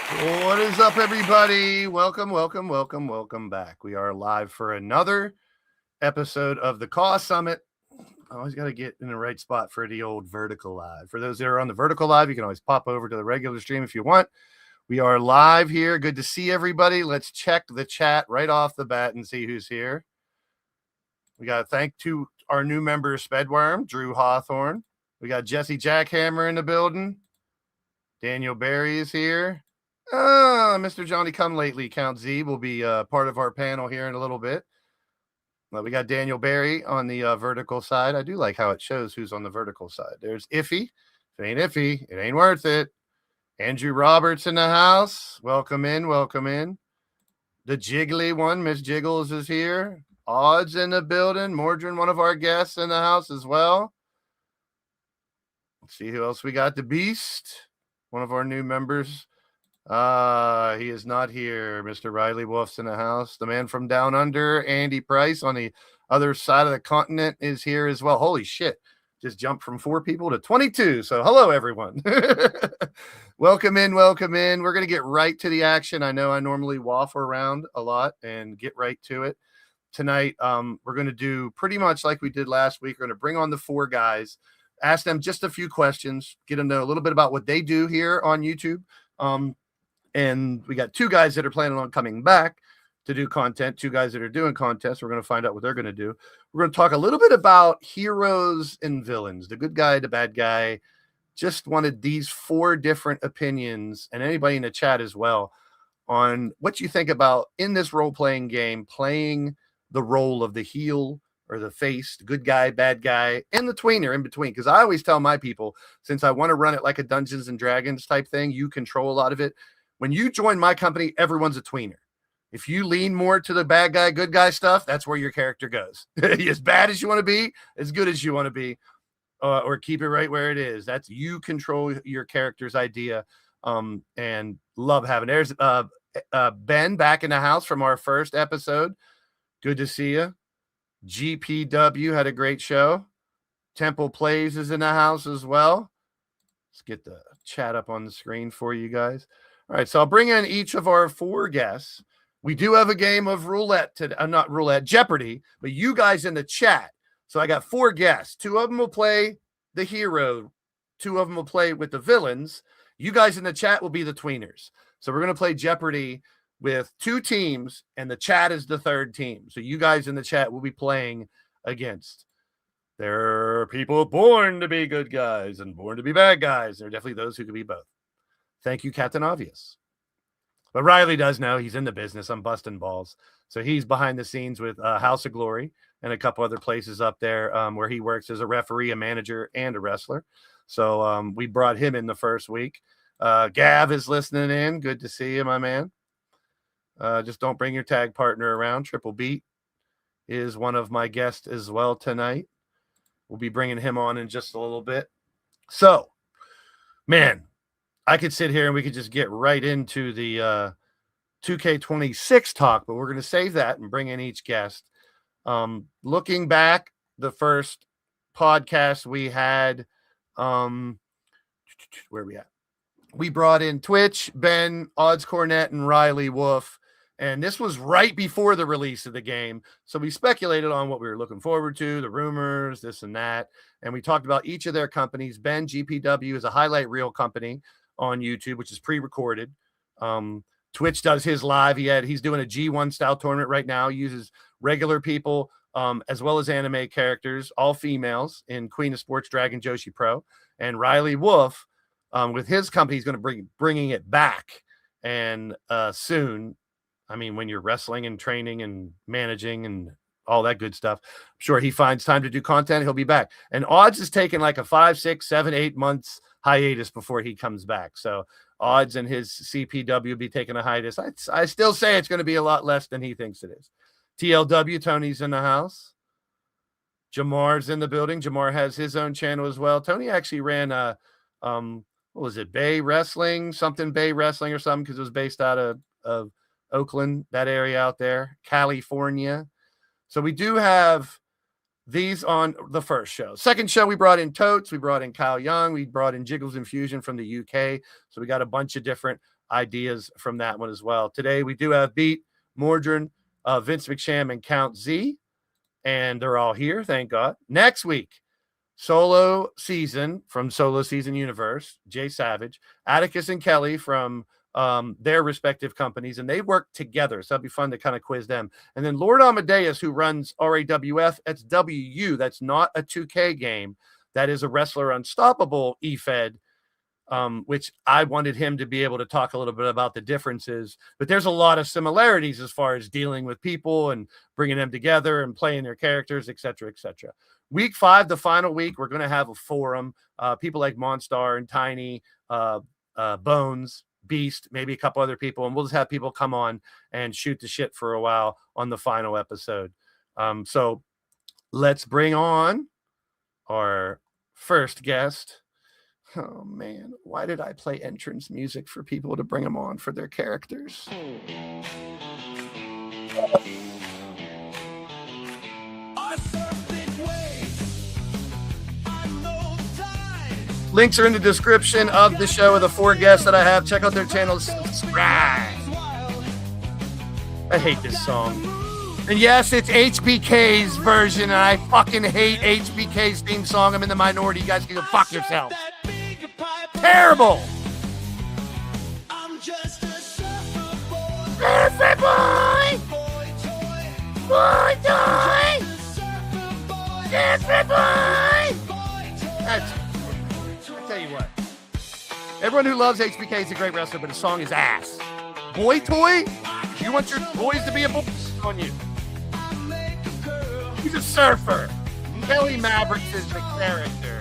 What is up, everybody? Welcome back. We are live for another episode of the CAW Summit. I always got to get in the right spot for the old vertical live. For those that are on the vertical live, you can always pop over to the regular stream if you want. We are live here. Good to see everybody. Let's check the chat right off the bat and see who's here. We got to thank to our new member, Spedworm, Drew Hawthorne. We got Jesse Jackhammer in the building. Daniel Barry is here. Mr. Johnny Come Lately, Count Z, will be part of our panel here in a little bit. We got Daniel Barry on the vertical side. I do like how it shows who's on the vertical side. There's Iffy. If it ain't Iffy, it ain't worth it. Andrew Roberts in the house. Welcome in. The jiggly one, Miss Jiggles, is here. Odds in the building. Mordrin, one of our guests, in the house as well. Let's see who else we got. The Beast, one of our new members. He is not here. Mr. Riley Wolf's in the house. The man from down under, Andy Price, on the other side of the continent, is here as well. Holy shit. Just jumped from 4 people to 22. So hello, everyone. Welcome in. We're going to get right to the action. I know I normally waffle around a lot and get right to it. Tonight, we're going to do pretty much like we did last week. We're going to bring on the 4 guys, ask them just a few questions, get them to know a little bit about what they do here on YouTube. And we got 2 guys that are planning on coming back to do content, 2 guys that are doing contests. We're going to find out what they're going to do. We're going to talk a little bit about heroes and villains, the good guy, the bad guy. Just wanted these 4 different opinions, and anybody in the chat as well, on what you think about in this role-playing game, playing the role of the heel or the face, the good guy, bad guy, and the tweener in between. Because I always tell my people, since I want to run it like a Dungeons and Dragons type thing, you control a lot of it. When you join my company, everyone's a tweener. If you lean more to the bad guy, good guy stuff, that's where your character goes. As bad as you want to be, as good as you want to be, or keep it right where it is. That's you control your character's idea. And love having. There's Ben back in the house from our first episode. Good to see you. GPW had a great show. Temple Plays is in the house as well. Let's get the chat up on the screen for you guys. All right, so I'll bring in each of our 4 guests. We do have a game of roulette today. Not roulette, Jeopardy, but you guys in the chat. So I got 4 guests. 2 of them will play the hero. 2 of them will play with the villains. You guys in the chat will be the tweeners. So we're going to play Jeopardy with 2 teams, and the chat is the 3rd team. So you guys in the chat will be playing against. There are people born to be good guys and born to be bad guys. There are definitely those who can be both. Thank you, Captain Obvious. But Riley does know he's in the business. I'm busting balls. So he's behind the scenes with House of Glory and a couple other places up there where he works as a referee, a manager, and a wrestler. So we brought him in the first week. Gav is listening in. Good to see you, my man. Just don't bring your tag partner around. Triple Beat is one of my guests as well tonight. We'll be bringing him on in just a little bit. So, man, I could sit here and we could just get right into the 2K26 talk, but we're going to save that and bring in each guest. Looking back, the first podcast we had, where are we at? We brought in Twitch, Ben, Odds Cornet, and Riley Wolf. And this was right before the release of the game. So we speculated on what we were looking forward to, the rumors, this and that. And we talked about each of their companies. Ben, GPW, is a highlight reel company on YouTube, which is pre-recorded. Twitch does his live. He's doing a G1 style tournament right now. He uses regular people as well as anime characters, all females, in Queen of Sports Dragon Joshi Pro. And Riley Wolf, with his company, he's going to bringing it back. And soon, I mean, when you're wrestling and training and managing and all that good stuff, I'm sure he finds time to do content. He'll be back. And Odds is taking like a 5, 6, 7, 8 months hiatus before he comes back. So Odds and his CPW will be taking a hiatus. I still say it's going to be a lot less than he thinks it is. TLW, Tony's in the house. Jamar's in the building. Jamar has his own channel as well. Tony actually ran what was it, Bay Wrestling, or something, because it was based out of Oakland, that area out there, California. So we do have these on the first show. Second show, we brought in Totes, we brought in Kyle Young, we brought in Jiggles Infusion from the UK. So we got a bunch of different ideas from that one as well. Today we do have Beat, Mordrin, Vince McSham, and Count Z, and they're all here, thank God. Next week, Solo Season from Solo Season Universe, Jay Savage, Atticus and Kelly from their respective companies, and they work together, so that'd be fun to kind of quiz them. And then Lord Amadeus, who runs RAWF, that's WU, that's not a 2K game, that is a Wrestler Unstoppable Efed, which I wanted him to be able to talk a little bit about the differences, but there's a lot of similarities as far as dealing with people and bringing them together and playing their characters, etc., etc. Week 5, the final week, we're going to have a forum. People like Monstar and Tiny, Bones, Beast, maybe a couple other people, and we'll just have people come on and shoot the shit for a while on the final episode. So let's bring on our first guest. Oh man, why did I play entrance music for people to bring them on for their characters? Links are in the description of the show of the 4 guests that I have. Check out their channels. Subscribe. I hate this song. And yes, it's HBK's version, and I fucking hate HBK's theme song. I'm in the minority. You guys can go fuck yourselves. Terrible. I'm just a surfer boy. Boy toy. Surfer boy. That's, I tell you what. Everyone who loves HBK is a great wrestler, but his song is ass. Boy toy? You want your boys to be a boy on you? He's a surfer. Kelly Mavericks is the character.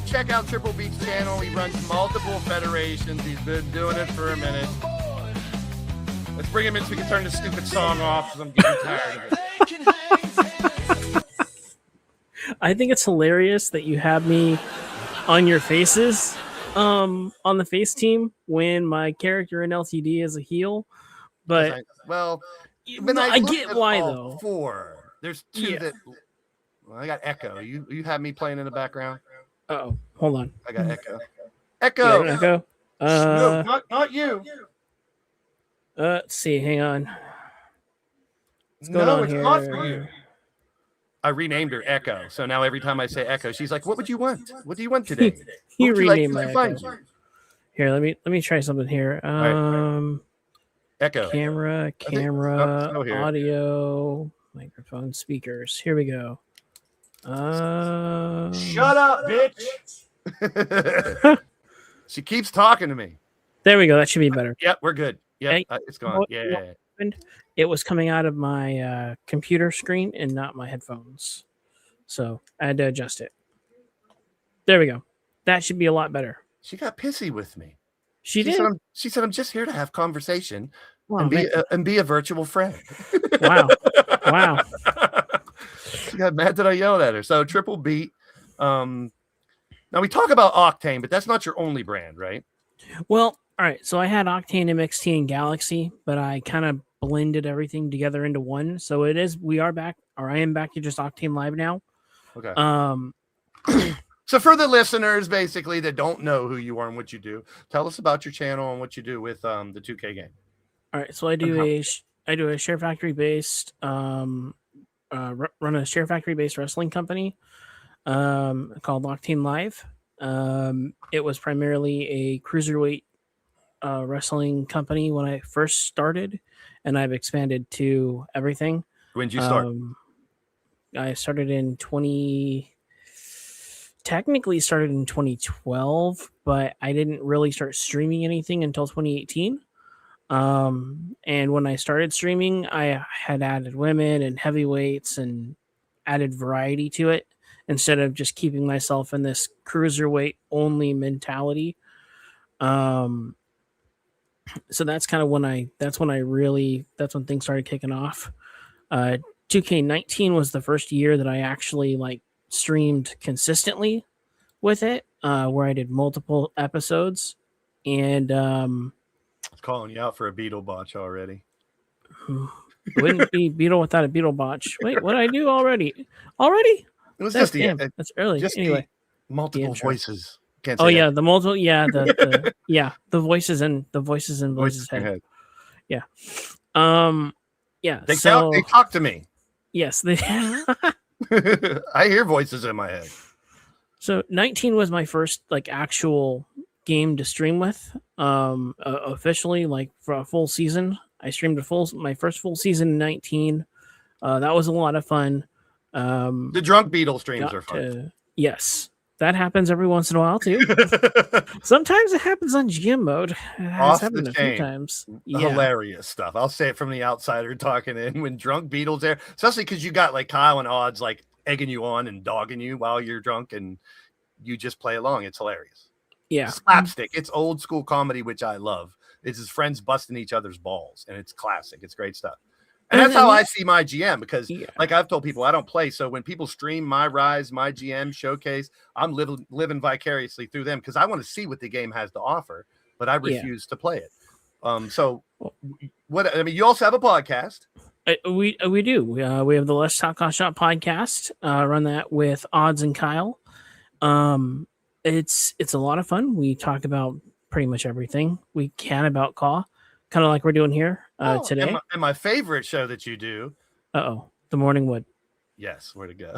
Check out Triple Beat's channel. He runs multiple federations. He's been doing it for a minute. Let's bring him in so we can turn this stupid song off because I'm getting tired of it. I think it's hilarious that you have me on your faces on the face team when my character in LTD is a heel. But I get why though. 4. There's 2 that. Well, I got Echo. You have me playing in the background. Oh, hold on. I got Echo. Echo. Yeah, Echo. No, not you. Let's see. Hang on. What's going on here? Not for you. I renamed her Echo, so now every time I say Echo, she's like, "What would you want? What do you want today?" You renamed my Echo. Here, let me try something here. Echo. Camera, audio, microphone, speakers. Here we go. Shut up, bitch. She keeps talking to me. There we go. That should be better. Yep, we're good. Yep, it's gone. Yeah. It was coming out of my computer screen and not my headphones. So I had to adjust it. There we go. That should be a lot better. She got pissy with me. She did? She said, I'm just here to have conversation and be a virtual friend. Wow. She got mad that I yelled at her. So Triple Beat. Now we talk about Octane, but that's not your only brand, right? Well, all right. So I had Octane, MXT, and Galaxy, but I kind of blended everything together into one. So I am back to just Octane Live now. Okay. So for the listeners, basically, that don't know who you are and what you do, tell us about your channel and what you do with the 2K game. All right. So I do a Share Factory based run a Share Factory based wrestling company called Octane Live. It was primarily a cruiserweight wrestling company when I first started, and I've expanded to everything. When did you start? I started technically started in 2012, but I didn't really start streaming anything until 2018. And when I started streaming, I had added women and heavyweights and added variety to it instead of just keeping myself in this cruiserweight only mentality. So that's kind of when that's when things started kicking off. 2K19 was the first year that I actually streamed consistently with it, where I did multiple episodes, and it's calling you out for a Beetle botch already. Wouldn't be Beetle without a Beetle botch. Wait, what did I do already? It was that's early. Just anyway, multiple voices. Can't Oh say that. yeah, the multiple. Yeah, the voices and Blaze's In your head. head. Yeah. Um. Yeah. They So talk to me. yes, they. I hear voices in my head. So 19 was my first like actual game to stream with. Officially, like for a full season. I streamed my first full season in 19. That was a lot of fun. The drunk beetle streams Got are fun. to Yes, that happens every once in a while too. Sometimes it happens on GM mode. It has Off the happened a few chain. times. Yeah, Hilarious stuff. I'll say it from the outsider talking in when drunk beetles there, especially because you got like Kyle and Odds like egging you on and dogging you while you're drunk and you just play along. It's hilarious. yeah. Slapstick. It's old school comedy, which I love. It's his friends busting each other's balls, and it's classic. It's great stuff. And that's how I see my GM because, like I've told people, I don't play. So when people stream my Rise, my GM showcase, I'm living vicariously through them because I want to see what the game has to offer, but I refuse to play it. So what? I mean, you also have a podcast. We do. We have the Let's Talk Cost Shop podcast. Run that with Odds and Kyle. It's a lot of fun. We talk about pretty much everything we can about CAW, kind of like we're doing here today. And my favorite show that you do. The Morning Wood. Yes, where to go?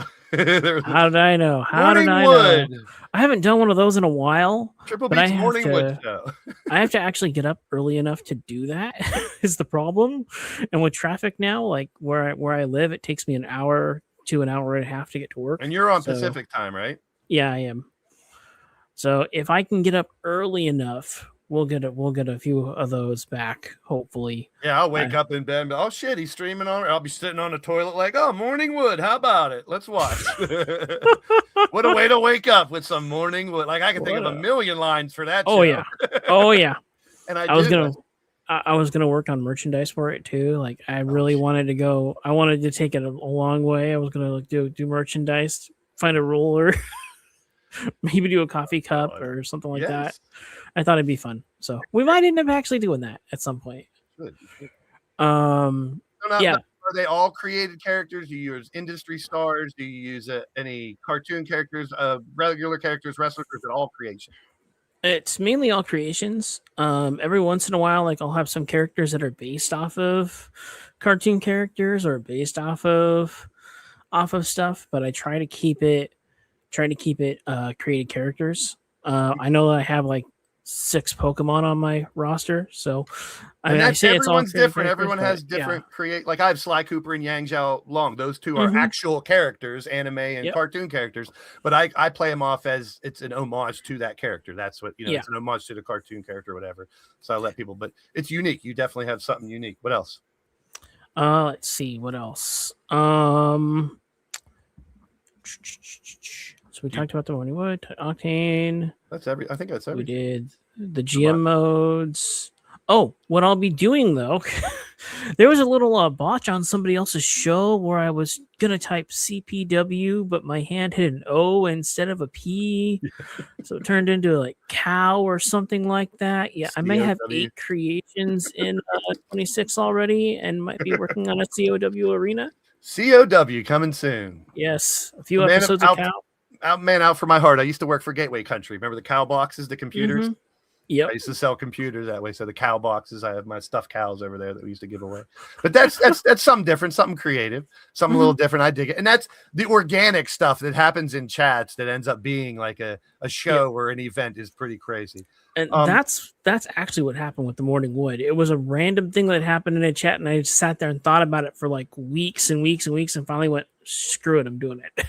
How did I know? How did I know? I haven't done one of those in a while. Triple Beats Morning Wood show. I have to actually get up early enough to do that. Is the problem? And with traffic now, like where I live, it takes me an hour to an hour and a half to get to work. And you're on Pacific time, right? Yeah, I am. So if I can get up early enough, we'll get a few of those back, hopefully. Yeah, I'll wake up in bed and be, oh shit, he's streaming on. I'll be sitting on the toilet like, oh, Morning Wood. How about it? Let's watch. What a way to wake up with some Morning Wood. Like I can think of a million lines for that. Oh show. yeah. Oh yeah. And I was gonna work on merchandise for it too. Like I really wanted to go. I wanted to take it a long way. I was gonna do merchandise, find a roller. Maybe do a coffee cup or something like that. I thought it'd be fun. So we might end up actually doing that at some point. Good. Yeah. Are they all created characters? Do you use industry stars? Do you use any cartoon characters, regular characters, wrestlers, or is it all creation? It's mainly all creations. Every once in a while, like I'll have some characters that are based off of cartoon characters or based off of stuff, but I try to keep it created characters. I know that I have like 6 Pokemon on my roster, so I say it's all different. Everyone has different create. Like I have Sly Cooper and Yang Zhao Long. Those two are actual characters, anime and cartoon characters. But I play them off as it's an homage to that character. That's what it's an homage to the cartoon character, or whatever. So I let people, but it's unique. You definitely have something unique. What else? Let's see what else. So we talked about the Morning Wood, Octane. I think that's everything. We did the GM modes. Oh, what I'll be doing though, there was a little botch on somebody else's show where I was gonna type CPW, but my hand hit an O instead of a P, so it turned into like CAW or something like that. Yeah, I may have 8 creations in 26 already, and might be working on a COW arena. COW coming soon. Yes, a few episodes of CAW. Out for my heart. I used to work for Gateway Country. Remember the CAW boxes, the computers? Yep. I used to sell computers that way. So the CAW boxes, I have my stuffed cows over there that we used to give away. But that's something different, something creative, something a little different. I dig it. And that's the organic stuff that happens in chats that ends up being like a show or an event is pretty crazy. And that's actually what happened with the Morning Wood. It was a random thing that happened in a chat, and I just sat there and thought about it for like weeks and weeks and weeks, and finally went, screw it, I'm doing it.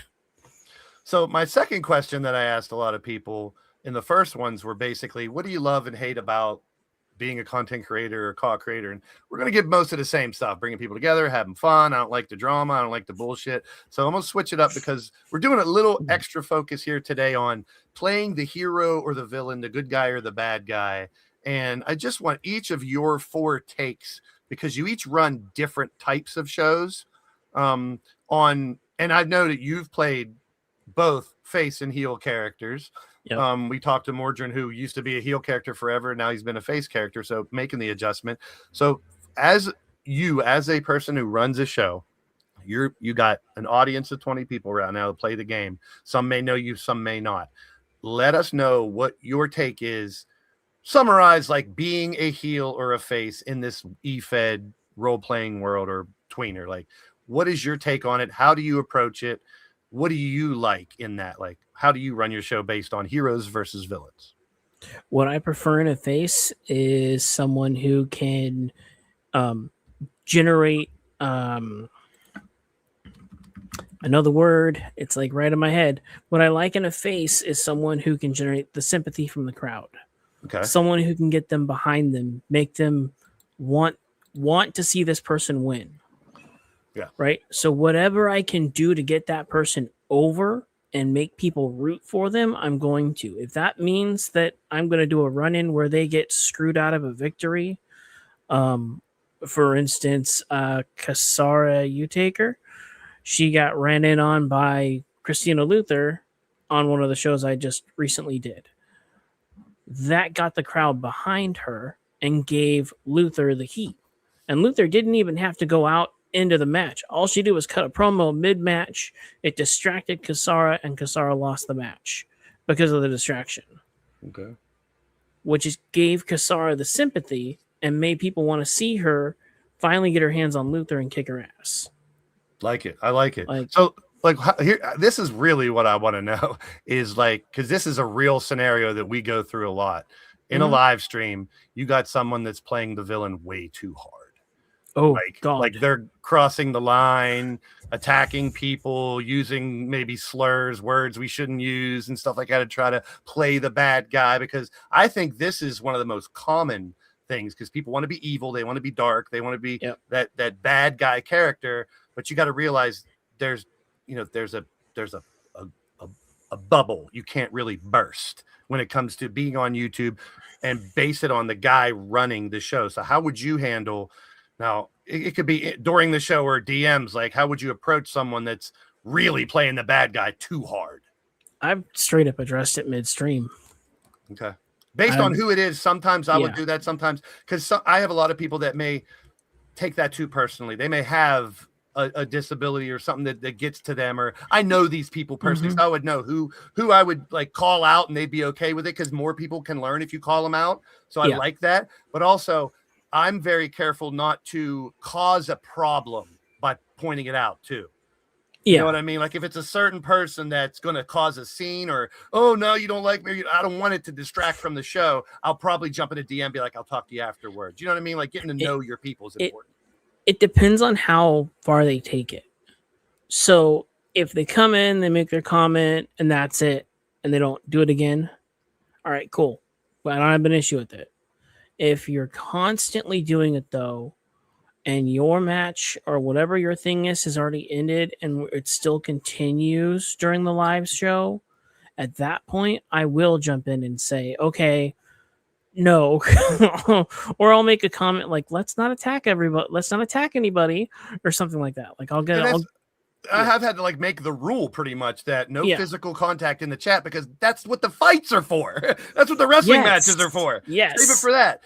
So my second question that I asked a lot of people in the first ones were basically, what do you love and hate about being a content creator or CAW creator? And we're going to give most of the same stuff, bringing people together, having fun. I don't like the drama. I don't like the bullshit. So I'm going to switch it up because we're doing a little extra focus here today on playing the hero or the villain, the good guy or the bad guy. And I just want each of your 4 takes because you each run different types of shows and I know that you've played both face and heel characters. Yep. We talked to Mordrin, who used to be a heel character forever. Now he's been a face character. So making the adjustment. So as a person who runs a show, you got an audience of 20 people right now to play the game. Some may know you, some may not. let us know what your take is. Summarize like being a heel or a face in this Efed role-playing world or tweener. Like, what is your take on it? How do you approach it? What do you like in that? Like, how do you run your show based on heroes versus villains? What I prefer in a face is someone who can generate. I know the word, it's like right in my head. What I like in a face is someone who can generate the sympathy from the crowd. Okay. Someone who can get them behind them, make them want to see this person win. Yeah. Right? So whatever I can do to get that person over and make people root for them, I'm going to. If that means that I'm going to do a run-in where they get screwed out of a victory, for instance, Kasara Utaker, she got ran in on by Christina Luther on one of the shows I just recently did. That got the crowd behind her and gave Luther the heat. And Luther didn't even have to go out into the match. All she did was cut a promo mid-match. It distracted Kasara, and Kasara lost the match because of the distraction. Okay. Which is gave Kasara the sympathy and made people want to see her finally get her hands on Luther and kick her ass. Like it. I like it. So, like, here, this is really what I want to know is like, because this is a real scenario that we go through a lot in a live stream. You got someone that's playing the villain way too hard. Oh, God. Like they're crossing the line, attacking people, using maybe slurs, words we shouldn't use, and stuff like that to try to play the bad guy. Because I think this is one of the most common things, because people want to be evil, they want to be dark, they want to be that bad guy character. But you got to realize there's a bubble you can't really burst when it comes to being on YouTube and base it on the guy running the show. So how would you handle? Now, it could be during the show or DMs. Like, how would you approach someone that's really playing the bad guy too hard? I've straight up addressed it midstream. Okay. Based on who it is, sometimes I would do that. Sometimes, because I have a lot of people that may take that too personally. They may have a disability or something that gets to them, or I know these people personally, so I would know who I would like call out and they'd be okay with it, because more people can learn if you call them out. So I like that. But also, I'm very careful not to cause a problem by pointing it out too. You know what I mean? Like if it's a certain person that's going to cause a scene, or, oh no, you don't like me, I don't want it to distract from the show, I'll probably jump in a DM and be like, I'll talk to you afterwards. You know what I mean? Like getting to know your people is important. It depends on how far they take it. So if they come in, they make their comment and that's it, and they don't do it again, all right, cool. But I don't have an issue with it. If you're constantly doing it though, and your match or whatever your thing is has already ended and it still continues during the live show, at that point, I will jump in and say, okay, no, or I'll make a comment like, let's not attack everybody. Let's not attack anybody or something like that. Like I have had to like make the rule pretty much that no physical contact in the chat, because that's what the fights are for. That's what the wrestling matches are for. Yes. Save it for that.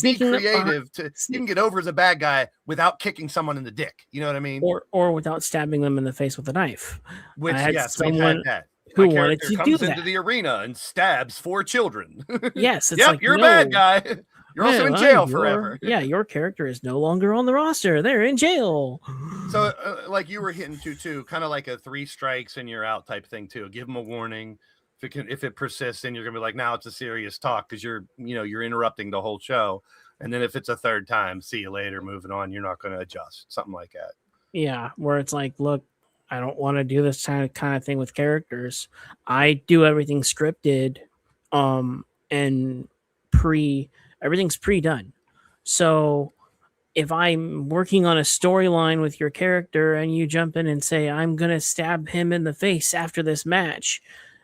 Be creative. You can get over as a bad guy without kicking someone in the dick. You know what I mean? Or without stabbing them in the face with a knife. Which, yes, we've had that. Who wanted to do that. Comes into the arena and stabs 4 children. Yes. It's yep, you're a bad guy. You're also in jail forever. Yeah, your character is no longer on the roster. They're in jail. So, like you were hitting too, kind of like a 3 strikes and you're out type thing too. Give them a warning. If it persists, then you're gonna be like, now it's a serious talk, because you're interrupting the whole show. And then if it's a third time, see you later, moving on. You're not going to adjust, something like that. Yeah, where it's like, look, I don't want to do this kind of thing with characters. I do everything scripted, and everything's pre-done. So if I'm working on a storyline with your character and you jump in and say, I'm going to stab him in the face after this match,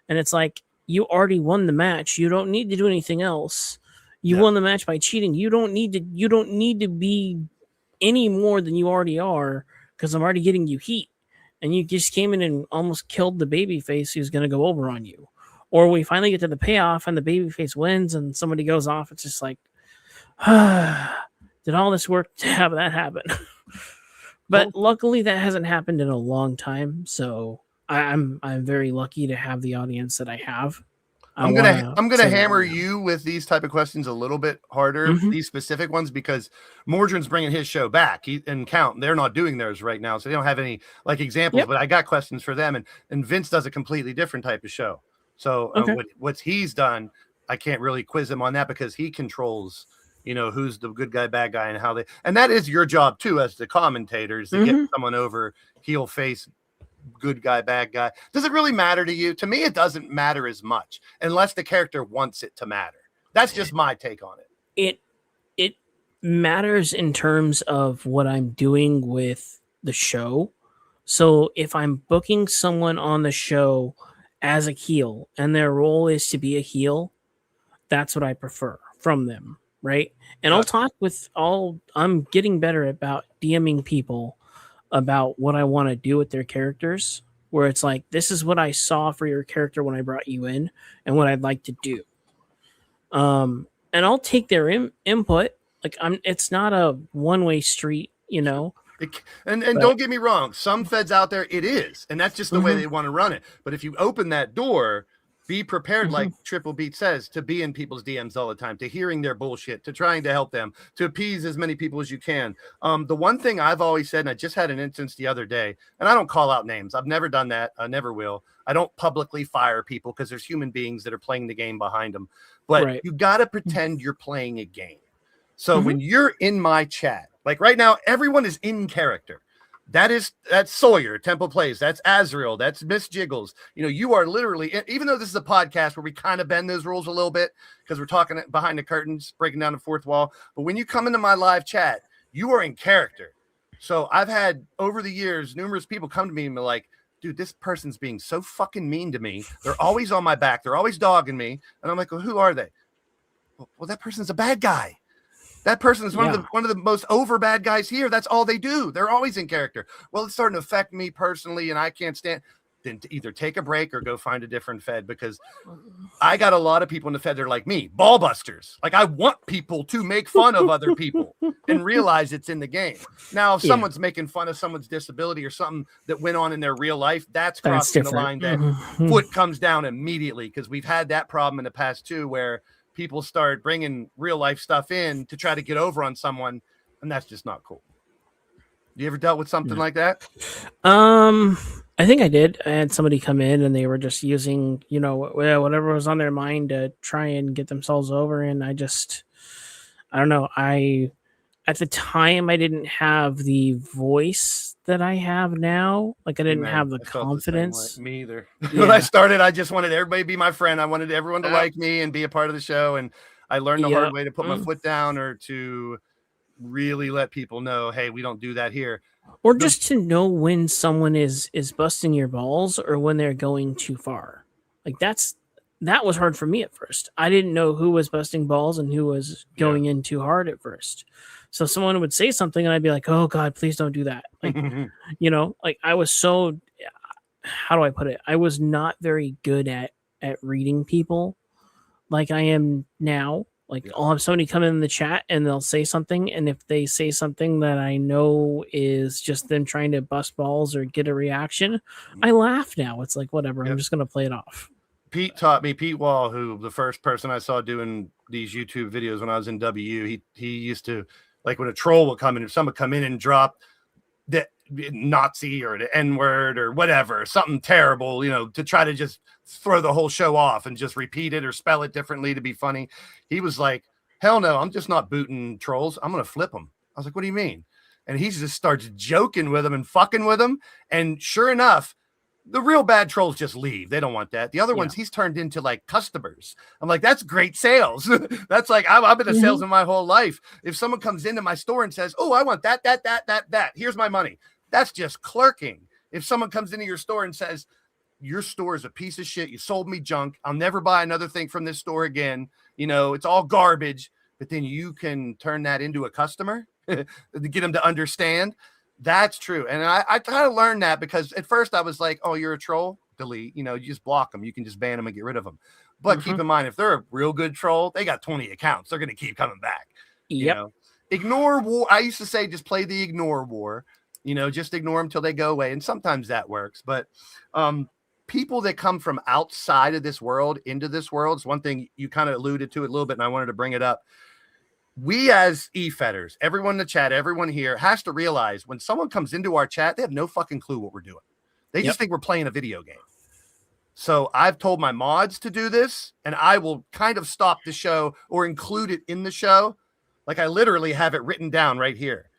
and it's like, you already won the match. You don't need to do anything else. You won the match by cheating. You don't need to be any more than you already are, because I'm already getting you heat. And you just came in and almost killed the babyface who's going to go over on you. Or we finally get to the payoff and the babyface wins and somebody goes off. It's just like, did all this work to have that happen? But luckily that hasn't happened in a long time. So I'm very lucky to have the audience that I have. I want I'm to gonna say that hammer right now. you with these type of questions a little bit harder, Mhm. these specific ones, because Mordrin's bringing his show back. And Count, they're not doing theirs right now, so they don't have any like examples. Yep. But I got questions for them, and Vince does a completely different type of show. So Okay. what he's done, I can't really quiz him on that because he controls, who's the good guy, bad guy, and how they. And that is your job too, as the commentators, to get Mhm. someone over heel, face, good guy, bad guy. Does it really matter to you? To me, it doesn't matter as much unless the character wants it to matter. That's just my take on it. It matters in terms of what I'm doing with the show. So if I'm booking someone on the show as a heel and their role is to be a heel, that's what I prefer from them, right? And I'll Gotcha. talk with all I'm getting better about DMing people about what I want to do with their characters, where it's like, this is what I saw for your character when I brought you in and what I'd like to do. And I'll take their input. Like it's not a one-way street, you know. And But don't get me wrong, some feds out there it is, and that's just the way mhm, they want to run it. But if you open that door, be prepared, mhm. like Triple Beat says, to be in people's DMs all the time, to hearing their bullshit, to trying to help them, to appease as many people as you can. The one thing I've always said, and I just had an instance the other day, and I don't call out names. I've never done that. I never will. I don't publicly fire people because there's human beings that are playing the game behind them. But Right. you got to pretend you're playing a game. So Mhm. when you're in my chat, like right now, everyone is in character. That's Sawyer, Temple Plays. That's Azrael. That's Miss Jiggles. You are literally, even though this is a podcast where we kind of bend those rules a little bit because we're talking behind the curtains, breaking down the fourth wall. But when you come into my live chat, you are in character. So I've had over the years numerous people come to me and be like, dude, this person's being so fucking mean to me. They're always on my back. They're always dogging me. And I'm like, well, who are they? Well, that person's a bad guy. That person is one Yeah. of the most over bad guys here. That's all they do. They're always in character. Well, it's starting to affect me personally, and I can't stand. Then to either take a break or go find a different Fed, because I got a lot of people in the Fed that are like me, ball busters. Like, I want people to make fun of other people and realize it's in the game. Now, if Yeah. someone's making fun of someone's disability or something that went on in their real life, that's That's crossing the different. line that Mhm. foot comes down immediately, because we've had that problem in the past too, where people start bringing real life stuff in to try to get over on someone, and that's just not cool. You ever dealt with something No. like that? I think I did. I had somebody come in and they were just using, whatever was on their mind to try and get themselves over. And I don't know. At the time, I didn't have the voice that I have now. Like, I didn't have the I felt the same way. confidence. Me either. Yeah. When I started, I just wanted everybody to be my friend. I wanted everyone to like me and be a part of the show. And I learned the hard way to put my foot down, or to really let people know, hey, we don't do that here. Or just to know when someone is busting your balls or when they're going too far. Like that was hard for me at first. I didn't know who was busting balls and who was going in too hard at first. So someone would say something and I'd be like, "Oh God, please don't do that." Like, like I was so, how do I put it? I was not very good at reading people like I am now. Like, I'll have somebody come in the chat and they'll say something, and if they say something that I know is just them trying to bust balls or get a reaction, I laugh now. It's like, whatever, I'm just gonna play it off. Pete taught me, Pete Wall, who the first person I saw doing these YouTube videos when I was in W, he used to, like, when a troll would come in, if someone would come in and drop the Nazi or the N-word or whatever, something terrible, to try to just throw the whole show off and just repeat it or spell it differently to be funny. He was like, hell no, I'm just not booting trolls. I'm going to flip them. I was like, what do you mean? And he just starts joking with them and fucking with them. And sure enough, the real bad trolls just leave. They don't want that. The other ones, he's turned into like customers. I'm like, that's great sales. That's like, I've been a salesman my whole life. If someone comes into my store and says, oh, I want that, here's my money, that's just clerking. If someone comes into your store and says, your store is a piece of shit, you sold me junk, I'll never buy another thing from this store again, it's all garbage, but then you can turn that into a customer to get them to understand. That's true. And I kind of learned that, because at first I was like, oh, you're a troll, delete, you just block them, you can just ban them and get rid of them. But keep in mind, if they're a real good troll, they got 20 accounts, they're going to keep coming back. Ignore war. I used to say, just play the ignore war, just ignore them till they go away. And sometimes that works. But people that come from outside of this world into this world. It's one thing you kind of alluded to it a little bit, and I wanted to bring it up. We as Efedders, everyone in the chat, everyone here has to realize when someone comes into our chat, they have no fucking clue what we're doing. They just think we're playing a video game. So I've told my mods to do this, and I will kind of stop the show or include it in the show. Like I literally have it written down right here.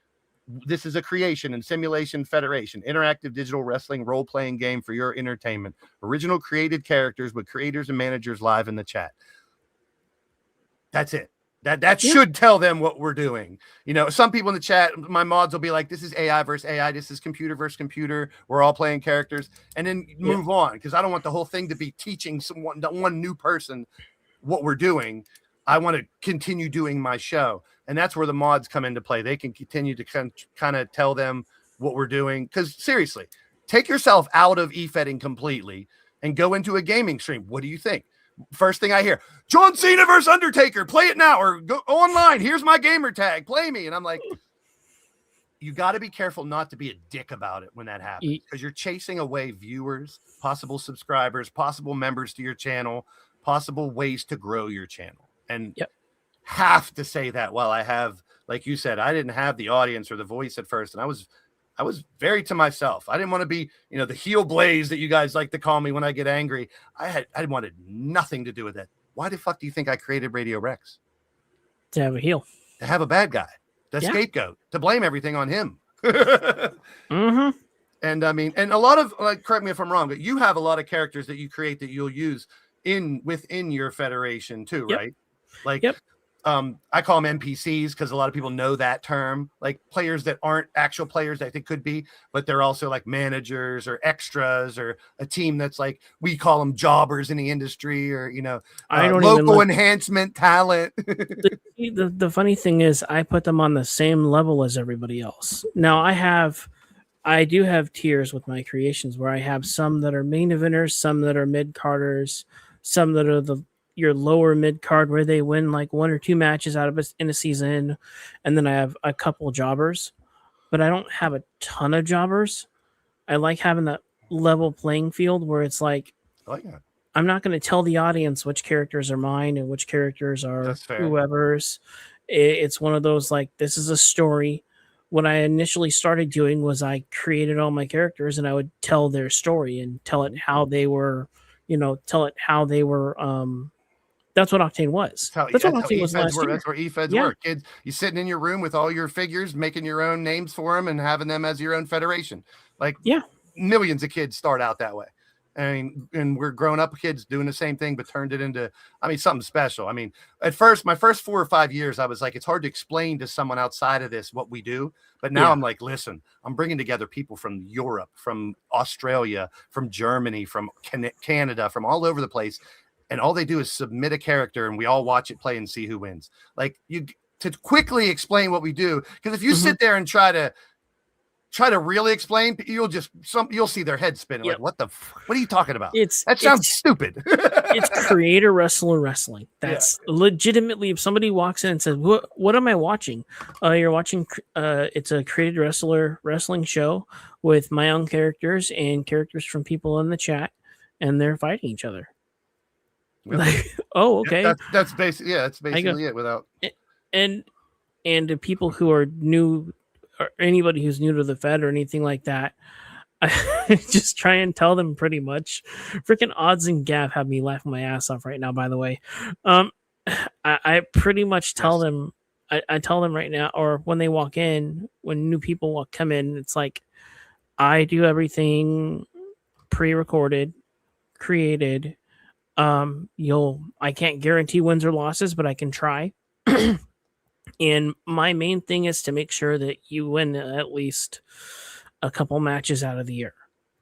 This is a creation and simulation federation, interactive digital wrestling role-playing game for your entertainment. Original created characters with creators and managers live in the chat. That's it. That should tell them what we're doing. You know, some people in the chat, my mods will be like, this is AI versus AI. This is computer versus computer. We're all playing characters, and then move on, because I don't want the whole thing to be teaching one new person what we're doing. I want to continue doing my show. And that's where the mods come into play. They can continue to kind of tell them what we're doing. Because seriously, take yourself out of Efedding completely and go into a gaming stream. What do you think? First thing I hear, John Cena versus Undertaker, play it now, or go online. Here's my gamer tag, play me. And I'm like, you got to be careful not to be a dick about it when that happens, because you're chasing away viewers, possible subscribers, possible members to your channel, possible ways to grow your channel. And have to say that while I have, like you said, I didn't have the audience or the voice at first, and I was very to myself. I didn't want to be, you know, the heel blaze that you guys like to call me when I get angry. I wanted nothing to do with it. Why the fuck do you think I created Radio Rex? To have a heel. To have a bad guy, the scapegoat, to blame everything on him. And I mean, and a lot of, like, correct me if I'm wrong, but you have a lot of characters that you create that you'll use within your federation too, right? Like, I call them NPCs because a lot of people know that term, like players that aren't actual players that they could be, but they're also like managers or extras or a team that's like, we call them jobbers in the industry, or, you know, local enhancement talent. The funny thing is I put them on the same level as everybody else. Now I do have tiers with my creations where I have some that are main eventers, some that are mid-carders, some that are your lower mid card where they win like 1 or 2 matches out of in a season, and then I have a couple jobbers, but I don't have a ton of jobbers. I like having that level playing field where it's like, I'm not going to tell the audience which characters are mine and which characters are whoever's. It's one of those, like, this is a story. What I initially started doing was I created all my characters and I would tell their story and tell it how they were, that's what Octane was. That's what Octane was last year. That's where Efeds work. Kids, you're sitting in your room with all your figures, making your own names for them and having them as your own federation. Like, millions of kids start out that way. I mean, and we're grown up kids doing the same thing, but turned it into, I mean, something special. I mean, at first, my first 4 or 5 years, I was like, it's hard to explain to someone outside of this what we do. But now I'm like, listen, I'm bringing together people from Europe, from Australia, from Germany, from Canada, from all over the place. And all they do is submit a character and we all watch it play and see who wins. Like, to quickly explain what we do. Because if you sit there and try to really explain, you'll see their head spinning. Like, what are you talking about? That sounds stupid. It's creator wrestler wrestling. That's legitimately, if somebody walks in and says, what am I watching? You're watching, it's a created wrestler wrestling show with my own characters and characters from people in the chat, and they're fighting each other. Like, oh, okay. That's basically it. Without and to people who are new, or anybody who's new to the Fed or anything like that, I just try and tell them pretty much. Freaking Odds and Gav have me laughing my ass off right now, by the way. I pretty much tell them, I tell them right now, or when they walk in, when new people come in, it's like, I do everything pre-recorded, created. I can't guarantee wins or losses, but I can try. And my main thing is to make sure that you win at least a couple matches out of the year.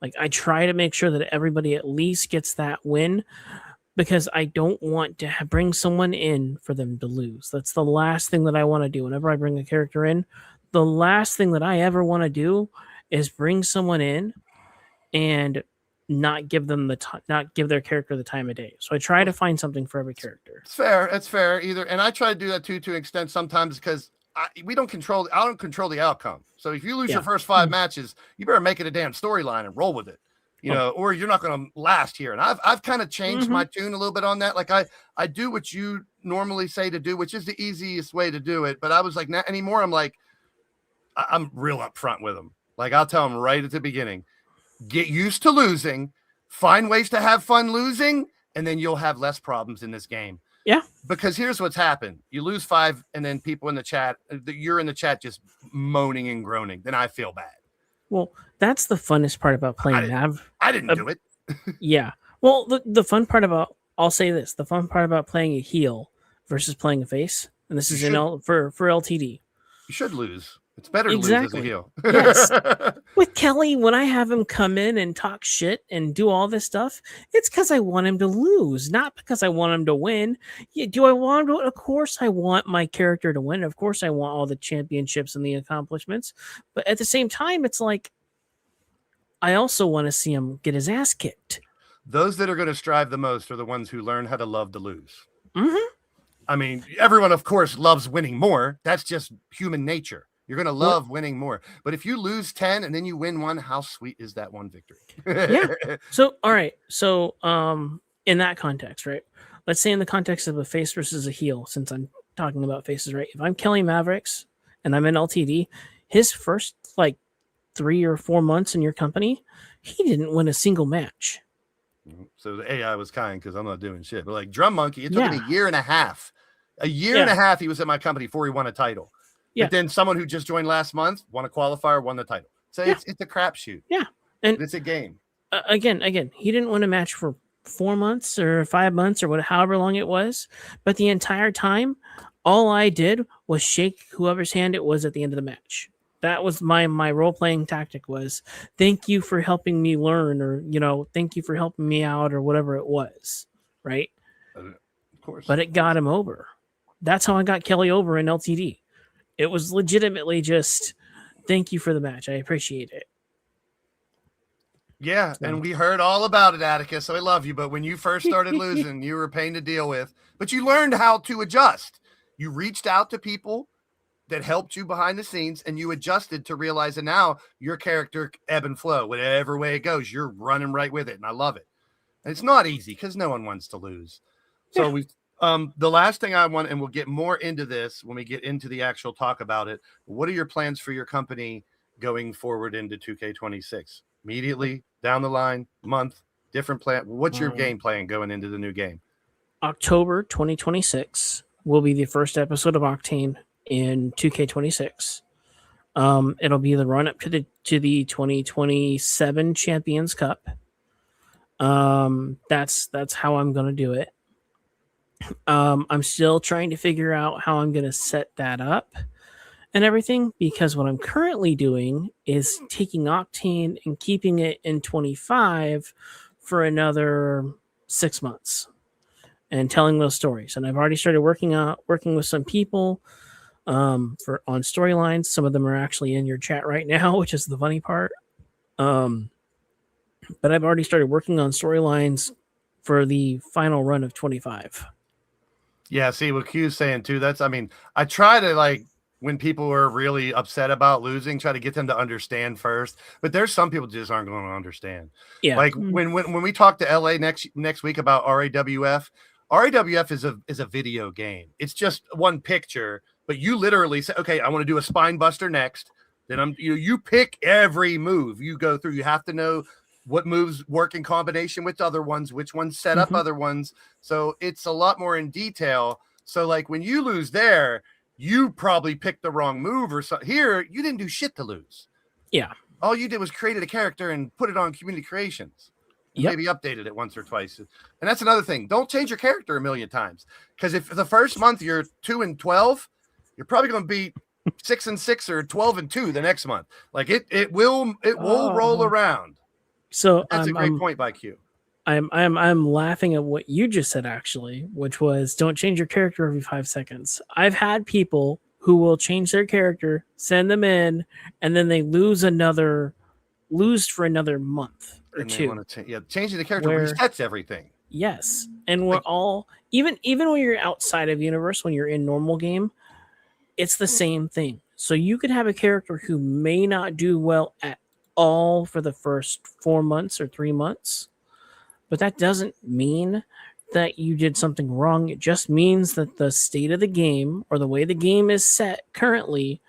Like, I try to make sure that everybody at least gets that win, because I don't want to bring someone in for them to lose. That's the last thing that I want to do. Whenever I bring a character in, the last thing that I ever want to do is bring someone in and not give them not give their character the time of day. So I try to find something for every character. It's fair. It's fair either. And I try to do that too, to an extent sometimes, because I don't control the outcome. So if you lose your first 5 matches, you better make it a damn storyline and roll with it. you know, or you're not going to last here. And I've kind of changed my Mm-hmm. tune a little bit on that. Like I do what you normally say to do, which is the easiest way to do it. But I was like, not anymore. I'm like, I'm real upfront with them. Like I'll tell them right at the beginning, get used to losing, find ways to have fun losing, and then you'll have less problems in this game. Yeah. Because here's what's happened. You lose 5 and then people in the chat, you're in the chat just moaning and groaning. Then I feel bad. Well, that's the funnest part about playing Mav. I didn't do it. Yeah. Well, the fun part about, I'll say this, the fun part about playing a heel versus playing a face, and this is for LTD. You should lose. It's better to lose as a heel. Yes. With Kelly, when I have him come in and talk shit and do all this stuff, it's because I want him to lose, not because I want him to win. Yeah, do I want him to? Of course, I want my character to win. Of course, I want all the championships and the accomplishments. But at the same time, it's like, I also want to see him get his ass kicked. Those that are going to strive the most are the ones who learn how to love to lose. Mm-hmm. I mean, everyone, of course, loves winning more. That's just human nature. You're going to love winning more. But if you lose 10 and then you win 1, how sweet is that one victory? Yeah. So, all right. So, in that context, right? Let's say in the context of a face versus a heel, since I'm talking about faces, right? If I'm Kelly Mavericks and I'm in LTD, his first like 3 or 4 months in your company, he didn't win a single match. So the AI was kind because I'm not doing shit. But like Drum Monkey, it took him a year and a half. A year and a half he was at my company before he won a title. But then someone who just joined last month won a qualifier, won the title. So it's a crapshoot. Yeah. And it's a game. Again, he didn't win a match for 4 months or 5 months or however long it was. But the entire time, all I did was shake whoever's hand it was at the end of the match. That was my role-playing tactic was, thank you for helping me learn, or, you know, thank you for helping me out, or whatever it was, right? Of course. But it got him over. That's how I got Kelly over in LTD. It was legitimately just, thank you for the match. I appreciate it. Yeah, and we heard all about it, Atticus, so I love you. But when you first started losing, you were a pain to deal with. But you learned how to adjust. You reached out to people that helped you behind the scenes, and you adjusted to realize that now your character ebb and flow. Whatever way it goes, you're running right with it, and I love it. And it's not easy because no one wants to lose. So we the last thing I want, and we'll get more into this when we get into the actual talk about it. What are your plans for your company going forward into 2K26? Immediately, down the line, month, different plan? What's your game plan going into the new game? October 2026 will be the first episode of Octane in 2K26. It'll be the run up to the 2027 Champions Cup. That's how I'm going to do it. I'm still trying to figure out how I'm going to set that up and everything, because what I'm currently doing is taking Octane and keeping it in 25 for another 6 months and telling those stories. And I've already started working with some people on storylines. Some of them are actually in your chat right now, which is the funny part. But I've already started working on storylines for the final run of 25. Yeah, see what Q's saying too. I try to, like, when people are really upset about losing, try to get them to understand first. But there's some people just aren't going to understand. Yeah. Like when we talk to LA next week about RAWF is a video game. It's just one picture, but you literally say, okay, I want to do a spine buster next. Then you pick every move you go through. You have to know what moves work in combination with other ones, which ones set up other ones. So it's a lot more in detail. So like when you lose there, you probably picked the wrong move or something. Here, you didn't do shit to lose. Yeah. All you did was created a character and put it on Community Creations. Maybe updated it once or twice. And that's another thing. Don't change your character a million times. Because if the first month you're 2-12, you're probably going to be 6-6 or 12-2 the next month. Like it will roll around. So that's a great point by Q. I'm laughing at what you just said, actually, which was don't change your character every 5 seconds. I've had people who will change their character, send them in, and then they lose for another month or two. Changing the character resets everything. Yes, and we're all even when you're outside of universe, when you're in normal game, it's the same thing. So you could have a character who may not do well at all for the first 4 months or 3 months, but that doesn't mean that you did something wrong. It just means that the state of the game or the way the game is set currently,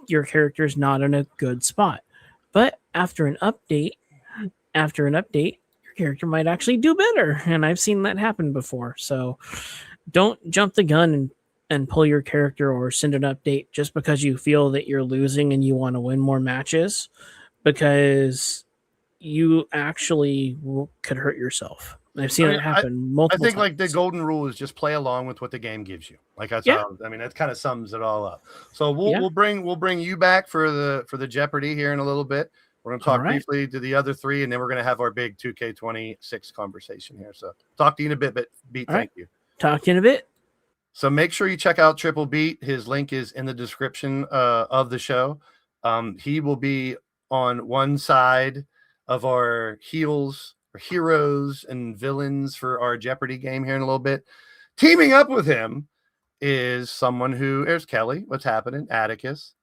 your character is not in a good spot. But after an update, your character might actually do better, and I've seen that happen before. So don't jump the gun and pull your character or send an update just because you feel that you're losing and you want to win more matches, because you actually could hurt yourself. I've seen it happen multiple times. times. Like the golden rule is just play along with what the game gives you. Like that's how, I mean, that kind of sums it all up. So we'll bring you back for the Jeopardy here in a little bit. We're going to talk briefly to the other three, and then we're going to have our big 2K26 conversation here. So talk to you in a bit, but thank you. Talk to you in a bit. So make sure you check out Triple Beat. His link is in the description of the show. He will be on one side of our heroes and villains for our Jeopardy game here in a little bit. Teaming up with him is someone who, there's Kelly. What's happening? Atticus.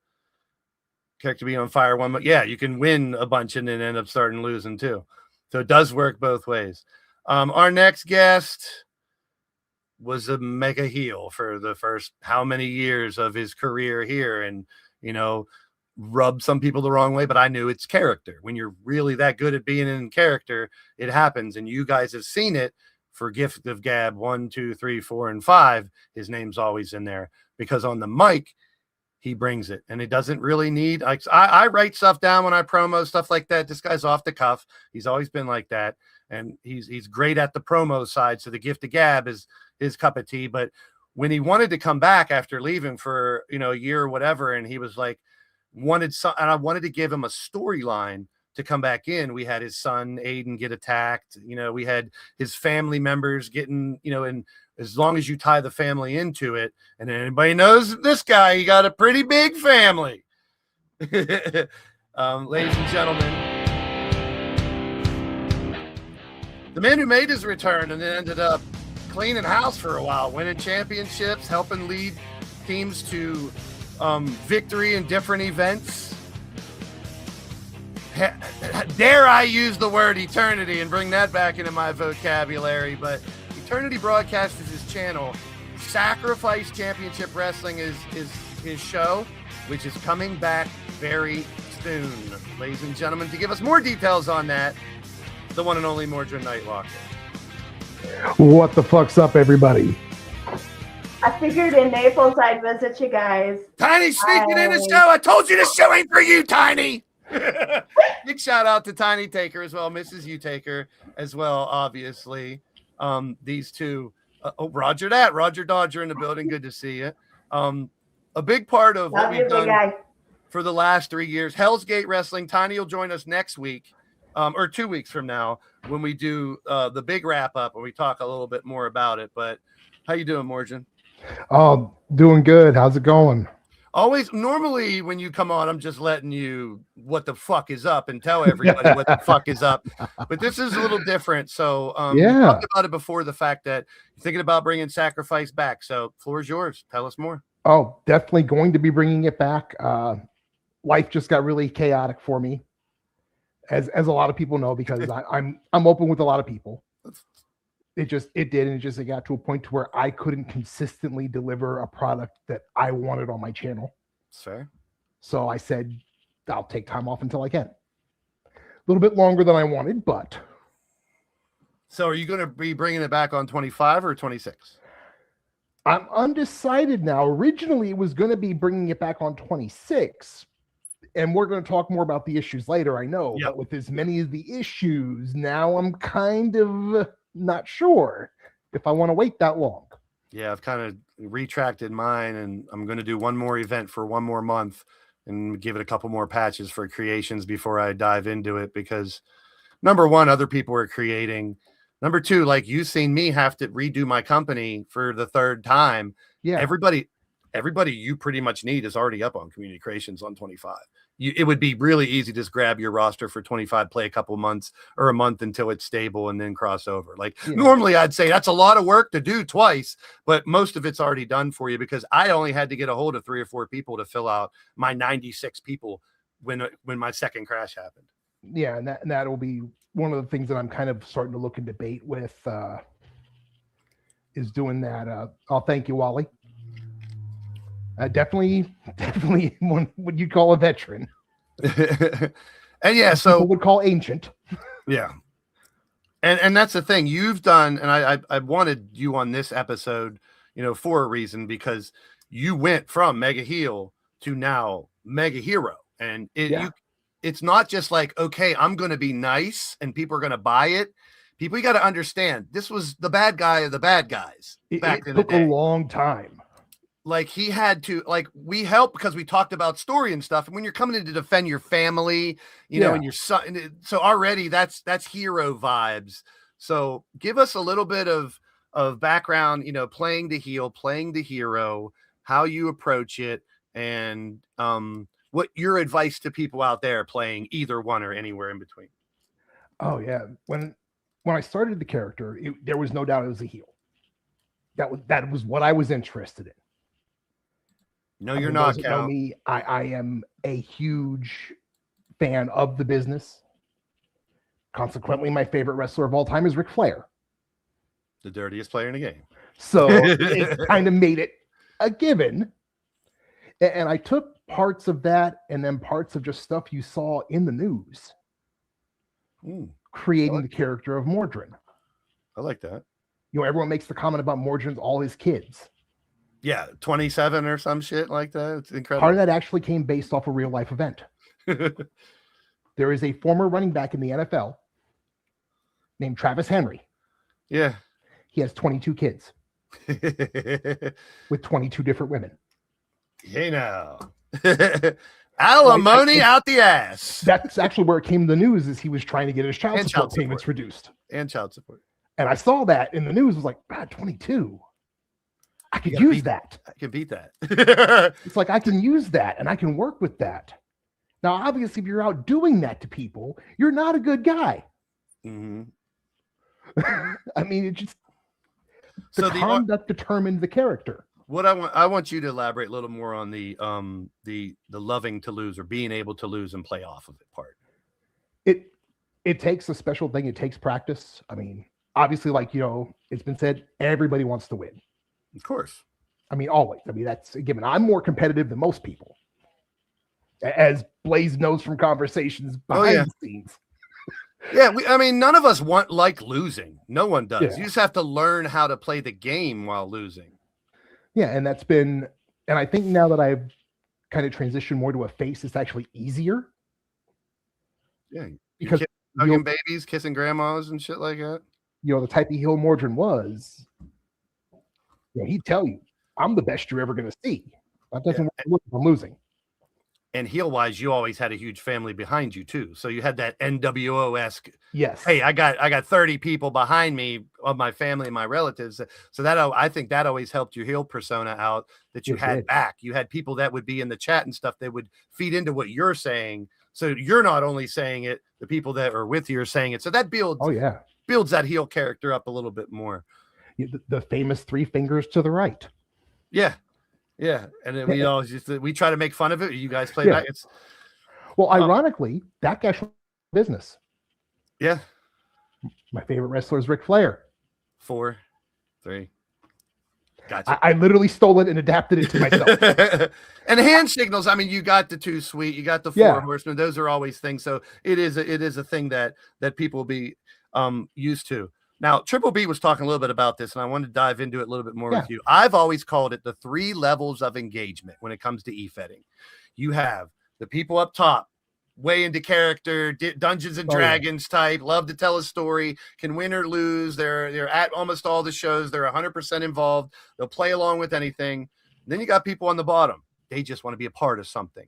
Character be on fire one, but yeah, you can win a bunch and then end up starting losing too. So it does work both ways. Our next guest was a mega heel for the first how many years of his career here, and rubbed some people the wrong way, but I knew it's character. When you're really that good at being in character, it happens, and you guys have seen it for Gift of Gab 1, 2, 3, 4, and 5. His name's always in there because on the mic he brings it, and it doesn't really need. I write stuff down when I promo stuff like that. This guy's off the cuff. He's always been like that, and he's great at the promo side. So the Gift of Gab is his cup of tea. But when he wanted to come back after leaving for a year or whatever, and he was like and I wanted to give him a storyline to come back in. We had his son Aiden get attacked. We had his family members getting and as long as you tie the family into it, and anybody knows this guy, he got a pretty big family. Ladies and gentlemen, the man who made his return and then ended up cleaning house for a while, winning championships, helping lead teams to victory in different events. Dare I use the word eternity and bring that back into my vocabulary, but Eternity Broadcast is his channel. Sacrifice Championship Wrestling is his show, which is coming back very soon. Ladies and gentlemen, to give us more details on that, the one and only Mordred Nightwalker. What the fuck's up, everybody? I figured in Naples I'd visit you guys. Tiny sneaking in the show. I told you this show ain't for you, Tiny. Big shout out to Tiny Taker as well, Mrs. U Taker as well, obviously. These two, Roger Dodger in the building. Good to see you. A big part of what we've done for the last 3 years, Hell's Gate Wrestling. Tiny will join us next week, or 2 weeks from now, when we do the big wrap up and we talk a little bit more about it. But how you doing, Morgan? Oh, doing good. How's it going? Always, normally when you come on, I'm just letting you what the fuck is up and tell everybody what the fuck is up. But this is a little different. So we talked about it before, the fact that you're thinking about bringing Sacrifice back. So floor is yours. Tell us more. Oh, definitely going to be bringing it back. Life just got really chaotic for me, as a lot of people know, because I'm open with a lot of people. It did, and it got to a point to where I couldn't consistently deliver a product that I wanted on my channel. Fair. So I said, I'll take time off until I can. A little bit longer than I wanted, but. So are you going to be bringing it back on 25 or 26? I'm undecided now. Originally, it was going to be bringing it back on 26. And we're going to talk more about the issues later, I know. Yep. But with as many of the issues, now I'm kind of not sure if I want to wait that long. Yeah, I've kind of retracted mine, and I'm going to do one more event for one more month and give it a couple more patches for creations before I dive into it, because number one, other people are creating. Number two, like you've seen me have to redo my company for the third time. Yeah. Everybody you pretty much need is already up on Community Creations on 25. It would be really easy to just grab your roster for 25, play a couple months or a month until it's stable, and then cross over. Like normally I'd say that's a lot of work to do twice, but most of it's already done for you, because I only had to get a hold of 3 or 4 people to fill out my 96 people when my second crash happened. Yeah, and that'll be one of the things that I'm kind of starting to look and debate with is doing that. I'll thank you, Wally. Definitely one what you'd call a veteran. And yeah, so people would call ancient. Yeah. And that's the thing you've done, and I wanted you on this episode, for a reason, because you went from mega heel to now mega hero, and it's not just like, okay, I'm going to be nice and people are going to buy it. People, you got to understand, this was the bad guy of the bad guys back in the day. It took a long time. Like he had to, like we helped because we talked about story and stuff. And when you're coming in to defend your family, and your son, so already that's hero vibes. So give us a little bit of background, playing the heel, playing the hero, how you approach it, and what your advice to people out there playing either one or anywhere in between. Oh yeah, when I started the character, there was no doubt it was a heel. That was what I was interested in. No, you're not. Know me. I am a huge fan of the business. Consequently, my favorite wrestler of all time is Ric Flair. The dirtiest player in the game. So it kind of made it a given. And I took parts of that and then parts of just stuff you saw in the news, creating the character of Mordrin. I like that. Everyone makes the comment about Mordrin's all his kids. Yeah, 27 or some shit like that. It's incredible. Part of that actually came based off a real life event. There is a former running back in the NFL named Travis Henry. Yeah. He has 22 kids with 22 different women. Hey now. Alimony out the ass. That's actually where it came to the news, is he was trying to get his child support payments reduced. And child support. And I saw that in the news. I was like, God, 22. I could use that. I can beat that. It's like I can use that and I can work with that. Now, obviously, if you're out doing that to people, you're not a good guy. Mm-hmm. I mean, it just the conduct determines the character. What I want you to elaborate a little more on the loving to lose or being able to lose and play off of it part. It takes a special thing. It takes practice. I mean, obviously, it's been said, everybody wants to win. Of course. I mean, always. I mean, that's a given. I'm more competitive than most people, as Blaze knows from conversations behind the scenes. Yeah, none of us like losing. No one does. Yeah. You just have to learn how to play the game while losing. Yeah, and and I think now that I've kind of transitioned more to a face, it's actually easier. Yeah, because hugging babies, kissing grandmas, and shit like that. The type of heel Mordrin was. He'd tell you, I'm the best you're ever going to see. That doesn't work from losing. And heel-wise, you always had a huge family behind you, too. So you had that NWO-esque, yes. Hey, I got 30 people behind me of my family and my relatives. So that I think that always helped your heel persona out, that you had back. You had people that would be in the chat and stuff that would feed into what you're saying. So you're not only saying it, the people that are with you are saying it. So that builds that heel character up a little bit more. The famous 3 fingers to the right. Yeah. And then we always we try to make fun of it. You guys play back. Well, ironically, that guy's business. Yeah. My favorite wrestler is Ric Flair. 4, 3. Gotcha. I literally stole it and adapted it to myself. And hand signals. I mean, you got the 2 sweet, you got the 4 horsemen. Those are always things. So it is a thing that people will be used to. Now, Triple B was talking a little bit about this, and I wanted to dive into it a little bit more with you. I've always called it the 3 levels of engagement when it comes to Efedding. You have the people up top, way into character, Dungeons and Dragons type, love to tell a story, can win or lose. They're at almost all the shows. They're 100% involved. They'll play along with anything. And then you got people on the bottom. They just want to be a part of something.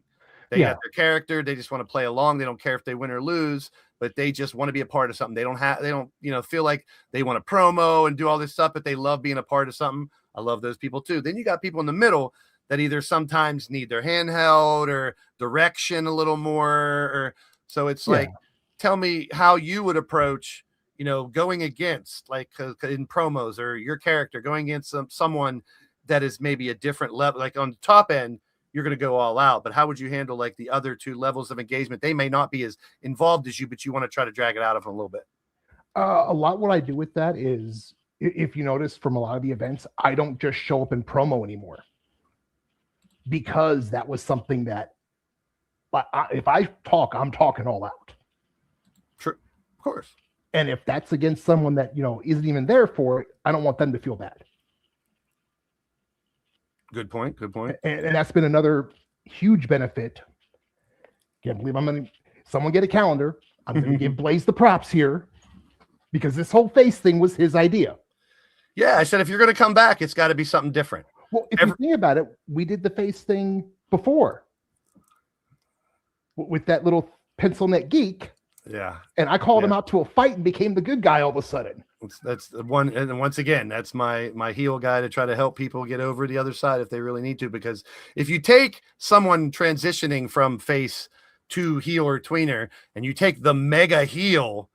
They have their character. They just want to play along. They don't care if they win or lose, but they just want to be a part of something. They don't feel like they want to promo and do all this stuff, but they love being a part of something. I love those people too. Then you got people in the middle that either sometimes need their hand held or direction a little more. So it's like, tell me how you would approach, going against, like in promos, or your character going against someone that is maybe a different level. Like on the top end, you're going to go all out. But how would you handle like the other two levels of engagement? They may not be as involved as you, but you want to try to drag it out of them a little bit. A lot what I do with that is, if you notice from a lot of the events, I don't just show up in promo anymore, because that was something that, if I talk, I'm talking all out. True, of course. And if that's against someone that, isn't even there for it, I don't want them to feel bad. Good point. Good point. And that's been another huge benefit. Can't believe someone get a calendar. I'm going to give Blaze the props here, because this whole face thing was his idea. Yeah, I said, if you're going to come back, it's got to be something different. Well, if you think about it, we did the face thing before with that little pencil neck geek. Yeah. And I called him out to a fight and became the good guy all of a sudden. That's the one. And once again, that's my heel guy to try to help people get over the other side if they really need to. Because if you take someone transitioning from face to heel or tweener, and you take the mega heel,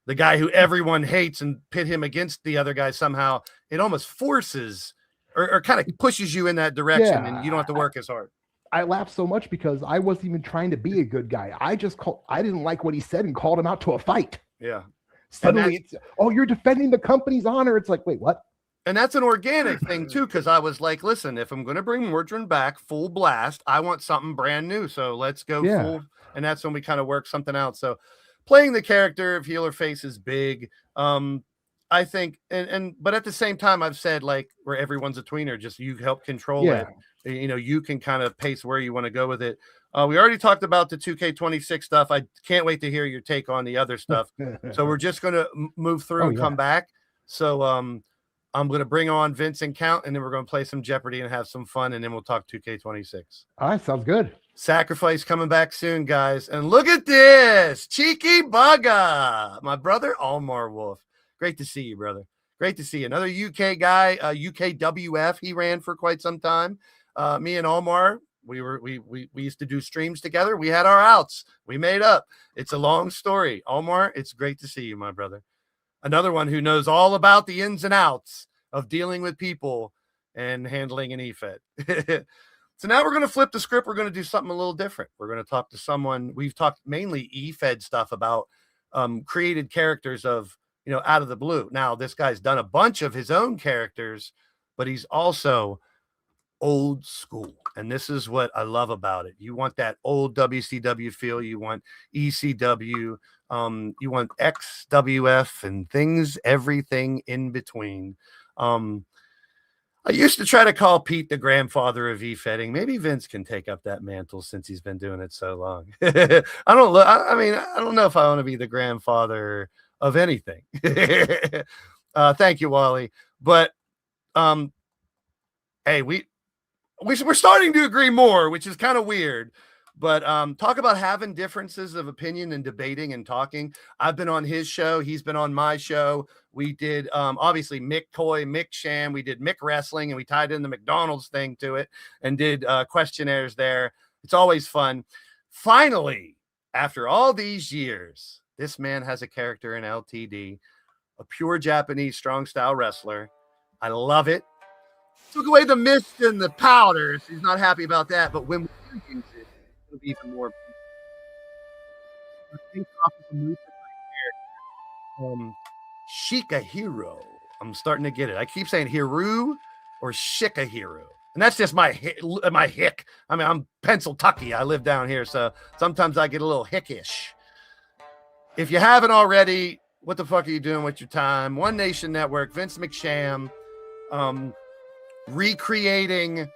the guy who everyone hates, and pit him against the other guy somehow, it almost forces or kind of pushes you in that direction, and you don't have to work as hard. I laughed so much because I wasn't even trying to be a good guy. I didn't like what he said and called him out to a fight. Yeah. Suddenly it's, you're defending the company's honor. It's like, wait, what? And that's an organic thing too, because I was like, listen, if I'm going to bring Mordrin back full blast, I want something brand new. So let's go full. And that's when we kind of work something out. So playing the character of heel or face is big. I think, but at the same time, I've said, like, where everyone's a tweener, just you help control it. You can kind of pace where you want to go with it. We already talked about the 2K26 stuff. I can't wait to hear your take on the other stuff. So we're just going to move through and come back. So I'm going to bring on Vince and Count, and then we're going to play some Jeopardy and have some fun, and then we'll talk 2K26. All right, sounds good. Sacrifice coming back soon, guys. And look at this. Cheeky Bugga. My brother, Almar Wolf. Great to see you, brother. Great to see you. Another UK guy, UKWF. He ran for quite some time. Me and Almar, we used to do streams together. We had our outs. We made up. It's a long story. Almar, it's great to see you, my brother. Another one who knows all about the ins and outs of dealing with people and handling an Efed. So now we're going to flip the script. We're going to do something a little different. We're going to talk to someone. We've talked mainly Efed stuff about created characters of, out of the blue. Now, this guy's done a bunch of his own characters, but he's also old school. And this is what I love about it. You want that old WCW feel. You want ECW. You want XWF and everything in between. I used to try to call Pete the grandfather of Efedding. Maybe Vince can take up that mantle since he's been doing it so long. I don't know if I want to be the grandfather of anything. Thank you, Wally. But hey, we're starting to agree more, which is kind of weird. But talk about having differences of opinion and debating and talking. I've been on his show. He's been on my show. We did, obviously, Mick Toy, Mick Sham. We did Mick Wrestling, and we tied in the McDonald's thing to it and did questionnaires there. It's always fun. Finally, after all these years, this man has a character in LTD, a pure Japanese strong-style wrestler. I love it. Took away the mist and the powders. He's not happy about that, but when we use it, it'll be even more. Shikahiro. I'm starting to get it. I keep saying Hiru or Shikahiro. And that's just my hick. I mean, I'm Pennsylvania. I live down here, so sometimes I get a little hickish. If you haven't already, what the fuck are you doing with your time? One Nation Network, Vince McSham, recreating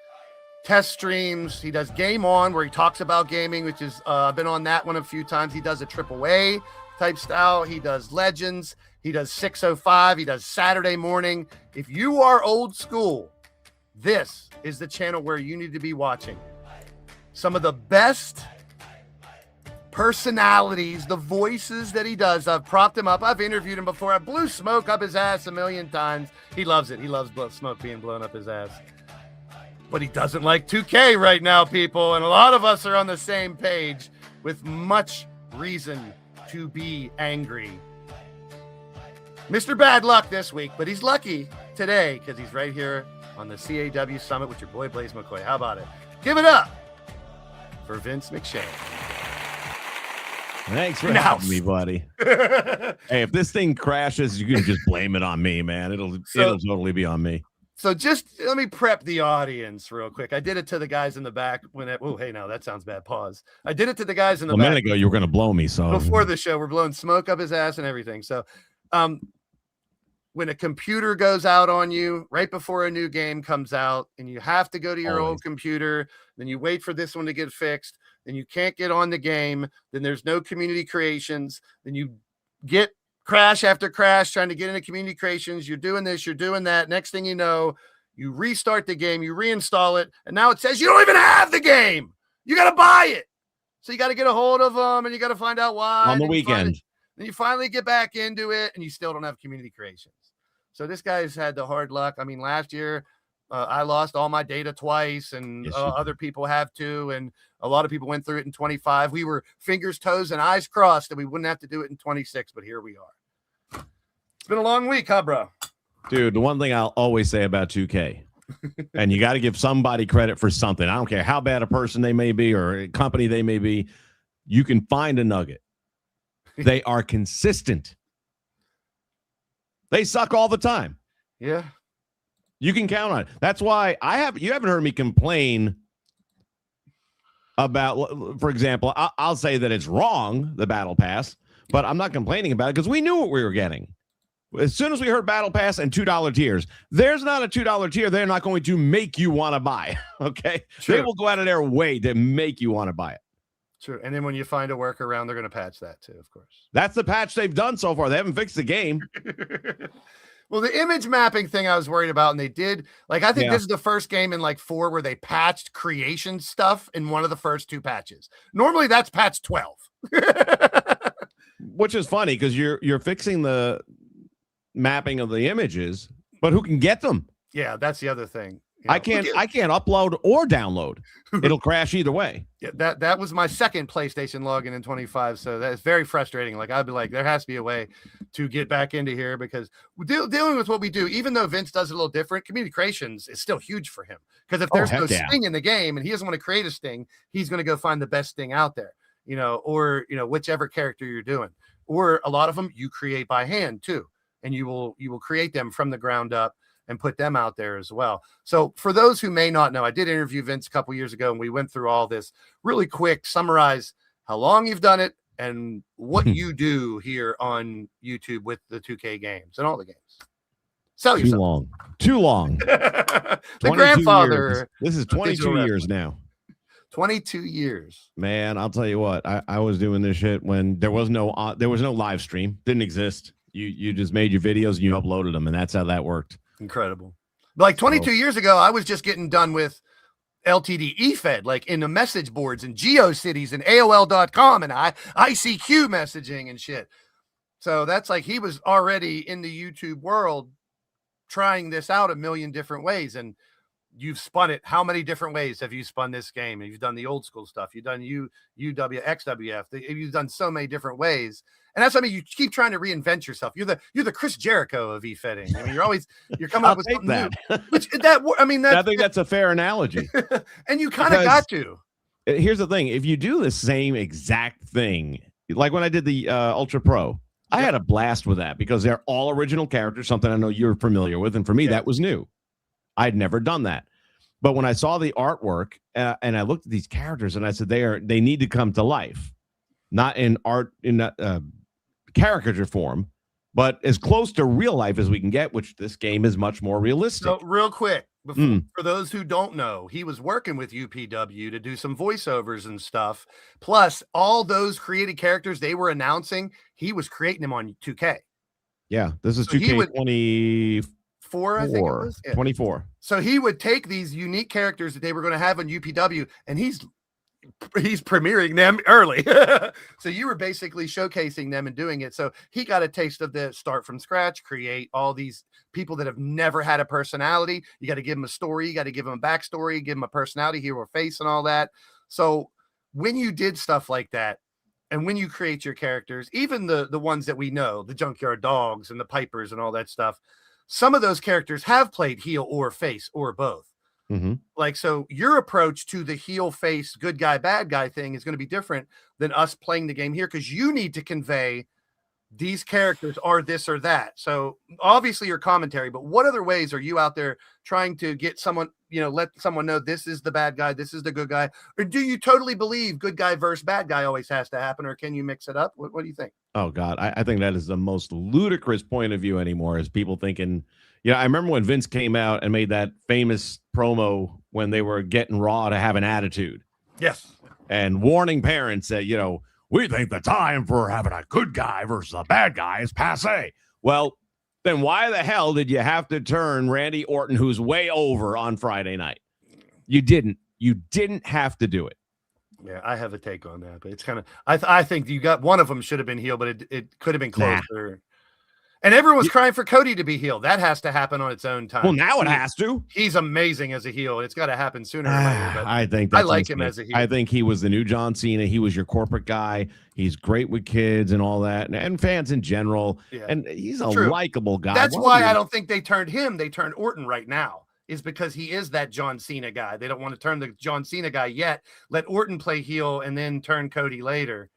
test streams. He does Game On, where he talks about gaming, which is I've been on that one a few times. He does a AAA type style. He does Legends. He does 605. He does Saturday morning. If you are old school, this is the channel where you need to be watching. Some of the best personalities, the voices that he does. I've propped him up. I've interviewed him before. I blew smoke up his ass a million times. He loves it. He loves smoke being blown up his ass. But he doesn't like 2K right now, people. And a lot of us are on the same page with much reason to be angry. Mr. Bad Luck this week, but he's lucky today because he's right here on the CAW Summit with your boy Blaze McCoy. How about it? Give it up for Vince McShane. Thanks for having me, buddy. Hey, if this thing crashes, you can just blame it on me, man. It'll totally be on me. So just let me prep the audience real quick. I did it to the guys in the back hey, no, that sounds bad. Pause. I did it to the guys in the back. A minute ago, you were going to blow me. So before the show, we're blowing smoke up his ass and everything. So, when a computer goes out on you right before a new game comes out and you have to go to your old computer, then you wait for this one to get fixed, then you can't get on the game, then there's no community creations, then you get crash after crash trying to get into community creations. You're doing this, you're doing that. Next thing you know, you restart the game, you reinstall it, and now it says you don't even have the game. You got to buy it. So you got to get a hold of them and you got to find out why. On the weekend. Then you finally get back into it and you still don't have community creations. So this guy's had the hard luck. I mean, last year I lost all my data twice and other people have too. And a lot of people went through it in 25. We were fingers, toes, and eyes crossed that we wouldn't have to do it in 26, but here we are. It's been a long week, huh, bro? Dude, the one thing I'll always say about 2K, and you got to give somebody credit for something. I don't care how bad a person they may be or a company they may be. You can find a nugget. They are consistent. They suck all the time. Yeah. You can count on it. That's why you haven't heard me complain about, for example, I'll say that it's wrong, the Battle Pass, but I'm not complaining about it because we knew what we were getting. As soon as we heard Battle Pass and $2 tiers, there's not a $2 tier they're not going to make you want to buy. Okay. True. They will go out of their way to make you want to buy it. True. And then when you find a workaround, they're going to patch that too, of course. That's the patch they've done so far. They haven't fixed the game. Well, the image mapping thing I was worried about, and they did. Like, I think this is the first game in like 4 where they patched creation stuff in one of the first 2 patches. Normally that's patch 12. Which is funny because you're fixing the mapping of the images, but who can get them? Yeah, that's the other thing. You know, I can't upload or download. It'll crash either way. Yeah, that was my second PlayStation login in 25, so that's very frustrating. Like, I'd be like, there has to be a way to get back into here because dealing with what we do, even though Vince does it a little different, community creations is still huge for him. Because if there's no sting in the game and he doesn't want to create a sting, he's going to go find the best sting out there, or whichever character you're doing. Or a lot of them you create by hand too, and you will create them from the ground up and put them out there as well. So for those who may not know, I did interview Vince a couple years ago and we went through all this really quick, summarize how long you've done it and what you do here on YouTube with the 2K games and all the games. Sell yourself. Too long. The grandfather. Years. This is 22 years now. 22 years. Man, I'll tell you what, I was doing this shit when there was no live stream. Didn't exist. You just made your videos and you uploaded them, and that's how that worked. Incredible. Like 22 years ago, I was just getting done with LTD Efed, like in the message boards and GeoCities and AOL.com and ICQ messaging and shit. So that's like he was already in the YouTube world trying this out a million different ways. And you've spun it. How many different ways have you spun this game? You've done the old school stuff. You've done UW, XWF. You've done so many different ways. And that's, you keep trying to reinvent yourself. You're the Chris Jericho of e-fetting. I mean, you're coming up with something new. I think that's a fair analogy. And you kind of got to. Here's the thing. If you do the same exact thing, like when I did the Ultra Pro, I had a blast with that because they're all original characters, something I know you're familiar with. And for me, that was new. I'd never done that. But when I saw the artwork and I looked at these characters and I said, they need to come to life, not in caricature form, but as close to real life as we can get, which this game is much more realistic. So real quick, for those who don't know, he was working with UPW to do some voiceovers and stuff. Plus all those created characters they were announcing, he was creating them on 2K. Yeah, this is 2K 24, I think it was. Yeah. 24. So he would take these unique characters that they were going to have on UPW, and he's premiering them early. So you were basically showcasing them and doing it. So he got a taste of the start from scratch, create all these people that have never had a personality. You got to give them a story. You got to give them a backstory, give them a personality, hero face and all that. So when you did stuff like that, and when you create your characters, even the ones that we know, the Junkyard Dogs and the Pipers and all that stuff, some of those characters have played heel or face or both. Mm-hmm. Like, so your approach to the heel face, good guy, bad guy thing is going to be different than us playing the game here, because you need to convey these characters are this or that. So obviously your commentary, but what other ways are you out there trying to get someone, let someone know this is the bad guy, this is the good guy? Or do you totally believe good guy versus bad guy always has to happen? Or can you mix it up? What do you think? Oh God, I think that is the most ludicrous point of view anymore, is people thinking, I remember when Vince came out and made that famous promo when they were getting Raw to have an attitude. Yes. And warning parents that, we think the time for having a good guy versus a bad guy is passé. Well, then why the hell did you have to turn Randy Orton, who's way over, on Friday night? You didn't. You didn't have to do it. Yeah, I have a take on that, but it's kind of, I think you got one of them should have been healed, but it could have been closer. And everyone was crying for Cody to be healed. That has to happen on its own time. Well, now it has to. He's amazing as a heel. It's got to happen sooner or later. But I think I like him as a heel. I think he was the new John Cena. He was your corporate guy. He's great with kids and all that, and fans in general. Yeah. And he's a likable guy. That's why I don't think they turned him. They turned Orton right now, is because he is that John Cena guy. They don't want to turn the John Cena guy yet. Let Orton play heel and then turn Cody later.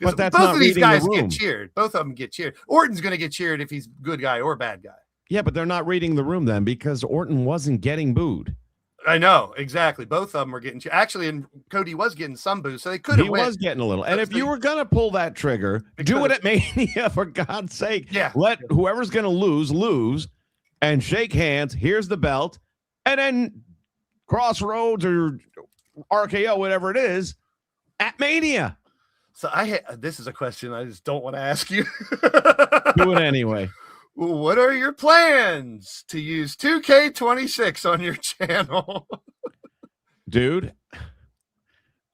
But both of these guys get cheered. Both of them get cheered. Orton's going to get cheered if he's good guy or bad guy. Yeah, but they're not reading the room then, because Orton wasn't getting booed. I know, exactly. Both of them were getting cheered. Actually, and Cody was getting some boo, so they could have He was getting a little. And if you were going to pull that trigger, do it at Mania, for God's sake. Yeah. Let whoever's going to lose, and shake hands. Here's the belt. And then Crossroads or RKO, whatever it is, at Mania. So this is a question I just don't want to ask you. Do it anyway. What are your plans to use 2K26 on your channel? Dude,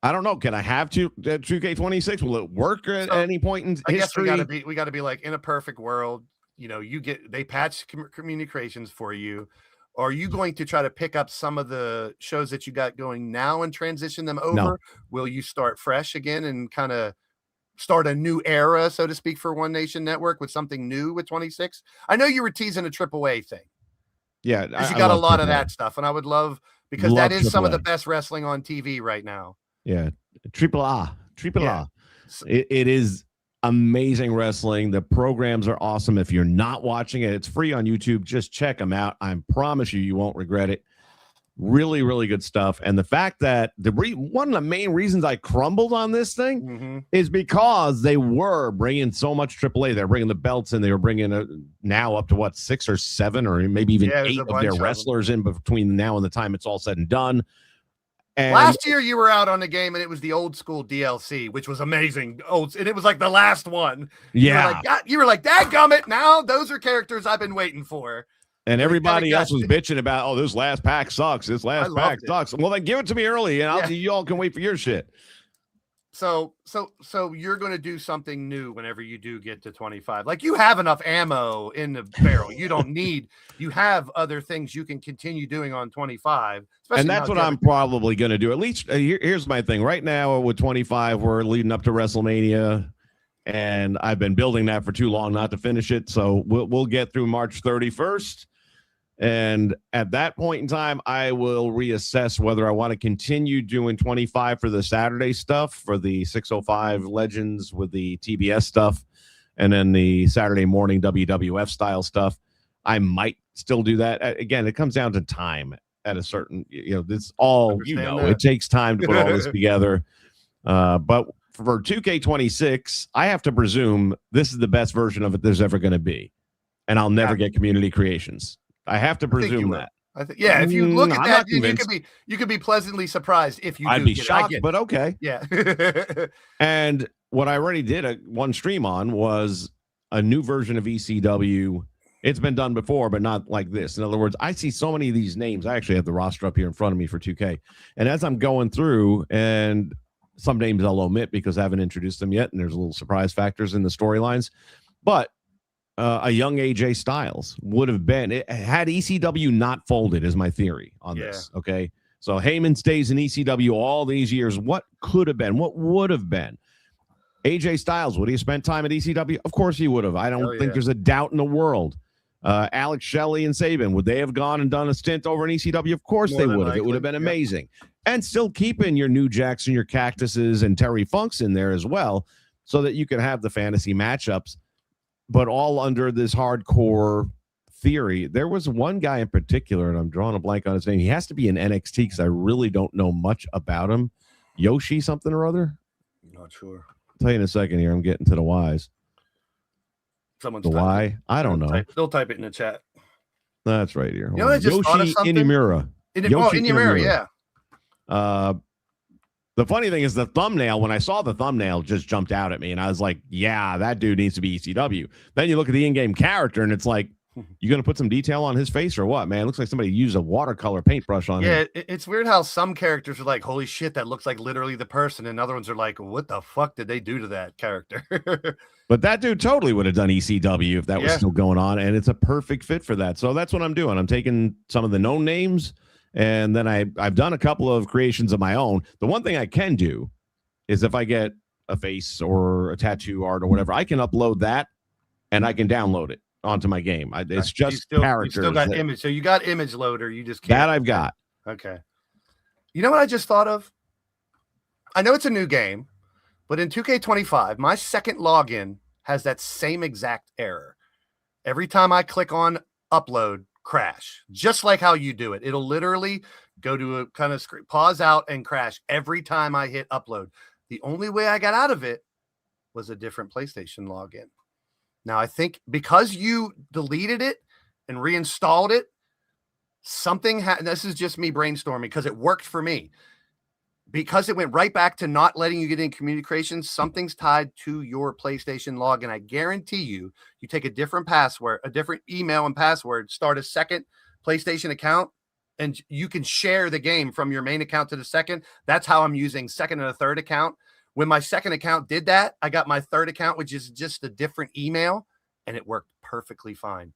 I don't know. Can I have 2K26? Will it work at any point in history? I guess we got to be like, in a perfect world, they patch communications for you. Are you going to try to pick up some of the shows that you got going now and transition them over? No. Will you start fresh again and kind of start a new era, so to speak, for One Nation Network with something new with 26? I know you were teasing a AAA thing. Yeah. Because you got a lot of that stuff. And I would love, because that is some of the best wrestling on TV right now. Yeah. AAA. It is amazing wrestling. The programs are awesome. If you're not watching it, it's free on YouTube. Just check them out. I promise you won't regret it. Really, really good stuff. And the fact that one of the main reasons I crumbled on this thing is because they were bringing so much AAA. They're bringing the belts in. They were bringing now up to 6 or 7 or maybe even 8 of their wrestlers in between now and the time it's all said and done. And last year you were out on the game and it was the old school DLC, which was amazing. And it was like the last one. Yeah. You were like, dadgummit, now those are characters I've been waiting for. And everybody else was bitching about, this last pack sucks. This last pack sucks. Well, then give it to me early and you all can wait for your shit. So you're going to do something new whenever you do get to 25. Like, you have enough ammo in the barrel. You don't need, you have other things you can continue doing on 25. And that's what I'm probably going to do. At least here's my thing. Right now with 25, we're leading up to WrestleMania. And I've been building that for too long not to finish it. So we'll get through March 31st. And at that point in time, I will reassess whether I want to continue doing 25 for the Saturday stuff, for the 605 Legends with the TBS stuff, and then the Saturday morning WWF style stuff. I might still do that. Again, it comes down to time at a certain, this all, it takes time to put all this together. But for 2K26, I have to presume this is the best version of it there's ever going to be. And I'll never get community creations. I have to presume that. If you look at that, you could be pleasantly surprised if you. I'd be shocked, but okay. Yeah. And what I already did one stream on was a new version of ECW. It's been done before, but not like this. In other words, I see so many of these names. I actually have the roster up here in front of me for 2K, and as I'm going through, and some names I'll omit because I haven't introduced them yet, and there's little surprise factors in the storylines, but. A young AJ Styles would have been, had ECW not folded, is my theory on this. Okay. So Heyman stays in ECW all these years. What could have been? What would have been? AJ Styles, would he have spent time at ECW? Of course he would have. I don't think there's a doubt in the world. Alex Shelley and Saban, would they have gone and done a stint over in ECW? Of course More they than would have. It would have likely, been yeah. amazing. And still keeping your New Jacks and your Cactuses and Terry Funks in there as well, so that you can have the fantasy matchups, but all under this hardcore theory. There was one guy in particular, and I'm drawing a blank on his name. He has to be in NXT because I really don't know much about him. Yoshi something or other? Not sure. I'll tell you in a second here. I'm getting to the whys. Someone's The why? I don't know. They'll type it in the chat. That's right here. You know, I just thought of Yoshi something. Inamura. Yoshi Inamura, yeah. The funny thing is the thumbnail, when I saw the thumbnail, just jumped out at me, and I was like, yeah, that dude needs to be ECW. Then you look at the in-game character, and it's like, you going to put some detail on his face or what, man? It looks like somebody used a watercolor paintbrush on him. Yeah, it's weird how some characters are like, holy shit, that looks like literally the person, and other ones are like, what the fuck did they do to that character? But that dude totally would have done ECW if that was still going on, and it's a perfect fit for that. So that's what I'm doing. I'm taking some of the known names, and then I've done a couple of creations of my own. The one thing I can do is if I get a face or a tattoo art or whatever, I can upload that, and I can download it onto my game. It's just characters. You still got image. So you got image loader. You just can't. That I've got. Okay. You know what I just thought of? I know it's a new game, but in 2K25, my second login has that same exact error. Every time I click on upload, crash, just like how you do it. It'll literally go to a kind of screen, pause out and crash every time I hit upload. The only way I got out of it was a different PlayStation login. Now, I think because you deleted it and reinstalled it, something this is just me brainstorming because it worked for me. Because it went right back to not letting you get in communications, something's tied to your PlayStation login. I guarantee you take a different password, a different email and password, start a second PlayStation account, and you can share the game from your main account to the second. That's how I'm using second and a third account. When my second account did that, I got my third account, which is just a different email, and it worked perfectly fine.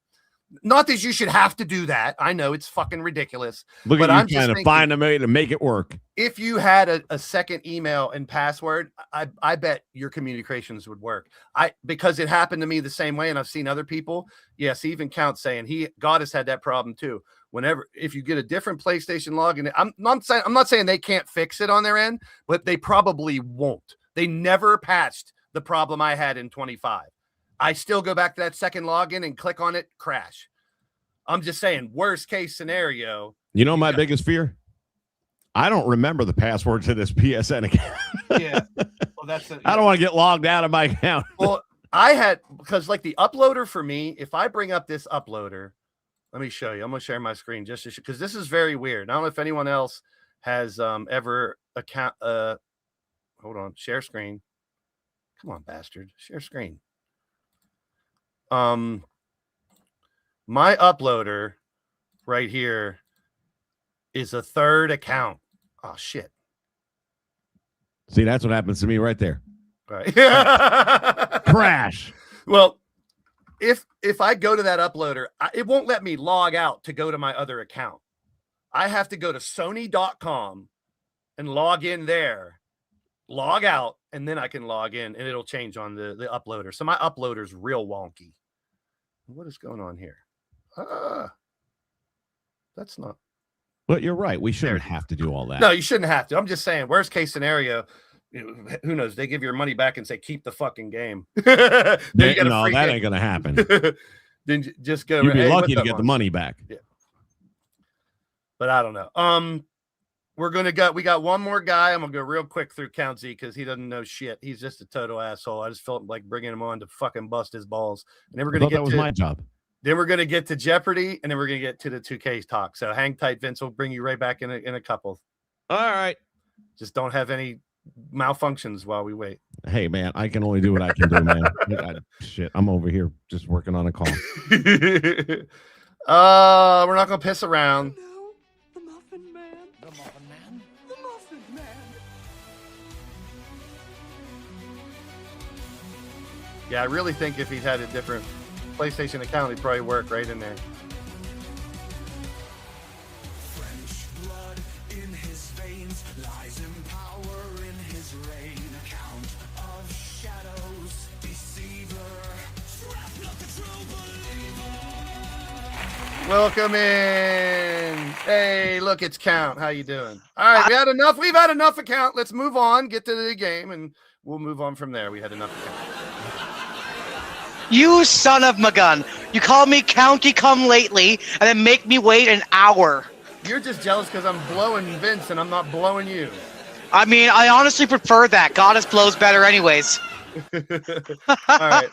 Not that you should have to do that. I know it's fucking ridiculous. Look but at you I'm trying just to find a way to make it work. If you had a second email and password, I bet your communications would work. Because it happened to me the same way, and I've seen other people. Yes, even Count saying Goddess had that problem too. If you get a different PlayStation login, I'm not saying they can't fix it on their end, but they probably won't. They never patched the problem I had in 25. I still go back to that second login and click on it, crash. I'm just saying, worst case scenario. You know my biggest fear? I don't remember the password to this PSN account. Yeah. Well, I don't want to get logged out of my account. Well, because like the uploader for me, if I bring up this uploader, let me show you. I'm going to share my screen just because this is very weird. I don't know if anyone else has ever hold on, share screen. Come on, bastard. Share screen. My uploader right here is a third account. Oh shit. See, that's what happens to me right there. Right. Crash. Well, if I go to that uploader, it won't let me log out to go to my other account. I have to go to Sony.com and log in there, log out, and then I can log in, and it'll change on the uploader. So my uploader's real wonky. What is going on here? That's not. But you're right. We shouldn't have to do all that. No, you shouldn't have to. I'm just saying, worst case scenario, who knows? They give your money back and say, keep the fucking game. No, that ain't going to happen. Then just go. You'd be lucky to get the money back. Yeah. But I don't know. We got one more guy. I'm going to go real quick through Count Z because he doesn't know shit. He's just a total asshole. I just felt like bringing him on to fucking bust his balls. And then we're going to get that was my job. Then we're going to get to Jeopardy, and then we're going to get to the 2K talk. So hang tight, Vince. We'll bring you right back in a couple. All right. Just don't have any malfunctions while we wait. Hey, man, I can only do what I can do, man. Shit, I'm over here just working on a call. We're not going to piss around. No, the Muffin Man. The Muffin Man? The Muffin Man. Yeah, I really think if he'd had a different PlayStation account, he'd probably work right in there. French blood in his veins, lies and power in his reign. Count of shadows, deceiver, strapped like a true believer. Welcome in. Hey, look, it's Count. How you doing? All right, we had enough. We've had enough of Count. Let's move on. Get to the game, and we'll move on from there. We had enough of Count. You son of a gun. You call me County come lately, and then make me wait an hour. You're just jealous because I'm blowing Vince, and I'm not blowing you. I mean, I honestly prefer that. Goddess blows better anyways. All right.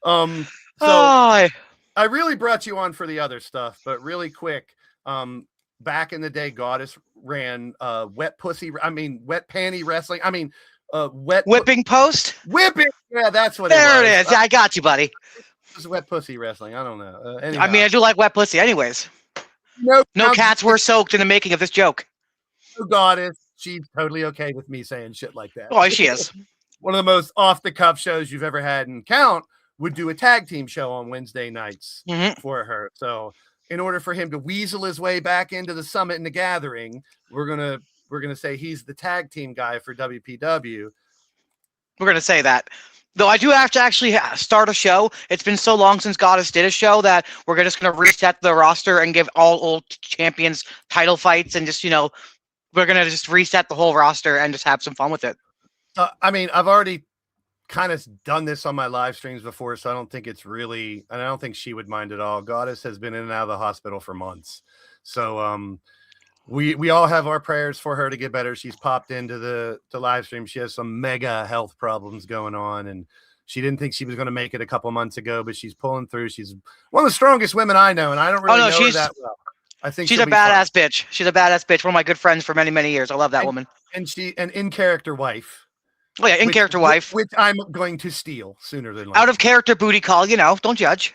So Oh, I really brought you on for the other stuff, but really quick. Back in the day, Goddess ran wet panty wrestling. whipping post? Whipping. Yeah, that's what There it it was. is. I got you, buddy. It was wet pussy wrestling. I don't know. Anyhow. I mean, I do like wet pussy anyways. No cats were soaked in the making of this joke. Goddess. She's totally okay with me saying shit like that. Oh, she is. One of the most off-the-cuff shows you've ever had, and Count would do a tag team show on Wednesday nights for her. So in order for him to weasel his way back into the Summit and the Gathering, we're gonna say he's the tag team guy for WPW. We're going to say that. Though I do have to actually start a show. It's been so long since Goddess did a show that we're just going to reset the roster and give all old champions title fights and just, we're going to just reset the whole roster and just have some fun with it. I mean, I've already kind of done this on my live streams before, so I don't think it's really, and I don't think she would mind at all. Goddess has been in and out of the hospital for months. So we all have our prayers for her to get better. She's popped into the live stream. She has some mega health problems going on, and she didn't think she was going to make it a couple months ago, but she's pulling through. She's one of the strongest women I know, and I don't really know her that well. I think she's a badass bitch. She's a badass bitch. One of my good friends for many, many years. I love that woman. And an in-character wife. Oh yeah, in-character wife. Which I'm going to steal sooner than later. Out of character booty call, don't judge.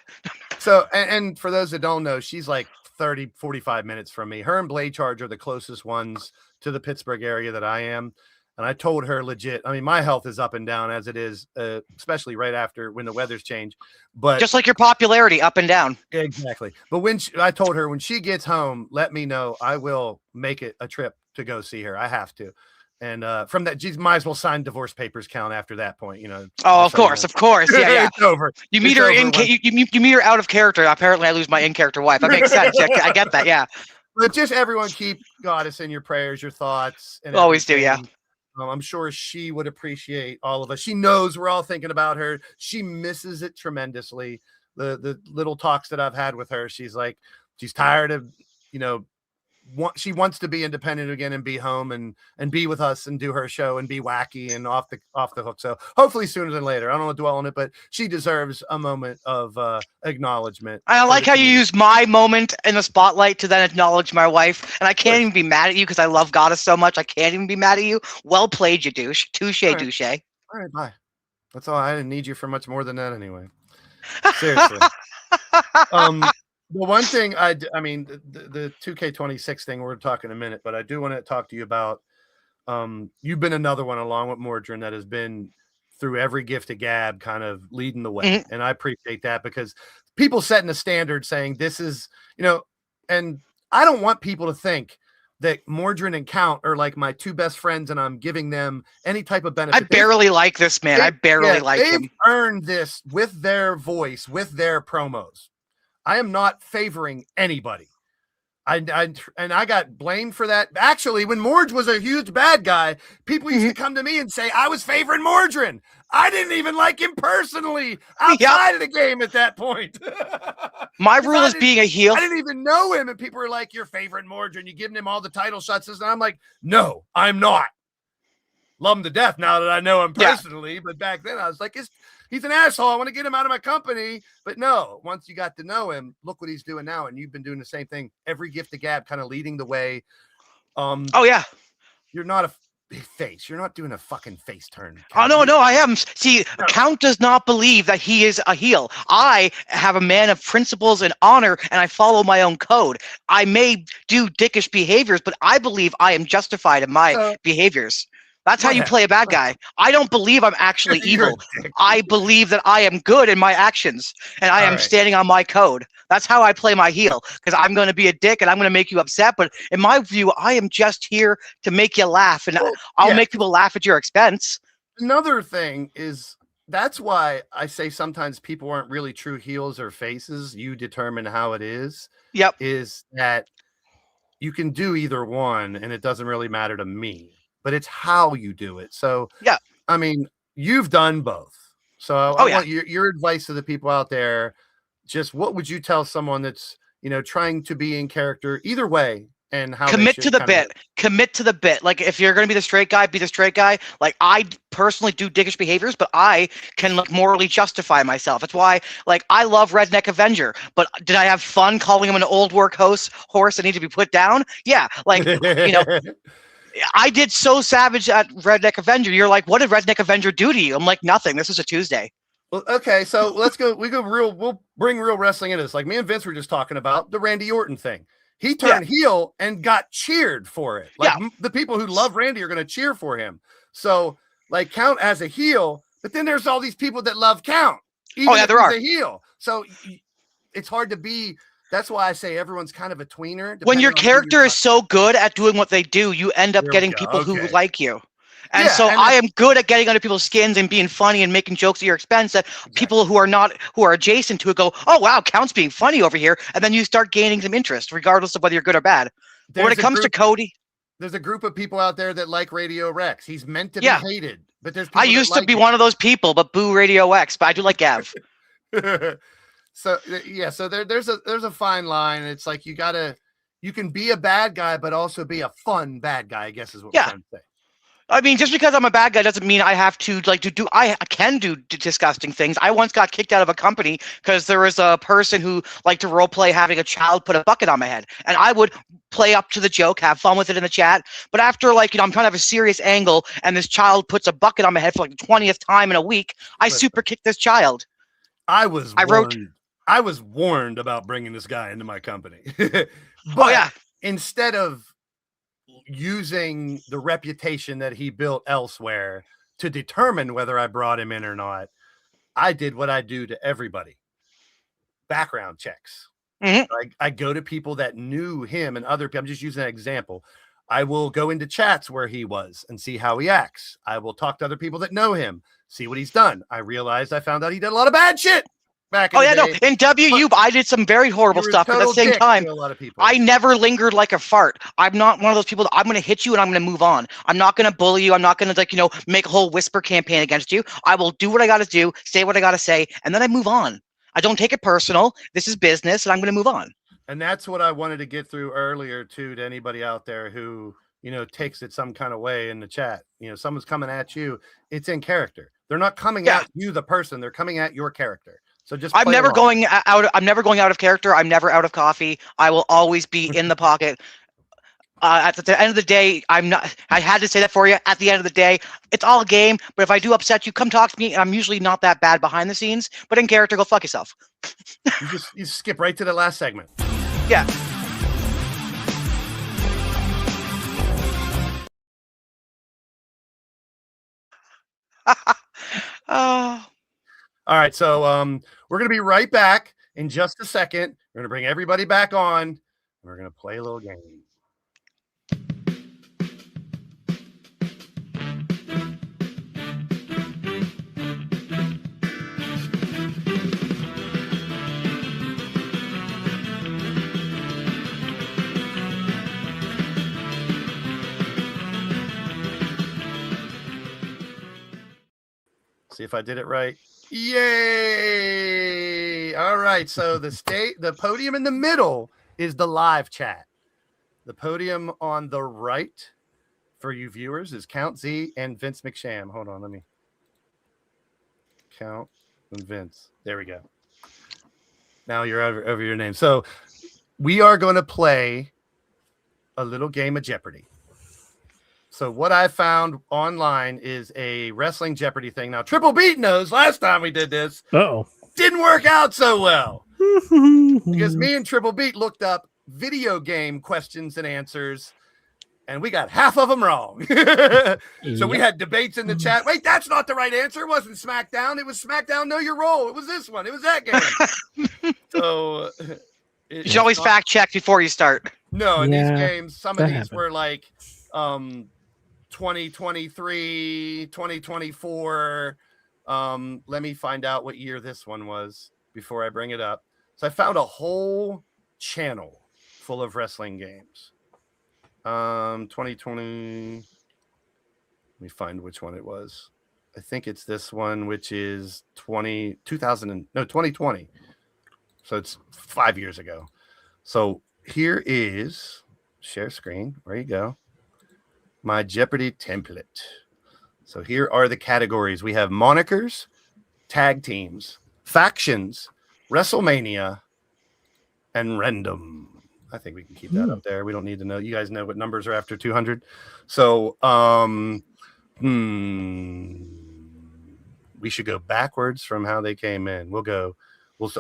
So, and for those that don't know, she's like 30, 45 minutes from me. Her and Blade Charge are the closest ones to the Pittsburgh area that I am. And I told her legit, I mean, my health is up and down as it is, especially right after when the weather's change. But just like your popularity, up and down. Exactly. But I told her when she gets home, let me know. I will make it a trip to go see her. I have to. And from that, she might as well sign divorce papers. Count after that point, Oh, of course. Yeah. It's over. You meet her you meet her out of character. Apparently, I lose my in-character wife. That makes sense. I get that. Yeah. But just everyone keep Goddess in your prayers, your thoughts. And always do. Yeah. I'm sure she would appreciate all of us. She knows we're all thinking about her. She misses it tremendously. The little talks that I've had with her, she's like, she's tired of, she wants to be independent again and be home and be with us and do her show and be wacky and off the hook. So hopefully sooner than later. I don't want to dwell on it, but she deserves a moment of acknowledgement. I like how you use my moment in the spotlight to then acknowledge my wife. And I can't even be mad at you because I love Goddess so much. I can't even be mad at you. Well played, you douche. Touche, douche. All right, bye. That's all. I didn't need you for much more than that anyway. Seriously. The one thing I mean, the 2K26 thing, we're talking in a minute, but I do want to talk to you about, you've been another one along with Mordrin that has been through every gift of gab kind of leading the way. And I appreciate that because people setting a standard saying this is, and I don't want people to think that Mordrin and Count are like my two best friends and I'm giving them any type of benefit. I barely like this man. I barely like him. They've earned this with their voice, with their promos. I am not favoring anybody. I got blamed for that. Actually, when Mordrin was a huge bad guy, people used to come to me and say I was favoring Mordrin. I didn't even like him personally outside of the game at that point. My rule is being a heel. I didn't even know him, and people were like, "You're favoring Mordrin. You're giving him all the title shots." And I'm like, "No, I'm not. Love him to death now that I know him personally, but back then I was like, he's an asshole. I want to get him out of my company." But no, once you got to know him, look what he's doing now. And you've been doing the same thing. Every gift of gab kind of leading the way. Oh, yeah. You're not a face. You're not doing a fucking face turn. Oh, no, I am. See, Count does not believe that he is a heel. I have a man of principles and honor, and I follow my own code. I may do dickish behaviors, but I believe I am justified in my behaviors. That's how you play a bad guy. I don't believe I'm actually evil. I believe that I am good in my actions, and I am standing on my code. That's how I play my heel, because I'm going to be a dick, and I'm going to make you upset. But in my view, I am just here to make you laugh, and I'll make people laugh at your expense. Another thing is that's why I say sometimes people aren't really true heels or faces. You determine how it is. Yep. Is that you can do either one, and it doesn't really matter to me. But it's how you do it. So Yeah. I mean, you've done both. So I want your advice to the people out there. Just what would you tell someone that's trying to be in character either way? And how commit to the bit. Like if you're going to be the straight guy, be the straight guy. Like I personally do dickish behaviors, but I can like morally justify myself. That's why like I love Redneck Avenger, but did I have fun calling him an old horse that needs to be put down? Yeah. Like, I did so savage at Redneck Avenger. You're like, what did Redneck Avenger do to you? I'm like, nothing. This was a Tuesday. Well, okay. So let's go. We'll bring real wrestling into this. Like me and Vince were just talking about the Randy Orton thing. He turned heel and got cheered for it. Like the people who love Randy are going to cheer for him. So like Count as a heel, but then there's all these people that love Count. Even if he's a heel. So it's hard to be. That's why I say everyone's kind of a tweener. When your character is so good at doing what they do, you end up getting people who like you. And I am good at getting under people's skins and being funny and making jokes at your expense that people who are adjacent to it go, oh, wow, Count's being funny over here. And then you start gaining some interest, regardless of whether you're good or bad. But when it comes to Cody. There's a group of people out there that like Radio Rex. He's meant to be hated. But there's I used to be one of those people, but boo Radio X. But I do like Gav. So there's a fine line. It's like you can be a bad guy, but also be a fun bad guy, I guess is what we're trying to say. I mean, just because I'm a bad guy doesn't mean I have to I can do disgusting things. I once got kicked out of a company because there was a person who liked to role play having a child put a bucket on my head. And I would play up to the joke, have fun with it in the chat. But after I'm trying to have a serious angle and this child puts a bucket on my head for like the 20th time in a week, I super kicked this child. I was warned about bringing this guy into my company. Instead of using the reputation that he built elsewhere to determine whether I brought him in or not, I did what I do to everybody. Background checks. Mm-hmm. I go to people that knew him and other people. I'm just using an example. I will go into chats where he was and see how he acts. I will talk to other people that know him, see what he's done. I found out he did a lot of bad shit. In WU, I did some very horrible stuff, but at the same time, I never lingered like a fart. I'm not one of those people that I'm going to hit you and I'm going to move on. I'm not going to bully you. I'm not going to make a whole whisper campaign against you. I will do what I got to do, say what I got to say, and then I move on. I don't take it personal. This is business, and I'm going to move on. And that's what I wanted to get through earlier too, to anybody out there who takes it some kind of way in the chat. Someone's coming at you. It's in character. They're not coming at you, the person. They're coming at your character. So just I'm never going out of character. I'm never out of coffee. I will always be in the pocket. At the end of the day, I had to say that for you. At the end of the day, it's all a game. But if I do upset you, come talk to me. I'm usually not that bad behind the scenes. But in character, go fuck yourself. you skip right to the last segment. Yeah. All right, so we're going to be right back in just a second. We're going to bring everybody back on, and we're going to play a little game. See if I did it right. Yay! All right, so the podium in the middle is the live chat. The podium on the right for you viewers is Count Z and Vince McSham. Hold on, let me Count and Vince. There we go. Now you're over your name. So we are going to play a little game of Jeopardy. So what I found online is a wrestling Jeopardy thing. Now, Triple Beat knows last time we did this, didn't work out so well. Because me and Triple Beat looked up video game questions and answers, and we got half of them wrong. So we had debates in the chat. Wait, that's not the right answer. It wasn't SmackDown. It was SmackDown Know Your Role. It was this one. It was that game. So you should always fact check before you start. No, in these games, some of these were like 2023, 2024, Let me find out what year this one was before I bring it up. So I found a whole channel full of wrestling games. 2020. Let me find which one it was. I think it's this one, which is 2020. So it's 5 years ago. So here is share screen. There you go. My Jeopardy template. So here are the categories. We have monikers, tag teams, factions, WrestleMania, and random. I think we can keep that up there. We don't need to know. You guys know what numbers are after 200. So, we should go backwards from how they came in.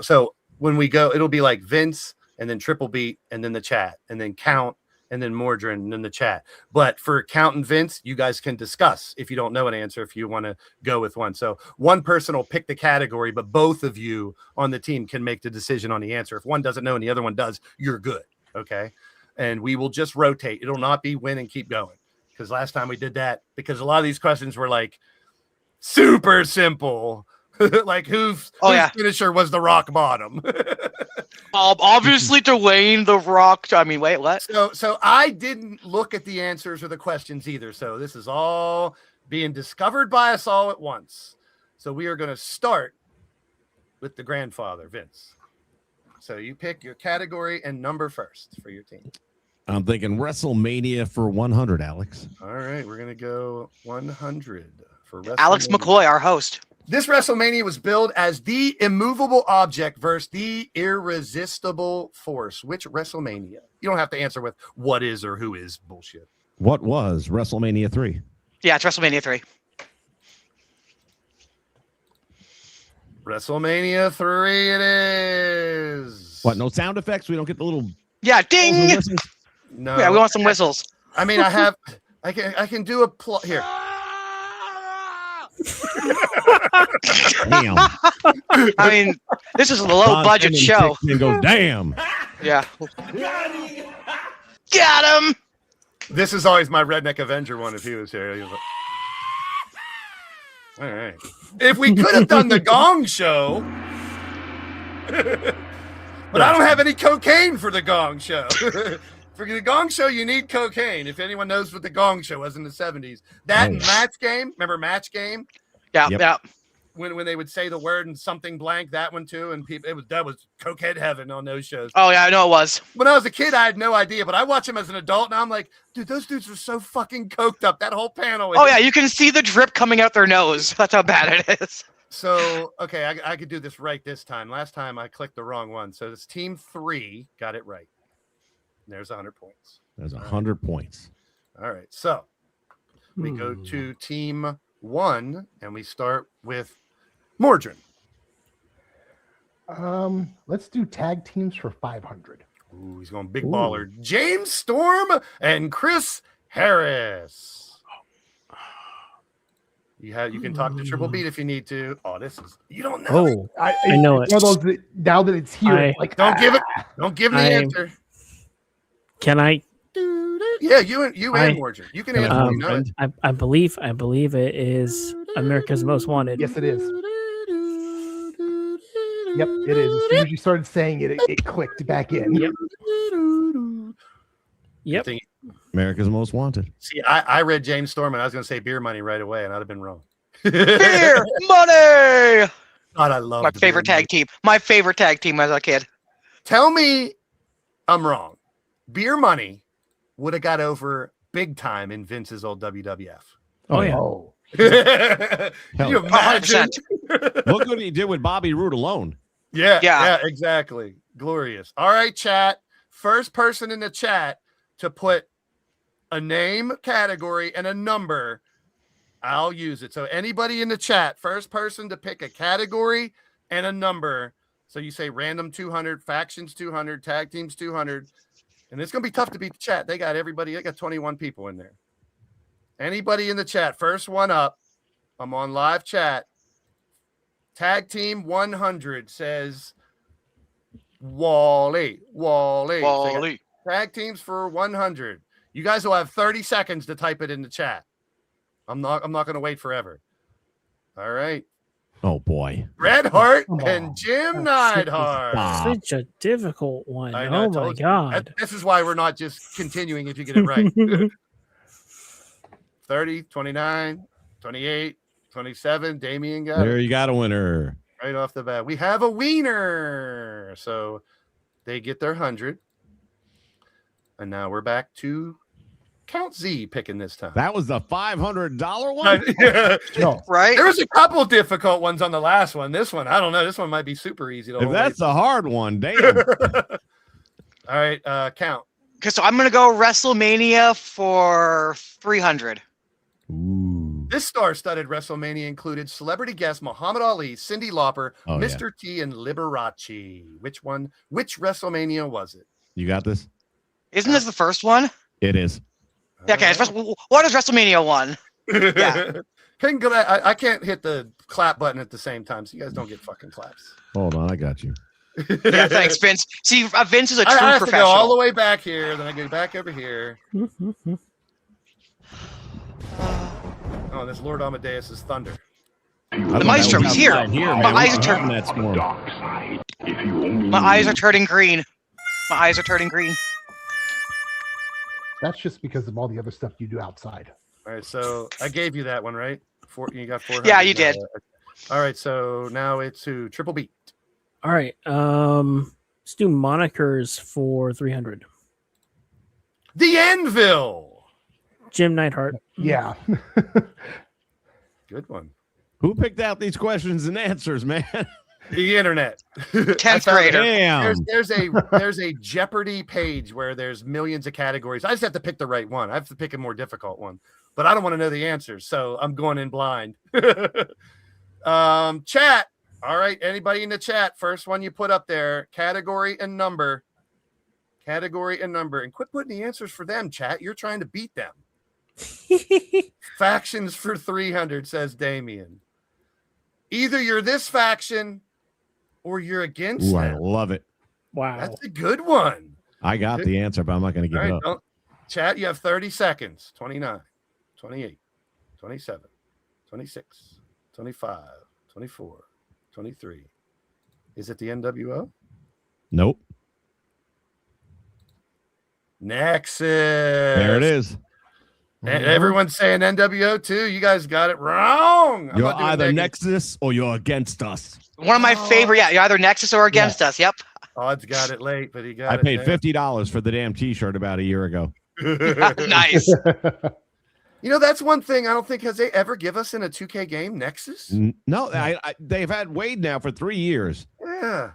So when we go, it'll be like Vince and then Triple Beat and then the chat and then Count and then Mordrin and then the chat. But for Count and Vince, you guys can discuss if you don't know an answer, if you want to go with one. So one person will pick the category, but both of you on the team can make the decision on the answer. If one doesn't know and the other one does, you're good. Okay. And we will just rotate. It'll not be win and keep going. Because last time we did that, because a lot of these questions were like super simple. Like whose finisher was the Rock Bottom? Obviously Dwayne the Rock. I mean, wait, what? So I didn't look at the answers or the questions either. So this is all being discovered by us all at once. So we are going to start with the grandfather, Vince. So you pick your category and number first for your team. I'm thinking WrestleMania for 100, Alex. All right, we're going to go 100 for WrestleMania. Alex McCoy, our host. This WrestleMania was billed as the immovable object versus the irresistible force. Which WrestleMania? You don't have to answer with what is or who is bullshit. What was WrestleMania 3? Yeah, it's WrestleMania 3. WrestleMania 3 it is. What, no sound effects? We don't get the little... Yeah, ding! No. Yeah, we want some whistles. I mean, I can do a plot here. Damn. I mean, this is a low-budget show. And goes, damn. Yeah. Got him! This is always my Redneck Avenger one if he was here. He was like, all right. If we could have done the Gong Show, but I don't have any cocaine for the Gong Show. For the Gong Show, you need cocaine. If anyone knows what the Gong Show was in the 70s. That and Match Game. Remember Match Game? Yeah, Yep. yeah. When they would say the word and something blank, that one too, and people that was cokehead heaven on those shows. Oh yeah, I know it was. When I was a kid, I had no idea, but I watch them as an adult, and I'm like, dude, those dudes are so fucking coked up. That whole panel. Oh yeah, you can see the drip coming out their nose. That's how bad it is. So okay, I could do this right this time. Last time I clicked the wrong one, so it's team 3 got it right. There's 100 points. There's 100 points. All right, so we go to team 1, and we start with Mordrin. Let's do tag teams for 500. Ooh, he's going big baller. James Storm and Chris Harris. You can talk to Triple Beat if you need to. Oh, this is you don't know. Oh, I know it. One of those now that it's here, Don't give him the answer. Can I? Yeah, you and Mordrin. You can answer. You know it. I believe it is America's Most Wanted. Yes, it is. Yep, it is. As soon as you started saying it, it clicked back in. Yep. America's Most Wanted. See, I read James Storm and I was going to say Beer Money right away, and I'd have been wrong. Beer Money. God, I love my favorite tag team. My favorite tag team as a kid. Tell me I'm wrong. Beer Money would have got over big time in Vince's old WWF. Oh yeah. Oh. You imagine? Look what he did with Bobby Roode alone. Yeah, exactly. Glorious. All right, chat. First person in the chat to put a name, category, and a number, I'll use it. So anybody in the chat, first person to pick a category and a number. So you say random 200, factions 200, tag teams 200. And it's going to be tough to beat the chat. They got everybody. They got 21 people in there. Anybody in the chat, first one up. I'm on live chat. Tag team 100 says Wally. So tag teams for 100. You guys will have 30 seconds to type it in the chat. I'm not going to wait forever. All right. Oh boy. Bret Hart Come and on. Jim That's Neidhart. Stop. Such a difficult one. I know, I Oh my told you. god. This is why we're not just continuing if you get it right. 30, 29, 28, 27. Damien got There it you got a winner. right off the bat. We have a wiener. So they get their 100. And now we're back to Count Z picking this time. That was the $500 one. Yeah. No, Right? There was a couple difficult ones on the last one. This one, I don't know. This one might be super easy. If that's the hard one, damn. All right, count. Okay, so I'm gonna go WrestleMania for 300. Ooh. This star-studded WrestleMania included celebrity guests Muhammad Ali, Cyndi Lauper, Oh, yeah. Mr. T, and Liberace. Which one? Which WrestleMania was it? You got this? Isn't this the first one? It is. Yeah, okay. What is WrestleMania 1? Yeah. I can't hit the clap button at the same time, so you guys don't get fucking claps. Hold on, I got you. Yeah, thanks, Vince. See, Vince is a true I have to professional. go all the way back here, then I go back over here. Oh, this Lord Amadeus is thunder. The maestro, he's here. My eyes are turning. That storm. My eyes are turning green. My eyes are turning green. that's just because of all the other stuff you do outside. All right, so I gave you that one, right? You got 400. Yeah, you did. All right, so now it's to Triple Beat. All right. Let's do monikers for 300. The Anvil. Jim Neidhart. Yeah. Good one. Who picked out these questions and answers, man? The internet. 10th grader. Damn. There's a Jeopardy page where there's millions of categories. I just have to pick the right one. I have to pick a more difficult one, but I don't want to know the answers, so I'm going in blind. Chat. All right, anybody in the chat, first one you put up there, category and number. Category and number. And quit putting the answers for them, chat. You're trying to beat them. Factions for 300, says Damien. Either you're this faction or you're against Ooh, I them. love it. Wow. That's a good one. I got the answer, but I'm not going to All give right, it up. chat, you have 30 seconds. 29, 28, 27, 26, 25, 24, 23. Is it the NWO? Nope. Nexus. There it is. And everyone's saying NWO too. You guys got it wrong. I'm You're not doing either negative. Nexus or you're against us. One of my favorite. Yeah, you're either Nexus or against us. Yep. Odds got it late, but he got I it. paid now. $50 for the damn T-shirt about a year ago. Nice. You know, that's one thing I don't think has they ever give us in a 2K game, Nexus. No, they've had Wade now for 3 years. Yeah.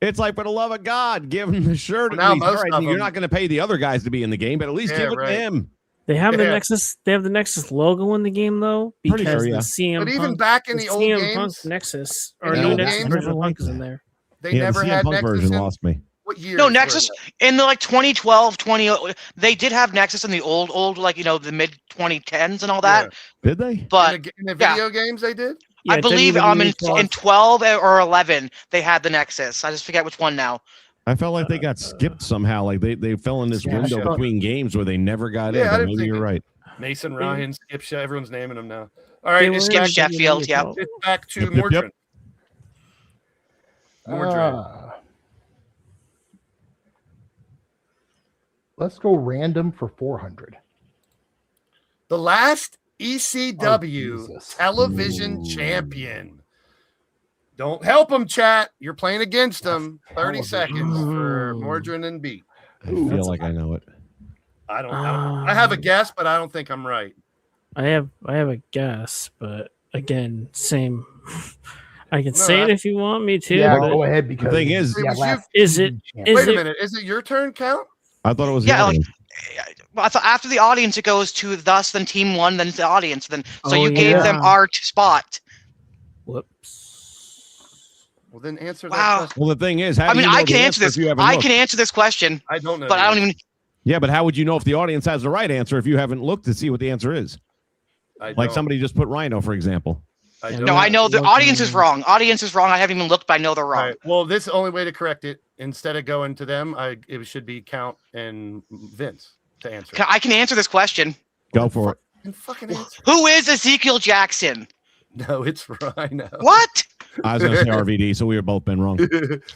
It's like, for the love of God, give him the shirt. Well, now at least. most All right, of you're them- not going to pay the other guys to be in the game, but at least Yeah, give it right. to him. They have the Yeah. Nexus. They have the Nexus logo in the game though, Pretty because sure, yeah. the CM. But even Punk, back in the the old CM games, Punk Nexus in or the new old Nexus games, version of like Punk is in that. there. they Yeah, never the CM had Punk Nexus version in. lost me. What year? No, Nexus in the like 2012, 20. They did have Nexus in the old like the mid 2010s and all that. Did they? But in the video games they did. Yeah, I believe WWE in 12 or 11 they had the Nexus. I just forget which one now. I felt like they got skipped somehow. Like they fell in this Yeah, window sure. between games where they never got Yeah, I in. But didn't maybe think you're it- right. Mason Ryan, Skip Sheffield. Everyone's naming them now. All They right, were it's in Skip back, Sheffield, WWE yeah. 12. it's back to Yep, yep, yep. Mordred. Let's go random for 400. The last ECW Oh, Jesus. television Ooh. champion. Don't help them, chat. You're playing against them. 30 television. seconds for Ooh. Mordred and Beat. I feel like I know it. I have a guess, but I don't think I'm right. I have a guess, but again, same. I can No, say it if you want me to. Yeah, but go ahead because thing is- It was you- Is it- champion. Wait a it- minute. Is it your turn, Count? I thought it was Yeah, the like- audience. I thought after the audience it goes to thus, then team one, then the audience, then so Oh, you gave them yeah. our spot. Whoops. Well, then answer Wow. that question. Well, the thing is, how I do mean, you know I the can answer this. if you haven't I looked? can answer this question, I don't know. but the I don't answer. even. Yeah, but how would you know if the audience has the right answer if you haven't looked to see what the answer is? I Like don't. somebody just put Rhino, for example. I Yeah, don't. No, I know the Looking- audience is wrong. Audience is wrong. I haven't even looked, but I know they're All wrong. right. Well, this is the only way to correct it. Instead of going to them, it should be Count and Vince to answer. I can answer this question. Go for it. And fucking answer. Who is Ezekiel Jackson? No, it's Rhino. What? I was going to say RVD, so we were both been wrong.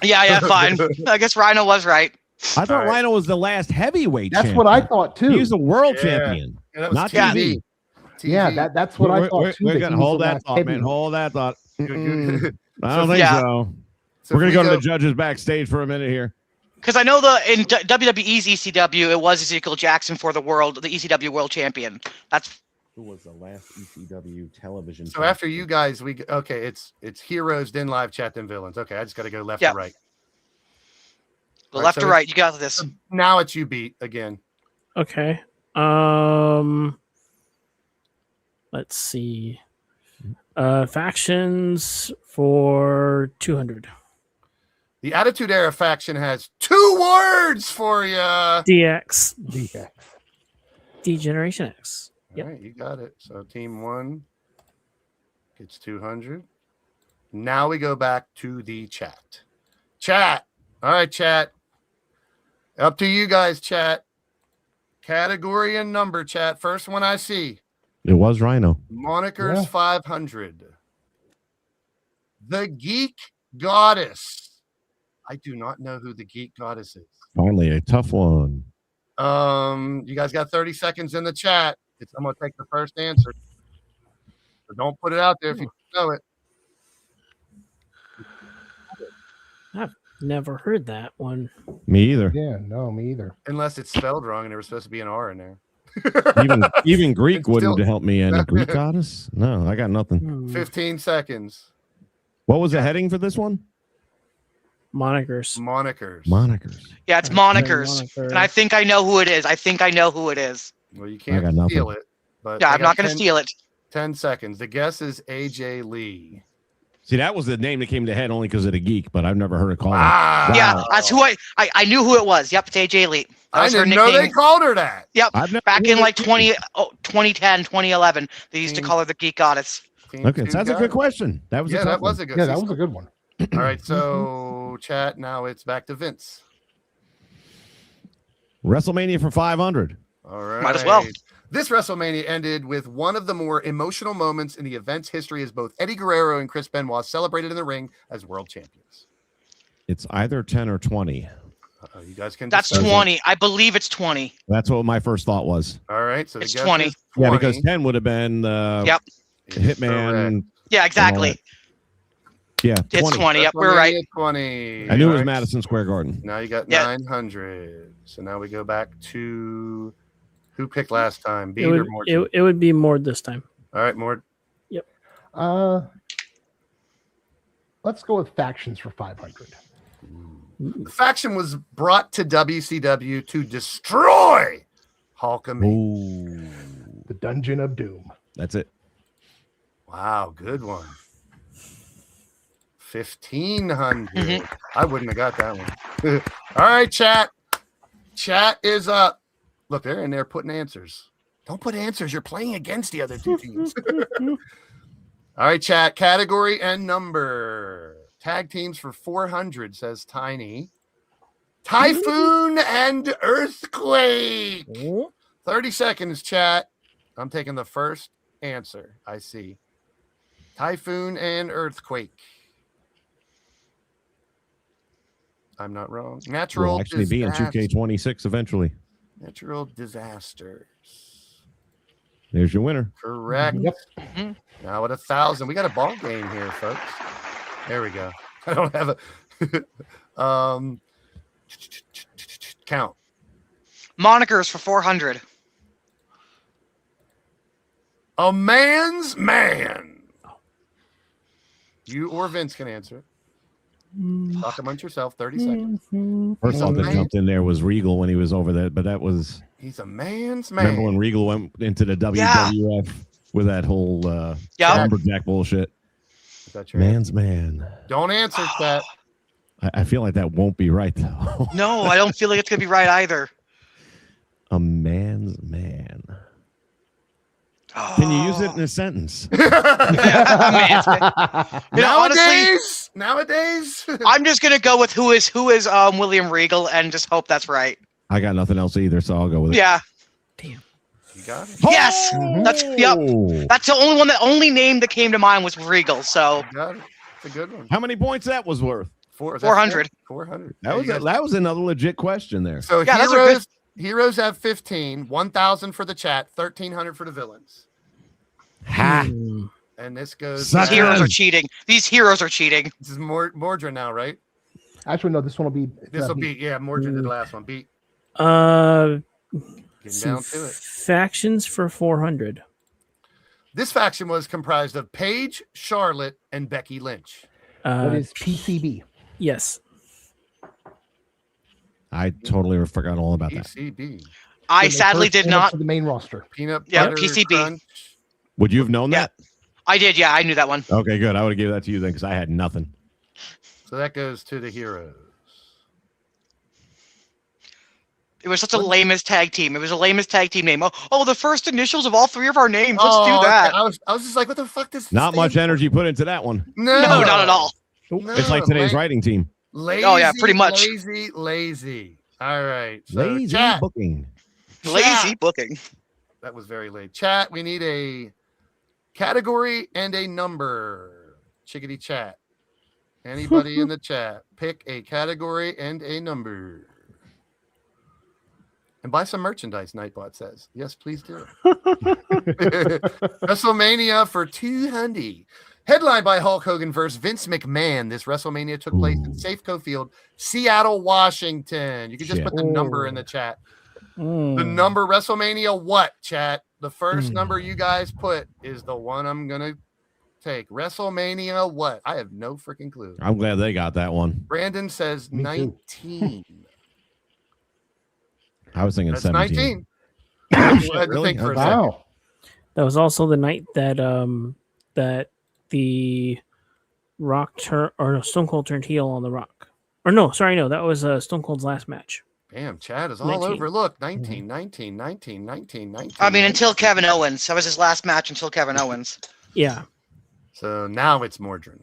Yeah, fine. I guess Rhino was right. I thought All right. Rhino was the last heavyweight That's champion. what I thought too. He's a world Yeah. champion, Yeah, that was not TV. TV. Yeah, that's what I thought too. We're that going he to was hold the that last thought, man. heavyweight. Hold that thought. I don't So think yeah. so. So We're going if to go we to the judges backstage for a minute here. Because I know in WWE's ECW, it was Ezekiel Jackson for the ECW World Champion. That's Who was the last ECW television? So after you guys, it's heroes, then live chat, then villains. Okay, I just got to go left Yeah. to right. the All right, left so to right. You got this. Now it's you beat again. Okay. Let's see. Factions for 200. The Attitude Era faction has 2 words for you. All DX. DX. Degeneration X. Yep. right, you got it. So team 1 gets 200. Now we go back to the chat. Chat. All right, chat. Up to you guys, chat. Category and number, chat. First one I see. It was Rhino. Monikers Yeah. 500. The Geek Goddess. I do not know who the Geek Goddess is. Finally, a tough one. You guys got 30 seconds in the chat. I'm gonna take the first answer. So don't put it out there if you don't know it. Never heard that one. Me either. Yeah, no, me either. Unless it's spelled wrong and there was supposed to be an R in there. Even Greek It's wouldn't still- help me. And a Greek goddess? No, I got nothing. 15 seconds. What was the heading for this one? Monikers. Monikers. Monikers. Yeah, it's monikers. And I think I know who it is. Well, you I can't got nothing. steal it. But Yeah, I I'm got not going to 10 steal it. 10 seconds. The guess is AJ Lee. See, that was the name that came to head only because of the geek, but I've never heard it called. Wow. Yeah, that's who I knew who it was. Yep, it's AJ Lee. That I was her didn't know they nickname. called her that. Yep, I've never back in heard like it. 2010, 2011, they used to call her the Geek Goddess. Team Okay, 2 so that's a got good it. question. That was a Yeah, tough that was one. a good. Yeah, that was a good one. All right, so chat. Now it's back to Vince. WrestleMania for 500. All right. Might as well. This WrestleMania ended with one of the more emotional moments in the event's history as both Eddie Guerrero and Chris Benoit celebrated in the ring as world champions. It's either 10 or 20. You guys can That's discuss it. 20. I believe it's 20. That's what my first thought was. All right, so the It's guess 20. is Yeah, 20 because 10 would have been Yep. is Hitman. correct. Yeah, exactly. Yeah, It's 20. 20. Yep, we're right. WrestleMania 20. I knew it was All right, Madison Square Garden. Now you got Yeah. 900. So now we go back to who picked last time, Beat It or would, Morton? it would be more this time. All right, Mort. Let's go with factions for 500. The faction was brought to WCW to destroy Hulkamania. Ooh, The Dungeon of Doom. that's it. Wow, good one. 1,500. Mhm. I wouldn't have got that one. All right, chat. Chat is up. Look, they're in there putting answers. Don't put answers. You're playing against the other two teams. All right, chat. Category and number. Tag teams for 400, says Tiny. Typhoon and Earthquake. 30 seconds, chat. I'm taking the first answer. I see. Typhoon and Earthquake. I'm not wrong. Natural Will actually be in disaster. 2K26 eventually. Natural disasters. There's your winner. Correct. Yep. Now at 1,000. We got a ball game here, folks. There we go. I don't have a count. Monikers for 400. A man's man. You or Vince can answer it. Talk amongst yourself. 30 seconds. First thought that Man. jumped in there was Regal when he was over there, but that was He's a man's man. remember when Regal went into the WWF with that whole Yeah. lumberjack bullshit. Is that your answer? Man's man. Don't answer that. I feel like that won't be right though. No, I don't feel like it's going to be right either. A man's man. Can you use it in a sentence? Man's man. You know, honestly, Nowadays. I'm just going to go with who is William Regal and just hope that's right. I got nothing else either, so I'll go with it. Yeah. You got it. Yes! That's yep. Oh! That's the only one. The only name that came to mind was Regal. So You got it. It's a good one. How many points that was worth? 400. 400. That was that was another legit question there. So Yeah, those are good. heroes have 15, 1,000 for the chat, 1,300 for the villains. Ha! And this goes. Suck These it. heroes are cheating. These heroes are cheating. This is Mordred now, right? Actually, no. This one will be. This will be Mordred did the last one. Beat. Uh, Getting some down to it. factions for 400. This faction was comprised of Paige, Charlotte, and Becky Lynch. What is PCB? Yes. I totally forgot all about that. PCB. I When they sadly first did came up not. to the main roster. Peanut Yeah, butter PCB. crunch. Would you have known Yeah. that? I did. Yeah, I knew that one. Okay, good. I would have given that to you then because I had nothing. So that goes to the heroes. It was such a lamest tag team. It was a lamest tag team name. Oh, the first initials of all three of our names. Let's do that. Okay. I was just like, what the fuck does this Not much stand energy put into that one. for? No, No, not at all. No, It's like today's writing team. Lazy, Oh, yeah, pretty much. Lazy. All right. So Lazy chat, booking. Lazy booking. that was very late. Chat, we need a category and a number. Chickadee chat. Anybody in the chat, pick a category and a number. And buy some merchandise, Nightbot says. Yes, please do. WrestleMania for 200. Headlined by Hulk Hogan versus Vince McMahon. This WrestleMania took place in Safeco Field, Seattle, Washington. You can just put the number in the chat. The number WrestleMania what, chat? The first number you guys put is the one I'm going to take. WrestleMania what? I have no freaking clue. I'm glad they got that one. Brandon says Me too. 19. I was thinking That's 17. 19. I had to Really? think for a second. Wow. That was also the night that that the Rock Stone Cold turned heel on the Rock. Or no, sorry, no, that was Stone Cold's last match. Damn, Chad is all 19. over. Look, 19, 19, 19, 19, 19. I mean, until 19. Kevin Owens. That was his last match until Kevin Owens. Yeah. So now it's Mordred.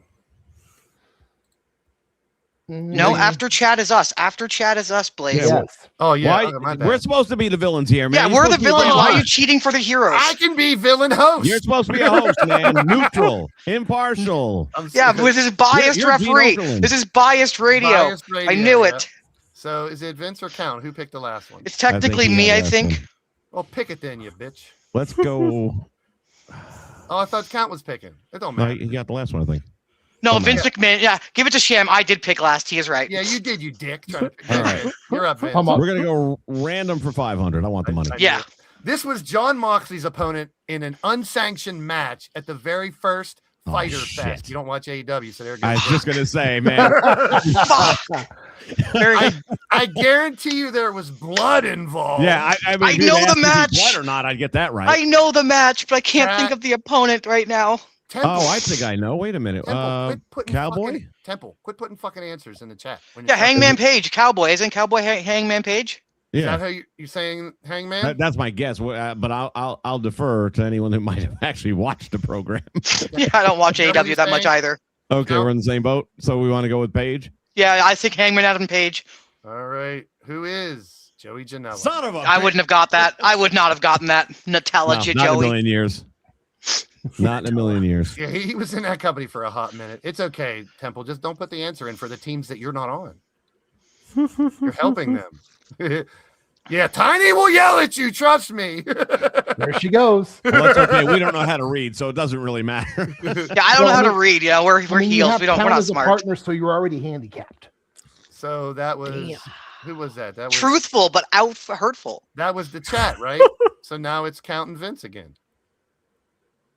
No, after Chad is us. After Chad is us, Blaze. Yeah, Yes. Oh, yeah. Why? Okay, my bad. We're supposed to be the villains here, man. Yeah, You're we're the supposed to be villains. Why are you host. cheating for the heroes? I can be villain host. You're supposed to be a host, man. Neutral, impartial. Yeah, this is biased You're Gene referee. Okerlund. This is biased radio. Biased radio, I knew yeah. it. So is it Vince or Count? Who picked the last one? It's technically he me, had I last think. one. Well, pick it then, you bitch. Let's go. Oh, I thought Count was picking. It don't No, matter. he got the last one, I think. No, Oh, Vince McMahon. Yeah, give it to Sham. I did pick last. He is right. Yeah, you did, you dick. Trying to pick. All right. You're up, Vince. Come on. We're gonna go random for 500. I want the money. I Yeah. knew it. This was John Moxley's opponent in an unsanctioned match at the very first Oh, Fighter shit. Fest. You don't watch AEW, so there I goes. was just gonna say, man. Very I, good. I guarantee you there was blood involved. Yeah, I mean, I if you'd know asked the if he match. blood or not, I'd get that right. I know the match, but I can't Chat. think of the opponent right now. Temple, Oh, I think I know. Wait a minute. Temple, quit putting Cowboy? fucking- Temple, quit putting fucking answers in the chat. When Yeah, you're- Hangman Page, Cowboy. Isn't Cowboy Hangman Page? Is Yeah, that how you're saying Hangman? that's my guess. But I'll defer to anyone who might have actually watched the program. Yeah, I don't watch Is that what AEW you're that much saying? either. Okay, No. we're in the same boat. So we want to go with Paige. Yeah, I think Hangman Adam Page. All right. Who is Joey Janela? Son of a. I wouldn't have got that. I would not have gotten that. Nutella, not in a Joey. million years. Not in a million years. Yeah, he was in that company for a hot minute. It's okay, Temple. Just don't put the answer in for the teams that you're not on. You're helping them. Yeah, Tiny will yell at you. Trust me. There she goes. Well, that's okay. We don't know how to read, so it doesn't really matter. Yeah, I don't know how to read. Yeah, we're I mean, you heels. have We're Count not as a smart. partner, so you're already handicapped. So that was Damn. who was that? That was Truthful, but out hurtful. That was the chat, right? So now it's Count and Vince again.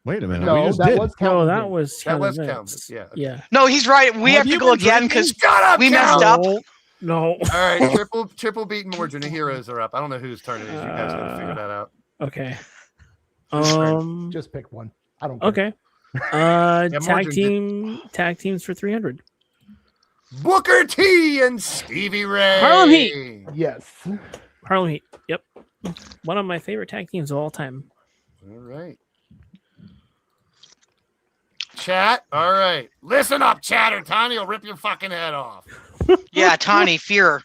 Wait a minute. we No, just that did. was Count. No, and that Vince. was That was Vince. Count, yeah. Yeah. No, he's right. We Have have to you go been again drinking? because Shut up, we Count! messed up. No. All right, triple beat Mordred. The heroes are up. I don't know whose turn it is. You guys got to figure that out. Okay. Just pick one. I don't care. Okay. Mordred Tag teams for 300. Booker T and Stevie Ray. Harlem Heat. Yes. Harlem Heat. Yep. One of my favorite tag teams of all time. All right. Chat. All right. Listen up, chat, or Tiny will rip your fucking head off. Yeah, Tawny, fear.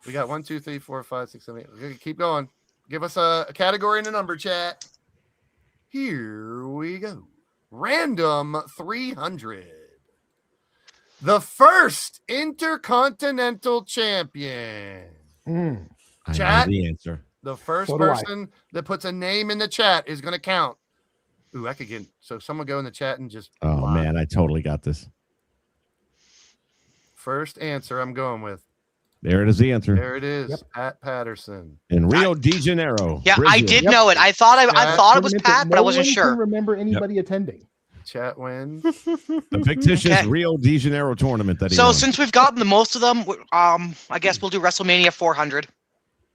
We got 1, 2, 3, 4, 5, 6, 7, 8. Okay, keep going. Give us a category and a number, chat. Here we go. Random 300. The first Intercontinental Champion. I know Chat. the answer. The first So do I. person that puts a name in the chat is going to count. Ooh, I could get. So someone go in the chat and just. Oh lie. man, I totally got this. First answer I'm going with. There it is. The answer There it is. Yep. Pat Patterson. in Rio de Janeiro. Yeah, I Brazil. did Yep. know it. I thought it was Tournament that Pat, but I no wasn't one sure. Can remember anybody attending? Chat wins. The fictitious Okay. Rio de Janeiro tournament that he So won. since we've gotten the most of them, I guess we'll do WrestleMania 400.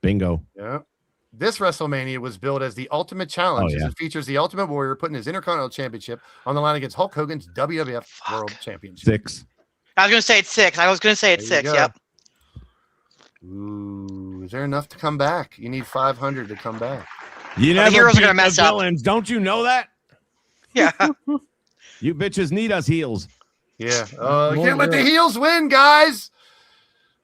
Bingo. Yeah. This WrestleMania was billed as the Ultimate Challenge. Oh, yeah. As it features the Ultimate Warrior putting his Intercontinental Championship on the line against Hulk Hogan's WWF World Championship. 6. I was gonna say it's 6. I was gonna say it's There you 6. go. Yep. Ooh, is there enough to come back? You need 500 to come back. You the never heroes are beat gonna mess the up. villains. Don't you know that? Yeah. You bitches need us heels. Yeah. More Can't let the than- heels win, guys.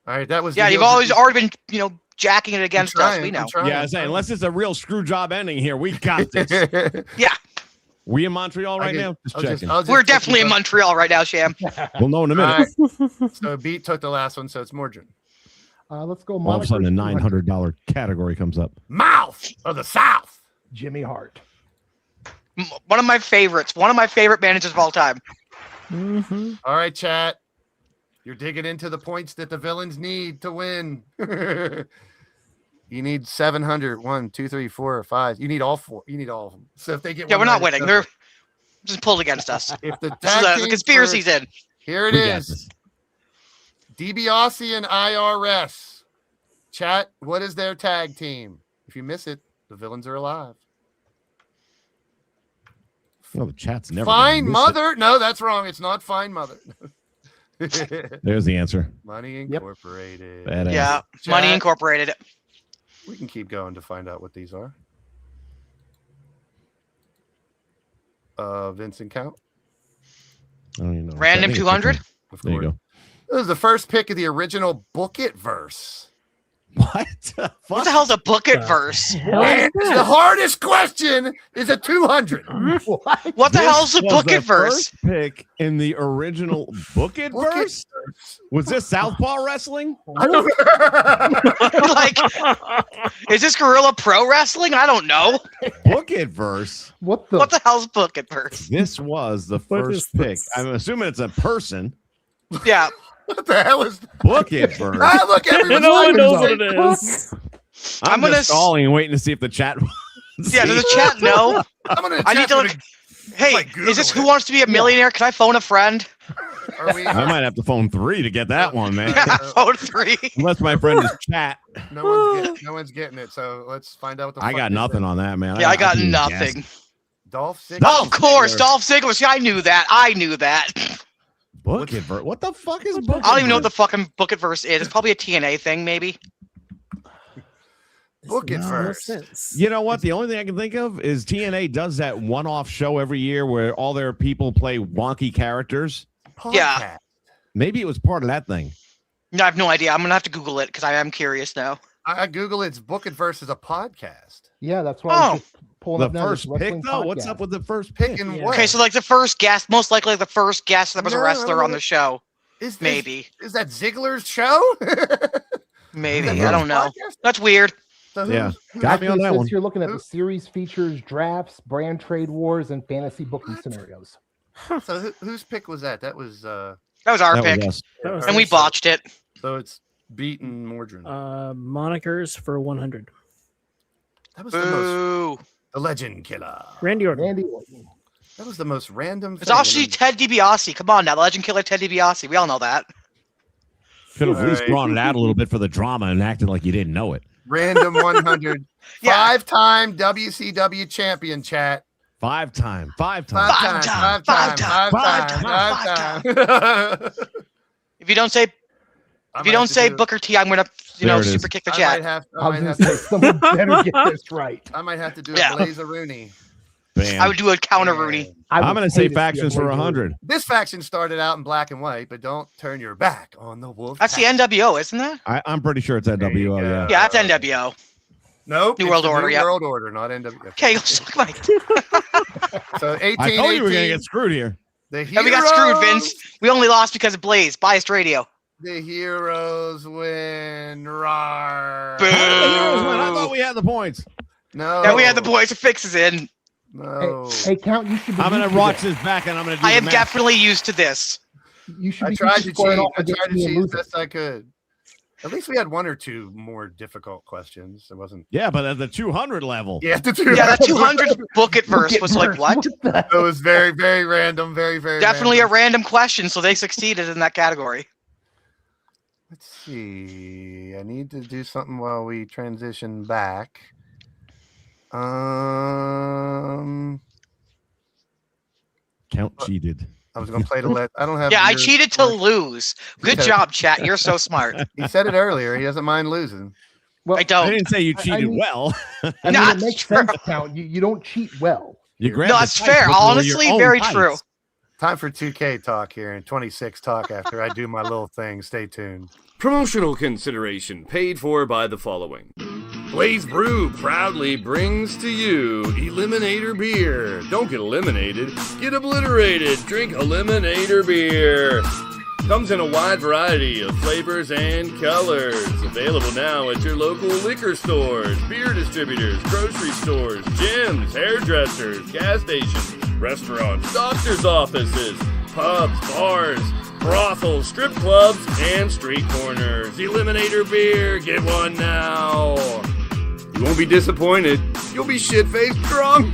All right, that was. the Yeah. You've heels. already been jacking it against us. trying, We know. I'm trying. Yeah, I say, unless it's a real screw job ending here, we got this. Yeah. We in Montreal right now? Just checking. We're definitely in Montreal right now, Sham. We'll know in a minute. All right. So Beat took the last one, so it's Mordrin. Let's go. All of a sudden, the Monikers 200. $900 category comes up. Mouth of the South. Jimmy Hart. One of my favorites. One of my favorite managers of all time. Mm-hmm. All right, chat. You're digging into the points that the villains need to win. You need 700. 1, 2, 3, 4, 5. You need all 4. You need all of them. So if they get Yeah, we're not 197 winning. They're just pulled against us. If the This is tag the teams conspiracy's were- in. Here it We got is. this. DiBiase and IRS. Chat, what is their tag team? If you miss it, the villains are alive. Oh, the chat's never. gonna Fine miss it. Mother. No, that's wrong. It's not Fine Mother. There's the answer. Money Yep. Badass. Incorporated. Yeah. Chat. Money Incorporated. We can keep going to find out what these are. Vincent Count. I don't even know. Random I think it's 200? different. Of There you course. go. This is the first pick of the original Book It verse. What? the What fuck? the hell's a bucket verse? And the hardest question is a 200. What? What the This hell's a was bucket the verse? first pick in the original Book It Book It verse? Was this Southpaw Wrestling? I don't Like, is this Gorilla Pro Wrestling? I don't know. Book It verse. What the? What the hell's bucket verse? This was the What first is pick. this? I'm assuming it's a person. Yeah. What the hell is Book It verse. Ah, look, everyone's No one like- knows what it is. I'm I'm gonna just stalling and waiting to see if the chat. Yeah, does the chat know? I'm gonna I need chat to for look. Hey, like is this Google Who it. Wants to Be a Millionaire? Can I phone a friend? Are we? I might have to phone 3 to get that one, man. Yeah, phone 3. Unless my friend is chat. No one's getting it. So let's find out what the I fuck got this nothing is. on that, man. Yeah, I got couldn't even nothing. guess. Dolph Ziggler. Oh, of course, Ziggler. Dolph Ziggler. See, I knew that. I knew that. Book It verse. What the fuck is Book It I don't even know what the verse? fucking bucket verse is. It's probably a TNA thing, maybe. Book it No first. sense. You know what? The only thing I can think of is TNA does that one-off show every year where all their people play wonky characters. Yeah. Podcast. Maybe it was part of that thing. No, I have no idea. I'm gonna have to Google it because I am curious now. I Google it's Book It versus a podcast. Yeah, that's why I was just pulling The up now, this first pick, wrestling though? What's podcast. up with the first pick? Picking Yeah. what? Okay, so like the first guest, most likely the first guest that was a No, wrestler on the show. is this, Maybe. Is that Ziggler's show? Maybe. don't know. I don't know. That's weird. So Yeah. who's- Got me on Actually, that since one. you're looking at Who- the series features drafts, brand trade wars, and fantasy booking scenarios. So whose pick was that? That was That was our That was pick. us. That was And we us. botched it. so it's beaten Mordrin. Monikers for 100. That was the most Boo. the legend killer. Randy Orton. Randy Orton. That was the most random It's thing. actually Ted DiBiase. Come on now, the legend killer Ted DiBiase. We all know that. Could have at least Alright. drawn it out a little bit for the drama and acted like you didn't know it. Random 100. Yeah. 5-time WCW champion chat. Five time. Five time. If you don't say Booker T, I'm gonna There it is. super kick the I chat. might have, I was going to say, someone better get this right. I might have to do Yeah. a Blazer Rooney. Bam. I would do a counter Rooney. I I'm would going to say hate to see a factions for Blazer 100. This faction started out in black and white, but don't turn your back on the wolf. That's the pack. NWO, isn't that? I'm pretty sure it's at There you WO, go. yeah. Yeah, that's NWO. Nope. New it's World the Order, New yeah. World Order, not NWO. Okay, you'll suck my. So 18. I told you we were gonna get screwed here. The And we got screwed, Heroes- Vince. We only lost because of Blaze, biased radio. The Heroes win. Rawr. Boo. How did the Heroes win? I thought we had the points. No. And we had the boys to fixes in. No. Hey, Count, you should be I'm gonna used to watch this. this back, and I'm gonna do I the am math. definitely used to this. You should I be tried used to squaring cheat. off I against tried to me and cheat as losing. best I could. At least we had one or two more difficult questions. It wasn't. Yeah, but at the 200 level. Yeah, the two. Yeah, that 200 book it verse Look at was like, verse. what? the hell? It was very, very random. Very, very Definitely random. a random question, so they succeeded in that category. Let's see. I need to do something while we transition back. Count cheated. I was going to play to let. I don't have. Yeah, I your- cheated to lose. Good Okay. job, chat. You're so smart. He said it earlier. He doesn't mind losing. Well, I I don't. didn't say you I cheated mean- well. I mean, Not it makes true. sense, Count. You don't cheat well. You grabbed No, the that's dice, fair. but they were your Honestly, own very dice. true. Time for 2K talk here and 26 talk after I do my little thing. Stay tuned. Promotional consideration paid for by the following. Blaze Brew proudly brings to you Eliminator Beer. Don't get eliminated, get obliterated. Drink Eliminator Beer. Comes in a wide variety of flavors and colors. Available now at your local liquor stores, beer distributors, grocery stores, gyms, hairdressers, gas stations, restaurants, doctor's offices, pubs, bars, brothels, strip clubs, and street corners. Eliminator Beer, get one now. You won't be disappointed. You'll be shit-faced drunk.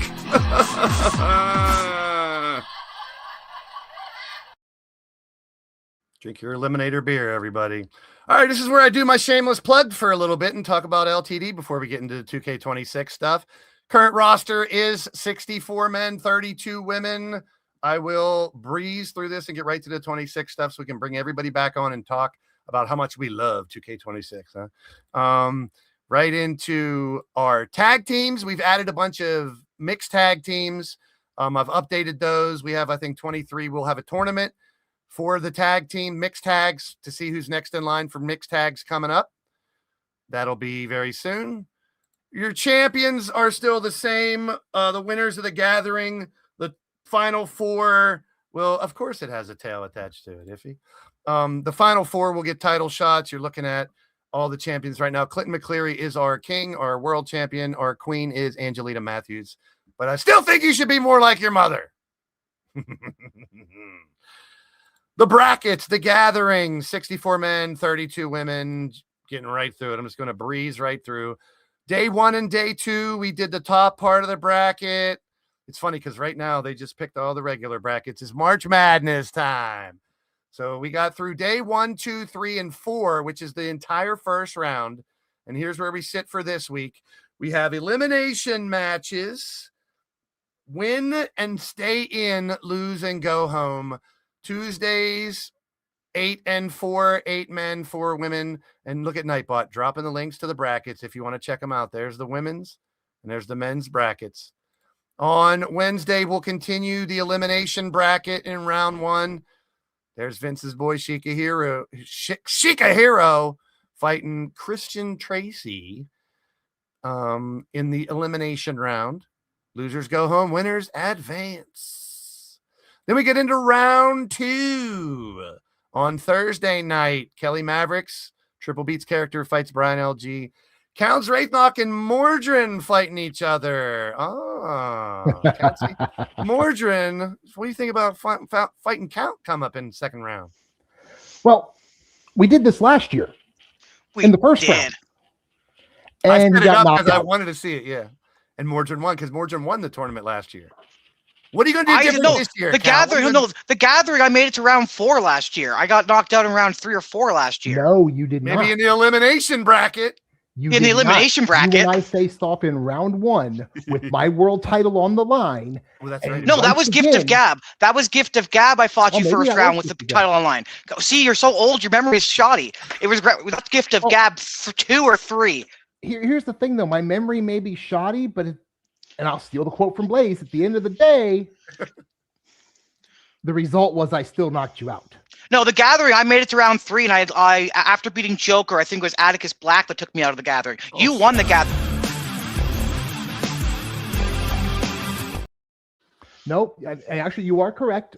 Drink your Eliminator beer, everybody. All right, this is where I do my shameless plug for a little bit and talk about LTD before we get into the 2K26 stuff. Current roster is 64 men, 32 women. I will breeze through this and get right to the 26 stuff so we can bring everybody back on and talk about how much we love 2K26. Right into our tag teams. We've added a bunch of mixed tag teams. I've updated those. We have, I think, 23. We'll have a tournament for the tag team mixed tags to see who's next in line for mixed tags coming up. That'll be very soon. Your champions are still the same. The winners of the gathering, the final four. Well, of course it has a tail attached to it, Iffy. The final four will get title shots. You're looking at all the champions right now. Clinton McCleary is our king, our world champion. Our queen is Angelina Matthews. But I still think you should be more like your mother. The brackets, the gathering, 64 men, 32 women, getting right through it. I'm just going to breeze right through. Day 1 and day 2, we did the top part of the bracket. It's funny because right now they just picked all the regular brackets. It's March Madness time. So we got through day 1, 2, 3, and 4, which is the entire first round. And here's where we sit for this week. We have elimination matches, win and stay in, lose and go home. Tuesdays, 8 and 4, 8 men, 4 women. And look at Nightbot dropping the links to the brackets if you want to check them out. There's the women's and there's the men's brackets. On Wednesday, we'll continue the elimination bracket in round 1. There's Vince's boy Sheikah Hero fighting Christian Tracy in the elimination round. Losers go home, winners advance. Then we get into round 2 on Thursday night. Kelly Mavericks, Triple Beats character, fights Brian LG. Counts Wraithnock and Mordrin fighting each other. Mordrin, what do you think about fighting Count come up in second round? Well, we did this last year in the first round. I And set you it got up knocked because I out. wanted to see it, yeah. And Mordrin won because Mordrin won the tournament last year. What are you going to do I different know this year? the Cal? gathering. No, the gathering. I made it to round 4 last year. I got knocked out in round 3 or 4 last year. No, you did Maybe not. in the elimination bracket. You in the did not. elimination bracket. You and I faced off in round 1 with my world title on the line. Well, that's And right. No, that once was Gift of again- Gab. That was Gift of Gab. I fought Oh, you maybe first that round was with the Gift of Gab. title online. See, you're so old. Your memory is shoddy. It was that's Gift of Oh. Gab 2 or 3. Here's the thing, though. My memory may be shoddy, but and I'll steal the quote from Blaze. At the end of the day, the result was I still knocked you out. No, the gathering. I made it to round 3, and I after beating Joker, I think it was Atticus Black that took me out of the gathering. You won the gathering. Nope. And actually, you are correct.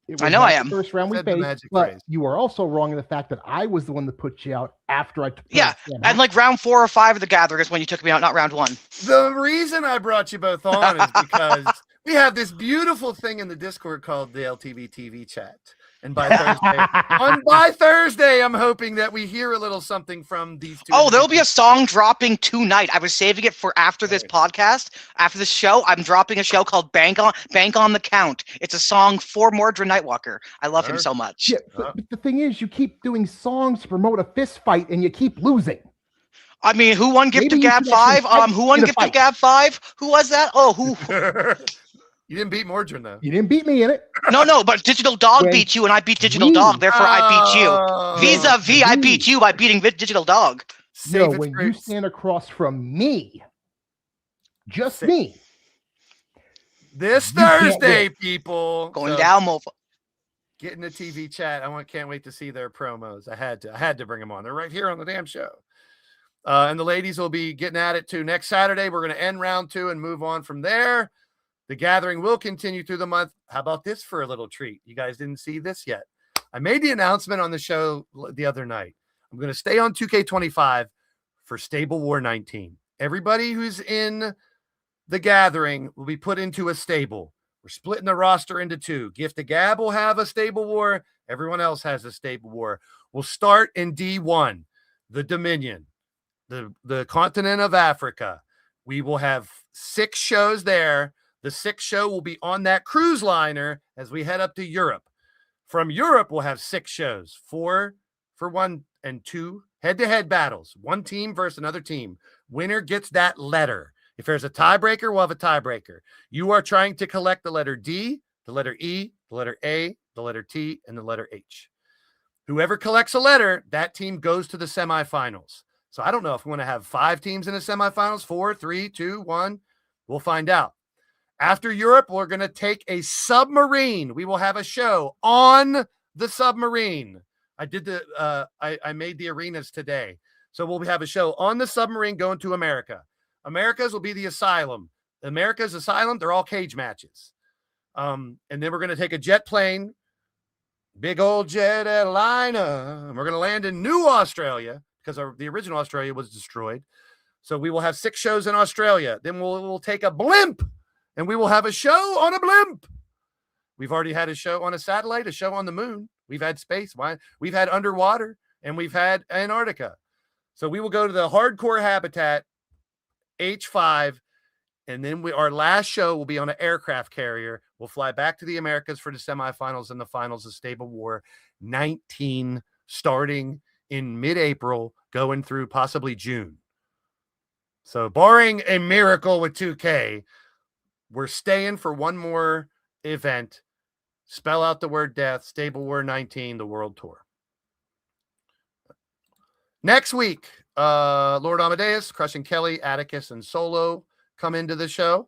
It I was know not I the am. first round we Said the faced, magic but phrase. you are also wrong in the fact that I was the one that put you out after I took Yeah, Sam and like round 4 or 5 of the gathering is when you took me out, not round 1. The reason I brought you both on is because we have this beautiful thing in the Discord called the LTV TV chat. And by Thursday, I'm hoping that we hear a little something from these two. Oh, there'll be a song dropping tonight. I was saving it for after this podcast. After this show, I'm dropping a show called Bank on the Count. It's a song for Mordred Nightwalker. I love him so much. Yeah, but the thing is, you keep doing songs to promote a fist fight, and you keep losing. I mean, who won Gift Maybe of you Gab should actually 5? fight Who won in a Gift of fight. Gab 5? Who was that? Oh, who? You didn't beat Mordred, though. You didn't beat me in it. No, but Digital Dog When beat you, and I beat Digital we- Dog. Therefore, I beat you. Oh. Vis-a-vis, I beat you by beating Digital Dog. No, Save it when for- you stand across from me, just Sa- me. This You can't Thursday, win. people. Going So down, mofo. get in the TV chat. Can't wait to see their promos. I had to bring them on. They're right here on the damn show. And the ladies will be getting at it too. Next Saturday, we're going to end round 2 and move on from there. The gathering will continue through the month. How about this for a little treat? You guys didn't see this yet. I made the announcement on the show the other night. I'm going to stay on 2K25 for Stable War 19. Everybody who's in the gathering will be put into a stable. We're splitting the roster into 2. Gift of Gab will have a stable war. Everyone else has a stable war. We'll start in D1, the Dominion, the continent of Africa. We will have 6 shows there. The 6th show will be on that cruise liner as we head up to Europe. From Europe, we'll have 6 shows, 4 for 1 and 2 head-to-head battles. One team versus another team. Winner gets that letter. If there's a tiebreaker, we'll have a tiebreaker. You are trying to collect the letter D, the letter E, the letter A, the letter T, and the letter H. Whoever collects a letter, that team goes to the semifinals. So I don't know if we want to have 5 teams in the semifinals, 4, 3, 2, 1. We'll find out. After Europe, we're going to take a submarine. We will have a show on the submarine. I made the arenas today. So we'll have a show on the submarine going to America. America's will be the asylum. America's asylum, they're all cage matches. And then we're going to take a jet plane, big old jet airliner, and we're going to land in New Australia because the original Australia was destroyed. So we will have 6 shows in Australia. Then we'll take a blimp, and we will have a show on a blimp. We've already had a show on a satellite, a show on the moon. We've had space. We've had underwater, and we've had Antarctica. So we will go to the hardcore habitat, H5, and then our last show will be on an aircraft carrier. We'll fly back to the Americas for the semifinals and the finals of Stable War 19, starting in mid-April, going through possibly June. So barring a miracle with 2K, we're staying for one more event. Spell out the word death, Stable War 19, the World Tour. Next week, Lord Amadeus, Crushing Kelly, Atticus, and Solo come into the show,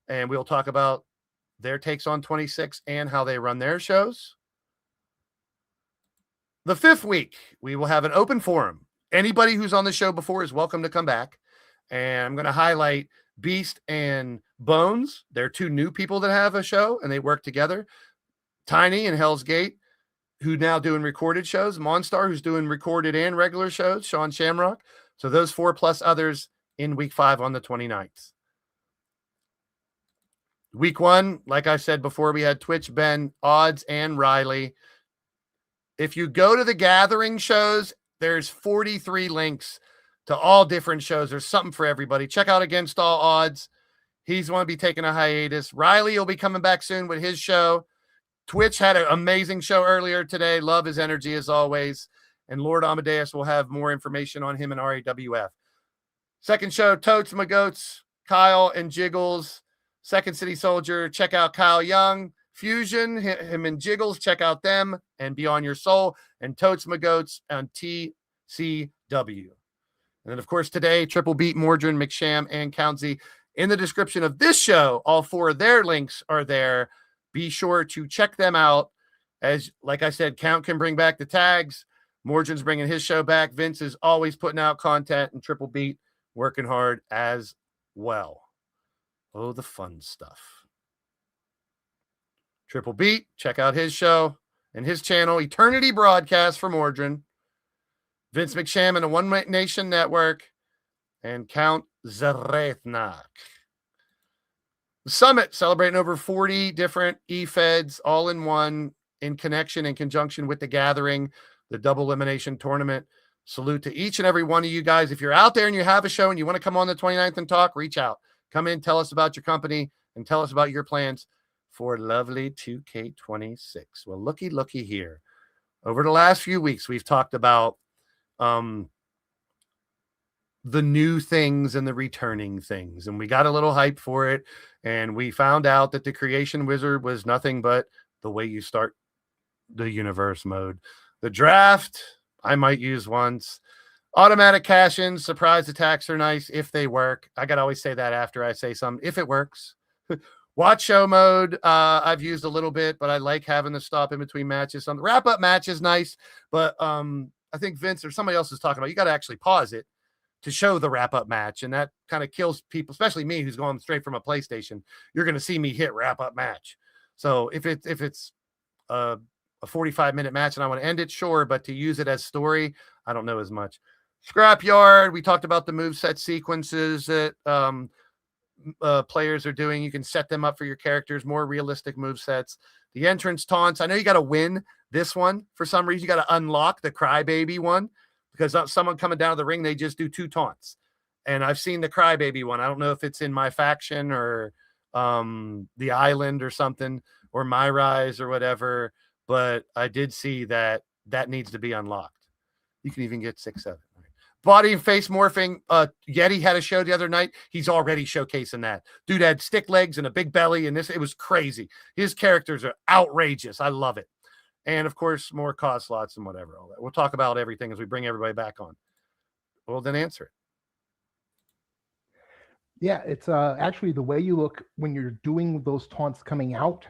and we'll talk about their takes on 26 and how they run their shows. The 5th week, we will have an open forum. Anybody who's on the show before is welcome to come back. And I'm going to highlight Beast and Bones. They're 2 new people that have a show, and they work together. Tiny and Hell's Gate, who now doing recorded shows. Monstar, who's doing recorded and regular shows. Sean Shamrock. So those 4 plus others in week 5 on the 29th. Week 1, like I said before, we had Twitch, Ben, Odds, and Riley. If you go to the gathering shows, there's 43 links to all different shows. There's something for everybody. Check out Against All Odds. He's going to be taking a hiatus. Riley will be coming back soon with his show. Twitch had an amazing show earlier today. Love his energy as always. And Lord Amadeus will have more information on him and RAWF. Second show, Totes, Magoats, Kyle, and Jiggles. Second City Soldier, check out Kyle Young. Fusion, him and Jiggles, check out them. And Beyond Your Soul. And Totes, Magoats on TCW. And then, of course, today, Triple Beat, Mordred, McSham, and Countsy. In the description of this show, all 4 of their links are there. Be sure to check them out. As, like I said, Count can bring back the tags. Mordred's bringing his show back. Vince is always putting out content, and Triple Beat working hard as well. Oh, the fun stuff. Triple Beat, check out his show and his channel, Eternity Broadcast from Mordrin. Vince McSham and the One Nation Network, and Count Zarethnak. The summit celebrating over 40 different Efeds all in one, in connection and conjunction with the gathering, the double elimination tournament. Salute to each and every one of you guys. If you're out there and you have a show and you want to come on the 29th and talk, reach out. Come in, tell us about your company, and tell us about your plans for lovely 2K26. Well, looky here. Over the last few weeks, we've talked about the new things and the returning things, and we got a little hype for it, and we found out that the creation wizard was nothing but the way you start the universe mode. The draft, I might use once. Automatic cash-ins, surprise attacks are nice if they work. I gotta always say that after I say something, if it works. Watch show mode, I've used a little bit, but I like having the stop in between matches. Some wrap-up match is nice, but I think Vince or somebody else is talking about, you got to actually pause it to show the wrap-up match, and that kind of kills people, especially me who's going straight from a PlayStation. You're going to see me hit wrap-up match. So if it's a 45-minute match and I want to end it, sure, but to use it as story, I don't know as much. Scrapyard, we talked about the moveset sequences that players are doing. You can set them up for your characters, more realistic movesets. The entrance taunts, I know you got to win this one. For some reason, you got to unlock the Crybaby one, because someone coming down to the ring, they just do 2 taunts. And I've seen the Crybaby one. I don't know if it's in my faction or the island or something, or my rise or whatever, but I did see that needs to be unlocked. You can even get 6, 7. Body and face morphing. Yeti had a show the other night. He's already showcasing that. Dude had stick legs and a big belly, and it was crazy. His characters are outrageous. I love it. And of course, more CAW slots and whatever. All that. We'll talk about everything as we bring everybody back on. Well, then answer it. Yeah, it's actually the way you look when you're doing those taunts coming out.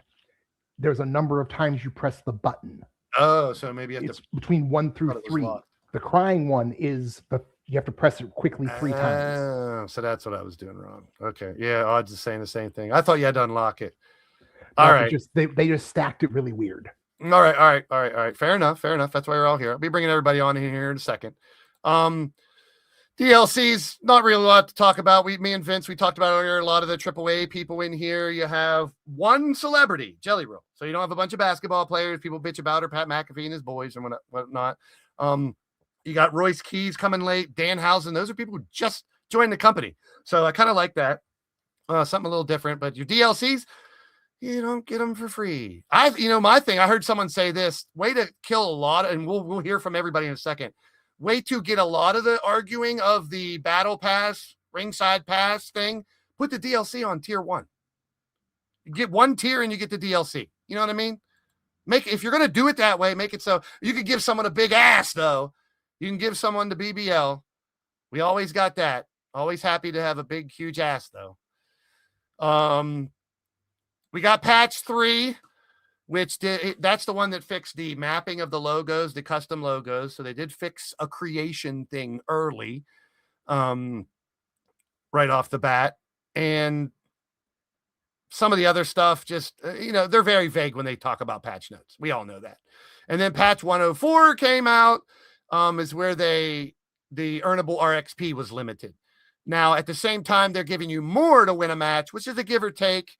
There's a number of times you press the button. Oh, so maybe you have it's between 1 through 3. The crying one is you have to press it quickly 3 times. So that's what I was doing wrong. Okay. Yeah, Odds is saying the same thing. I thought you had to unlock it. All right. They just stacked it really weird. All right. Fair enough. That's why we're all here. I'll be bringing everybody on here in a second. DLCs, not really a lot to talk about. Me and Vince, we talked about earlier, a lot of the AAA people in here. You have one celebrity, Jelly Roll. So you don't have a bunch of basketball players. People bitch about her, Pat McAfee and his boys and whatnot. You got Royce Keys coming late, Danhausen. Those are people who just joined the company. So I kind of like that. Something a little different. But your DLCs, you don't get them for free. My thing, I heard someone say this, way to kill a lot, and we'll hear from everybody in a second. Way to get a lot of the arguing of the battle pass, ringside pass thing. Put the DLC on tier 1. You get 1 tier and you get the DLC. You know what I mean? If you're going to do it that way, make it so you could give someone a big ass, though. You can give someone the BBL. We always got that. Always happy to have a big, huge ass, though. We got patch 3, which that's the one that fixed the mapping of the logos, the custom logos. So they did fix a creation thing early, right off the bat. And some of the other stuff just, they're very vague when they talk about patch notes. We all know that. And then patch 104 came out, is where the earnable RXP was limited. Now, at the same time, they're giving you more to win a match, which is a give or take,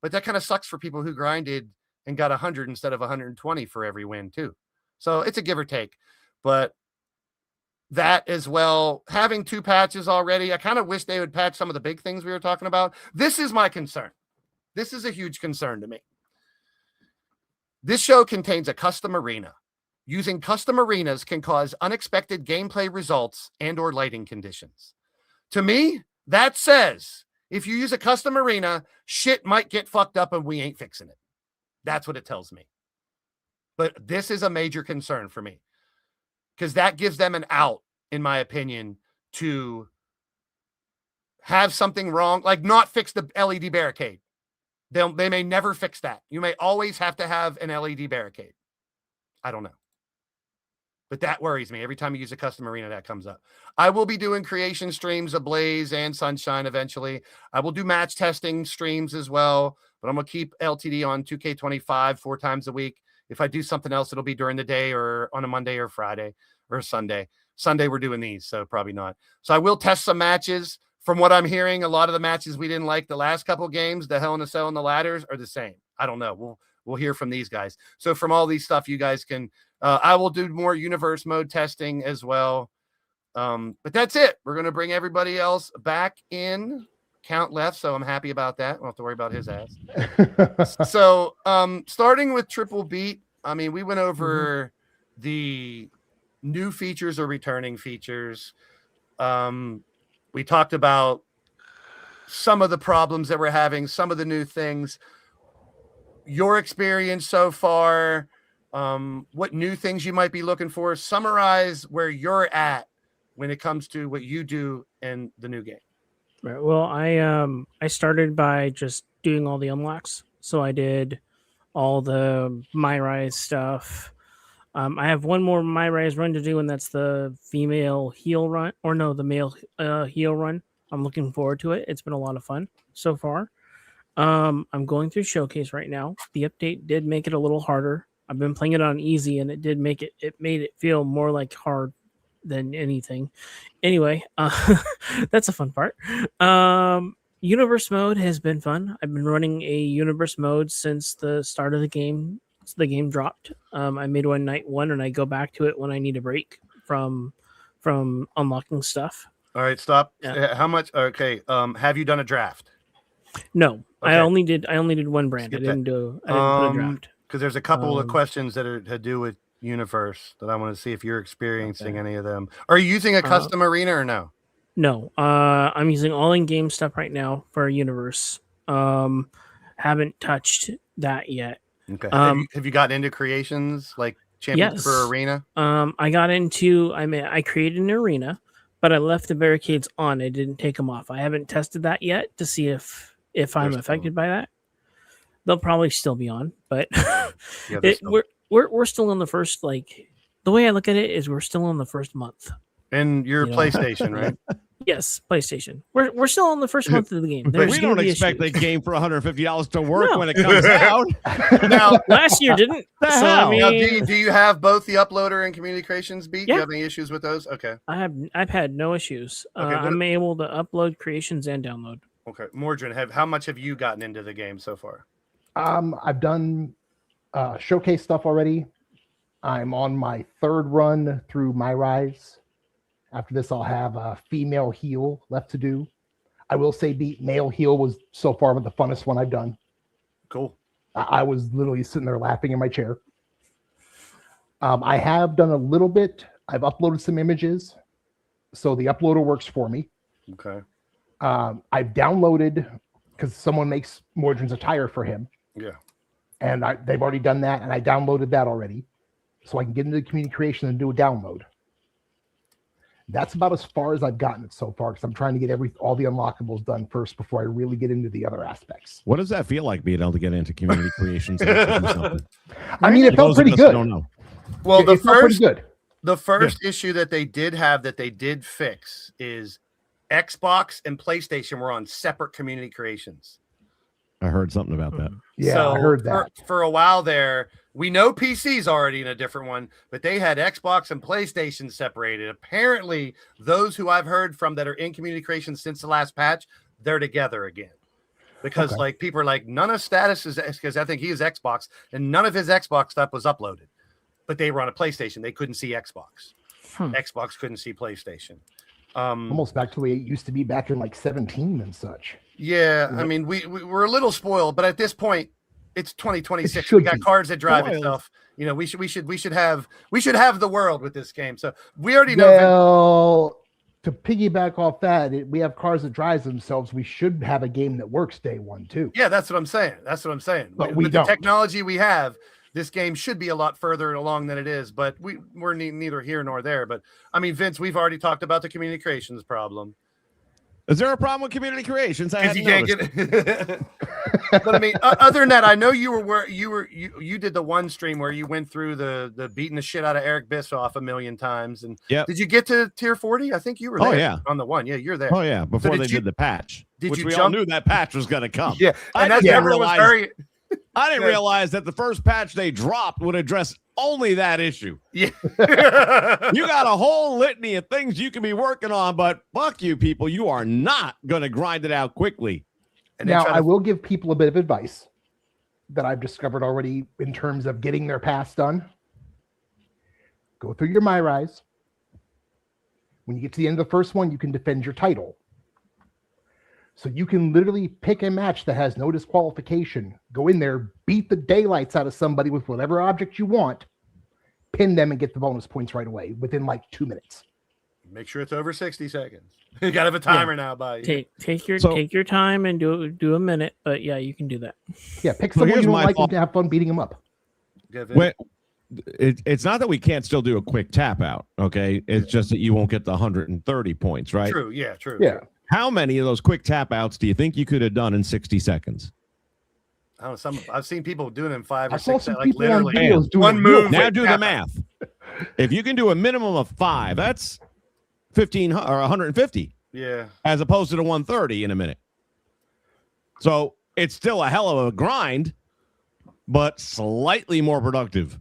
but that kind of sucks for people who grinded and got 100 instead of 120 for every win too. So it's a give or take, but that as well, having 2 patches already, I kind of wish they would patch some of the big things we were talking about. This is my concern. This is a huge concern to me. This show contains a custom arena. Using custom arenas can cause unexpected gameplay results and or lighting conditions. To me, that says if you use a custom arena, shit might get fucked up and we ain't fixing it. That's what it tells me. But this is a major concern for me, because that gives them an out, in my opinion, to have something wrong, like not fix the LED barricade. They may never fix that. You may always have to have an LED barricade. I don't know. but that worries me. Every time you use a custom arena, that comes up. I will be doing creation streams of Blaze and Sunshine eventually. I will do match testing streams as well, but I'm going to keep LTD on 2K25 4 times a week. If I do something else, it'll be during the day or on a Monday or Friday or Sunday. Sunday, we're doing these, so probably not. So I will test some matches. From what I'm hearing, a lot of the matches we didn't like the last couple games, the Hell in a Cell and the ladders, are the same. I don't know. We'll hear from these guys. So from all these stuff, you guys can. I will do more universe mode testing as well. But that's it. We're going to bring everybody else back in. Count left, so I'm happy about that. I don't have to worry about his ass. So starting with Triple Beat, I mean, we went over the new features or returning features. We talked about some of the problems that we're having, some of the new things. Your experience so far, what new things you might be looking for. Summarize where you're at when it comes to what you do in the new game. Right. Well, I started by just doing all the unlocks. So I did all the My Rise stuff. I have one more My Rise run to do, and that's the female heal run, or no, the male heal run. I'm looking forward to it. It's been a lot of fun so far. I'm going through Showcase right now. The update did make it a little harder. I've been playing it on easy, and it made it feel more like hard than anything. Anyway, that's a fun part. Universe mode has been fun. I've been running a universe mode since the start of the game. The game dropped. I made one night one, and I go back to it when I need a break from unlocking stuff. All right, stop. Yeah. How much? Okay. Have you done a draft? No, Okay. I only did one brand. I didn't put a draft. Because there's a couple of questions that are to do with universe that I want to see if you're experiencing any of them. Are you using a custom arena or no? No, I'm using all in-game stuff right now for universe. Haven't touched that yet. Okay. Have you gotten into creations like championship Yes. or arena? I got into. I created an arena, but I left the barricades on. I didn't take them off. I haven't tested that yet to see if I'm affected by that. They'll probably still be on, but we're still in the first, like, the way I look at it is we're still in the first month. And your PlayStation, right? Yes, PlayStation. We're still in the first month of the game. We don't expect the game for $150 to work when it comes out. Now, last year didn't. So, hell? I mean, now, do you have both the uploader and community creations beat? Do Yeah. you have any issues with those? Okay. I've had no issues. Okay, I'm able to upload creations and download. Okay. Mordrin, how much have you gotten into the game so far? I've done showcase stuff already. I'm on my third run through My Rise. After this, I'll have a female heal left to do. I will say the male heal was so far the funnest one I've done. Cool. I was literally sitting there laughing in my chair. I have done a little bit. I've uploaded some images, so the uploader works for me. Okay. I've downloaded, because someone makes Mordrin's attire for him. Yeah. And they've already done that, and I downloaded that already. So I can get into the community creation and do a download. That's about as far as I've gotten it so far, because I'm trying to get all the unlockables done first before I really get into the other aspects. What does that feel like, being able to get into community creations? I mean, it felt pretty good. Don't know. Well, It felt pretty good. The first issue that they did fix is Xbox and PlayStation were on separate community creations. I heard something about that. Yeah, So I heard that. For a while there. We know PC's already in a different one, but they had Xbox and PlayStation separated. Apparently, those who I've heard from that are in community creation since the last patch, they're together again. Because like people are like, none of status is, because I think he is Xbox, and none of his Xbox stuff was uploaded. But they were on a PlayStation. They couldn't see Xbox. Xbox couldn't see PlayStation. Almost back to the way it used to be back in like 17 and such. Yeah, I mean, we're a little spoiled, but at this point, it's 2026. We got cars that drive itself. You know, we should have the world with this game. So we already know. Well, to piggyback off that, we have cars that drive themselves. We should have a game that works day one too. Yeah, that's what I'm saying. But with the technology we have, this game should be a lot further along than it is. But we're neither here nor there. But I mean, Vince, we've already talked about the community creations problem. Is there a problem with community creations? I You can't get But I mean, other than that, I know you did the one stream where you went through the beating the shit out of Eric Bischoff a million times. And did you get to tier 40? I think you were there on the one. Yeah, you're there. Oh yeah, before they did the patch, which we all knew that patch was going to come. Yeah, and I didn't realize that the first patch they dropped would address only that issue. Yeah. You got a whole litany of things you can be working on, but fuck you people, you are not going to grind it out quickly. And now, I will give people a bit of advice that I've discovered already in terms of getting their pass done. Go through your My Rise. When you get to the end of the first one, you can defend your title. So you can literally pick a match that has no disqualification, go in there, beat the daylights out of somebody with whatever object you want, pin them, and get the bonus points right away within like 2 minutes. Make sure it's over 60 seconds. You got to have a timer now by you. Take your time and do a minute, but yeah, you can do that. Yeah, pick someone you don't like and have fun beating them up. It's not that we can't still do a quick tap out, okay? It's just that you won't get the 130 points, right? True, yeah, true. Yeah. How many of those quick tap outs do you think you could have done in 60 seconds? I don't know. I've seen people doing it in 5 or 6 saw seconds, some people on literally videos doing one move. Now do the math. If you can do a minimum of 5, that's 15 or 150. Yeah. As opposed to the 130 in a minute. So it's still a hell of a grind, but slightly more productive.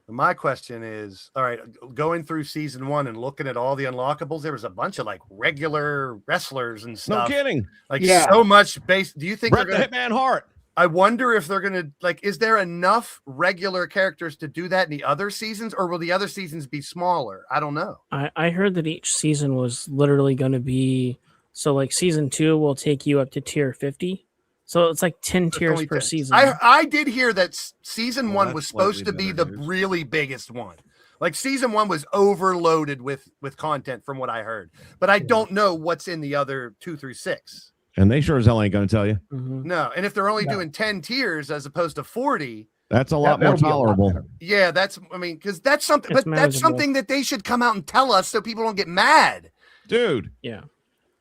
My question is, all right, going through season 1 and looking at all the unlockables, there was a bunch of like regular wrestlers and stuff. No kidding. Like so much base. Do you think Bret the Hitman Hart? I wonder if they're gonna is there enough regular characters to do that in the other seasons, or will the other seasons be smaller? I don't know. I heard that each season was literally going to be like season 2 will take you up to tier 50. So it's like 10 tiers per season. I did hear that season 1 was supposed to be the really biggest one. Like season 1 was overloaded with content from what I heard, but I don't know what's in the other 2 through 6. And they sure as hell ain't going to tell you. Mm-hmm. No, and if they're only doing 10 tiers as opposed to 40, that's a lot more tolerable. Yeah, because that's something. But that's something that they should come out and tell us so people don't get mad, dude. Yeah.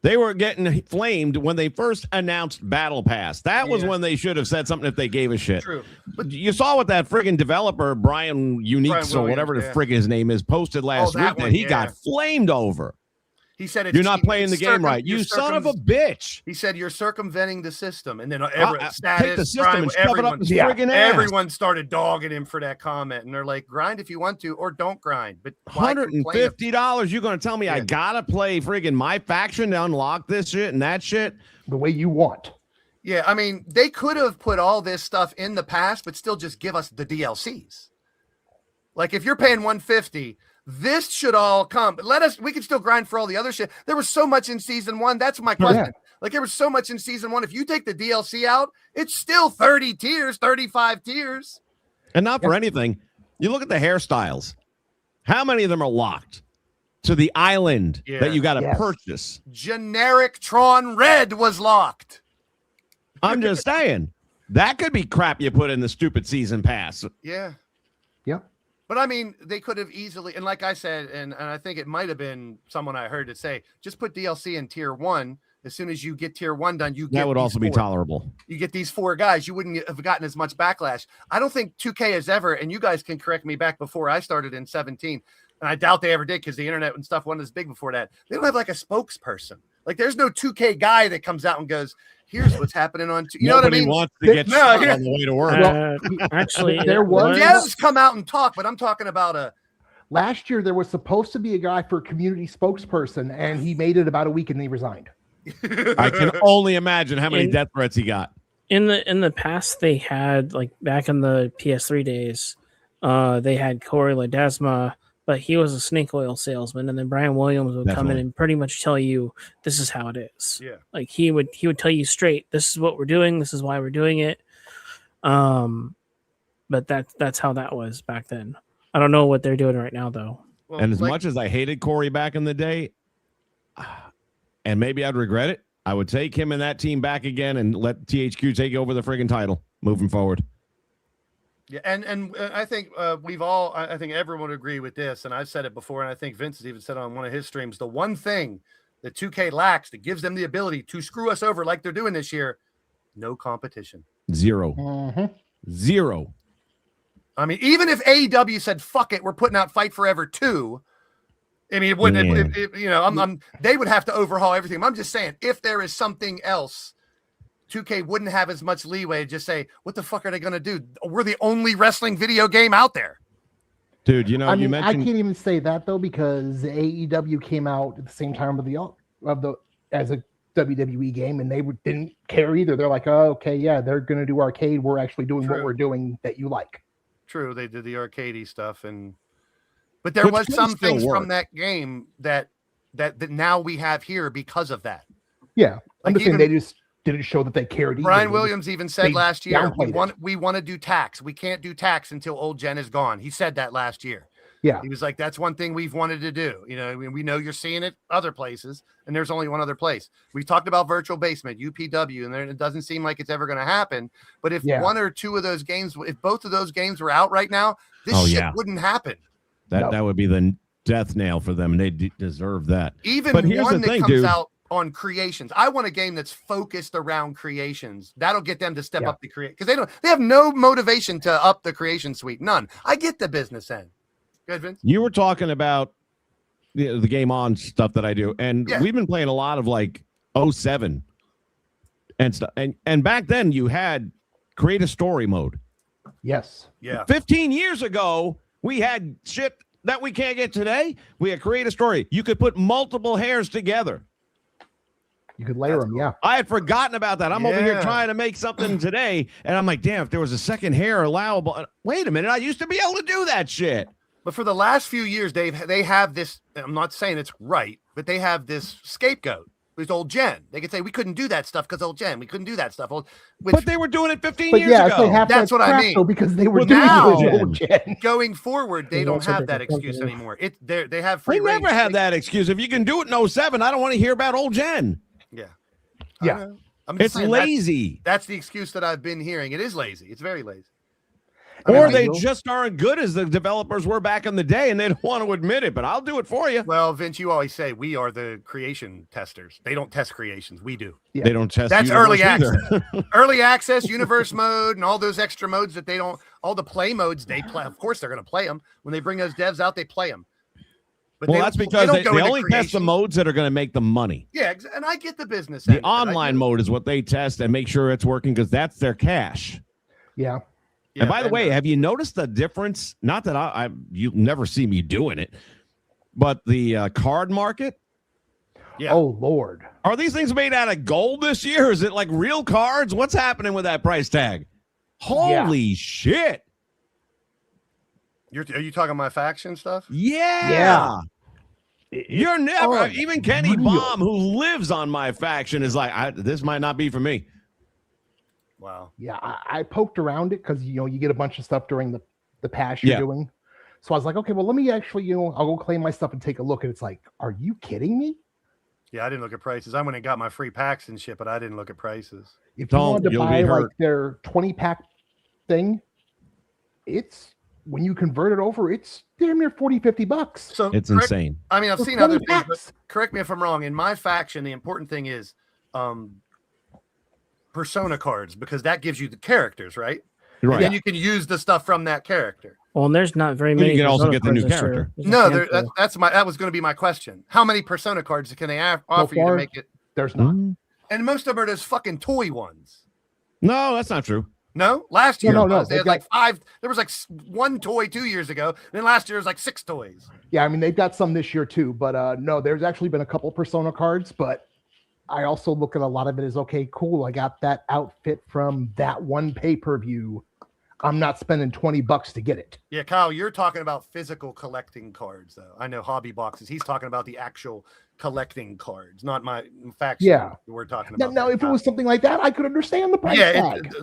They were getting flamed when they first announced Battle Pass. That was when they should have said something if they gave a shit. True. But you saw what that friggin' developer, Brian Uniques or whatever the frig his name is, posted last week that he got flamed over. He said, "You're not playing the game right, you son of a bitch." He said, "You're circumventing the system," and then take the system and shove it up his friggin' ass. Everyone started dogging him for that comment, and they're like, "Grind if you want to, or don't grind." But $150. You're going to tell me I gotta play friggin' my faction to unlock this shit and that shit the way you want? Yeah, I mean, they could have put all this stuff in the past, but still just give us the DLCs. Like if you're paying $150. This should all come. We can still grind for all the other shit. There was so much in season 1. That's my question. Yeah. Like there was so much in season 1. If you take the DLC out, it's still 30 tiers, 35 tiers. And not for anything. You look at the hairstyles. How many of them are locked to the island that you got to purchase? Generic Tron Red was locked. I'm just saying. That could be crap you put in the stupid season pass. Yeah. Yep. But I mean, they could have easily, and like I said, and I think it might have been someone I heard to say, just put DLC in tier 1. As soon as you get tier 1 done, you get that would also be tolerable. You get these 4 guys. You wouldn't have gotten as much backlash. I don't think 2K has ever, and you guys can correct me back before I started in 17, and I doubt they ever did because the internet and stuff wasn't as big before that. They don't have like a spokesperson. Like there's no 2K guy that comes out and goes, "Here's what's happening on." You know what I mean? Nobody wants to get shot on the way to work. Actually, there was devs come out and talk, but I'm talking about last year there was supposed to be a guy for community spokesperson, and he made it about a week and he resigned. I can only imagine how many death threats he got. In the past, they had like back in the PS3 days, they had Corey Ledesma, but he was a snake oil salesman, and then Brian Williams would come in and pretty much tell you this is how it is. Yeah, like he would tell you straight, this is what we're doing, this is why we're doing it. But that's how that was back then. I don't know what they're doing right now though. Well, and as much as I hated Corey back in the day, and maybe I'd regret it, I would take him and that team back again and let THQ take over the friggin' title moving forward. Yeah, and I think I think everyone would agree with this, and I've said it before, and I think Vince has even said it on one of his streams, the one thing that 2K lacks that gives them the ability to screw us over like they're doing this year, No competition. Zero. Mhm. Zero. I mean, even if AEW said, fuck it, we're putting out Fight Forever 2, I mean, it wouldn't, they would have to overhaul everything. I'm just saying, if there is something else, 2K wouldn't have as much leeway to just say, what the fuck are they going to do? We're the only wrestling video game out there. Dude, you know, I you mean, mentioned... I can't even say that though, because AEW came out at the same time as a WWE game, and they didn't care either. They're like, oh, okay, yeah, they're going to do arcade. We're actually doing what we're doing that you like. True, they did the arcadey stuff, but there was some things from that game that now we have here because of that. Yeah, I'm Like just saying they just didn't show that they cared either. Brian Williams even said last year, downplayed we want to do tax. We can't do tax until old gen is gone. He said that last year. Yeah. He was like, that's one thing we've wanted to do. You know, we know you're seeing it other places, and there's only one other place. We talked about Virtual Basement, UPW, and it doesn't seem like it's ever going to happen. But if one or two of those games, if both of those games were out right now, this shit wouldn't happen. That would be the death nail for them. They deserve that. Even but here's one the that thing, comes dude. out on creations. I want a game that's focused around creations. That'll get them to step up the create, because they have no motivation to up the creation suite. None. I get the business end. Good, Vince? You were talking about the game on stuff that I do, and we've been playing a lot of like 07 and stuff. And back then you had create a story mode. Yes. Yeah. 15 years ago, we had shit that we can't get today. We had create a story. You could put multiple hairs together. You could layer them, yeah. I had forgotten about that. I'm over here trying to make something today, and I'm like, damn, if there was a second hair allowable. Wait a minute, I used to be able to do that shit. But for the last few years, they have this. I'm not saying it's right, but they have this scapegoat. Who's old gen? They could say we couldn't do that stuff because old gen. We couldn't do that stuff. But they were doing it 15 years ago. That's what I mean. Though, because they were doing old gen. Going forward, they don't have that excuse anymore. They have free. They never have that excuse. If you can do it in 07, I don't want to hear about old gen. Yeah. Yeah. It's lazy. That's the excuse that I've been hearing. It is lazy. It's very lazy. Or they just aren't good as the developers were back in the day, and they don't want to admit it, but I'll do it for you. Well, Vince, you always say we are the creation testers. They don't test creations. We do. Yeah. They don't test. That's early access. Early access, universe mode, and all those extra modes that they don't, all the play modes they play. Of course, they're going to play them. When they bring those devs out, they play them. But that's because they only test the modes that are going to make them money. Yeah, and I get the business. The online mode is what they test and make sure it's working because that's their cash. Yeah. And by the way, have you noticed the difference? Not that you never see me doing it, but the card market. Yeah. Oh Lord, are these things made out of gold this year? Is it like real cards? What's happening with that price tag? Holy shit! Are you talking my faction stuff? Yeah. You're never even Kenny Baum, who lives on my faction, is like, this might not be for me. Wow. Yeah, I poked around it because you get a bunch of stuff during the patch you're doing. So I was like, okay, well, let me actually, I'll go claim my stuff and take a look. And it's like, are you kidding me? Yeah, I didn't look at prices. I went and got my free packs and shit, but I didn't look at prices. If you wanted to buy like their 20-pack thing, it's when you convert it over, it's damn near $40-$50. So it's insane. I mean, I've seen other things, but correct me if I'm wrong. In my faction, the important thing is persona cards, because that gives you the characters, right? Right. And then you can use the stuff from that character. Well, and there's not very many. You can also get the new character. No, that was going to be my question. How many persona cards can they offer you to make it? There's none. And most of them are those fucking toy ones. No, that's not true. No, last year no. They had like 5. There was like 1 toy 2 years ago. Then last year was like 6 toys. Yeah, I mean they've got some this year too, but no, there's actually been a couple persona cards, but I also look at a lot of it as, okay, cool, I got that outfit from that one pay-per-view. I'm not spending $20 to get it. Yeah, Kyle, you're talking about physical collecting cards, though. I know Hobby Boxes. He's talking about the actual collecting cards, not my faction. Yeah, we're talking about. Now, if it was something like that, I could understand the price tag.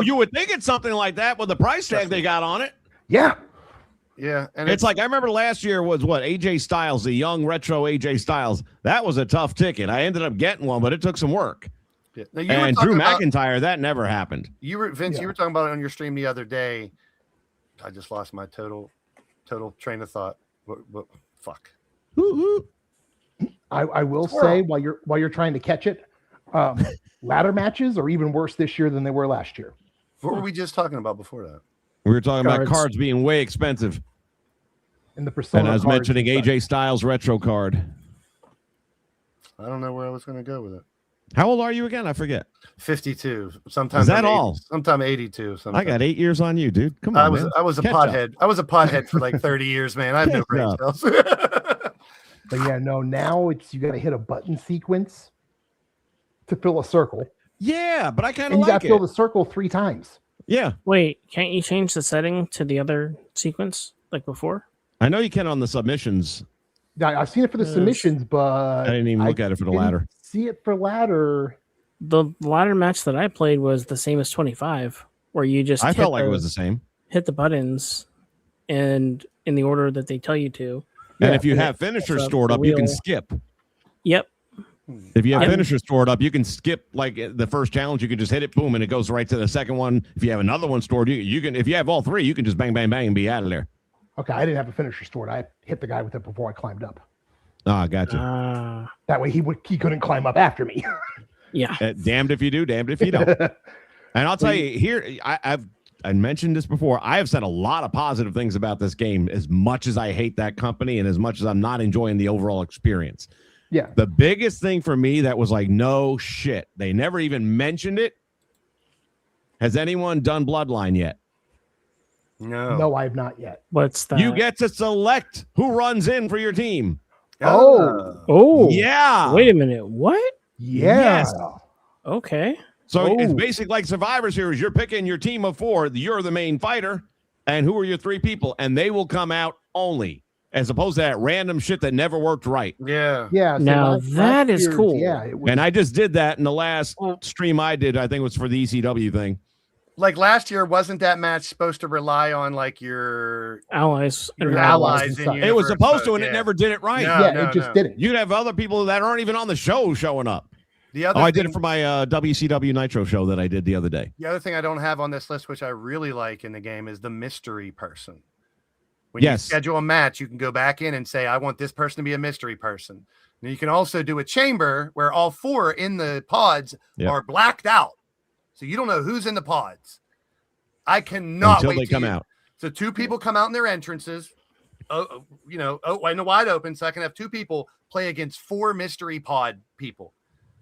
You would think it's something like that with the price tag they got on it. Yeah. Yeah, and it's like I remember last year was what AJ Styles, the young retro AJ Styles. That was a tough ticket. I ended up getting one, but it took some work. Yeah. And Drew McIntyre, that never happened. You were Vince. You were talking about it on your stream the other day. I just lost my total train of thought. What fuck? I will say while you're trying to catch it, ladder matches are even worse this year than they were last year. What were we just talking about before that? We were talking about Cards. cards being way expensive. And the Persona And I was cards mentioning and such. AJ Styles retro card. I don't know where I was going to go with it. How old are you again? I forget. 52. Sometimes Is that I'm 80, all? Sometime 82. Sometimes. I got 8 years on you, dude. Come on, man. I was a Catch up. pothead. I was a pothead for like 30 years, man. I have no Catch brain up. cells. But yeah, no, now it's you got to hit a button sequence to fill a circle. Yeah, but I kind And of you got like to fill it. the circle 3 times. Yeah, Wait, can't you change the setting to the other sequence like before? I know you can on the submissions. Now, I've seen it for the Yes. submissions, but I didn't even look at it for the didn't ladder. See it for ladder. The ladder match that I played was the same as 25, where you just I hit felt like the, it was the same. hit the buttons and in the order that they tell you to. And Yeah, if you and have it finishers pulls up stored the up, you can wheel. skip. Yep. If you have I'm- finishers stored up, you can skip like the first challenge. You can just hit it, boom, and it goes right to the second one. If you have another one stored, you can. If you have all 3, you can just bang, bang, bang, and be out of there. Okay, I didn't have a finisher stored. I hit the guy with it before I climbed up. Ah, gotcha. That way he couldn't climb up after me. Yeah. Damned if you do, damned if you don't. And I'll tell you here, I mentioned this before. I have said a lot of positive things about this game. As much as I hate that company, and as much as I'm not enjoying the overall experience. Yeah. The biggest thing for me that was like, no shit. They never even mentioned it. Has anyone done Bloodline yet? No. No, I have not yet. What's that? You get to select who runs in for your team. Oh. Yeah. Wait a minute. What? Yeah. Yes. Okay. So it's Oh. basically like Survivor Series. You're picking your team of 4. You're the main fighter. And who are your 3 people? And they will come out only, as opposed to that random shit that never worked right. Yeah. Yeah. Now that is year's, cool. Yeah. It was, And I just did that in the last stream I did. I think it was for the ECW thing. Like last year, wasn't that match supposed to rely on like your Allies. your allies allies? and in such. It was Universe supposed to, mode? and it Yeah. never did it right. No. yeah, it just didn't. You'd have other people that aren't even on the show showing up. The other Oh, I did thing- it for my WCW Nitro show that I did the other day. The other thing I don't have on this list, which I really like in the game, is the mystery person. When Yes. you schedule a match, you can go back in and say, I want this person to be a mystery person. And you can also do a chamber where all 4 in the pods Yep. are blacked out. So you don't know who's in the pods. I cannot Until wait they to come use- out. So 2 people come out in their entrances, in the wide open. So I can have 2 people play against 4 mystery pod people.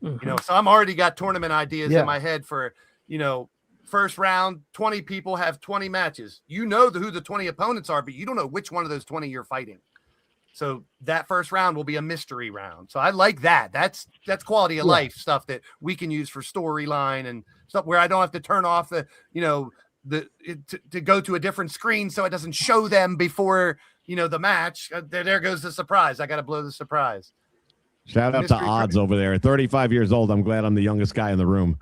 So I'm already got tournament ideas Yeah. in my head for, first round, 20 people have 20 matches. You know who the 20 opponents are, but you don't know which one of those 20 you're fighting. So that first round will be a mystery round. So I like that. That's quality of life stuff that we can use for storyline and stuff where I don't have to turn off the, to go to a different screen so it doesn't show them before, the match. There goes the surprise. I got to blow the surprise. Shout out to Mystery Odds over there. At 35 years old, I'm glad I'm the youngest guy in the room.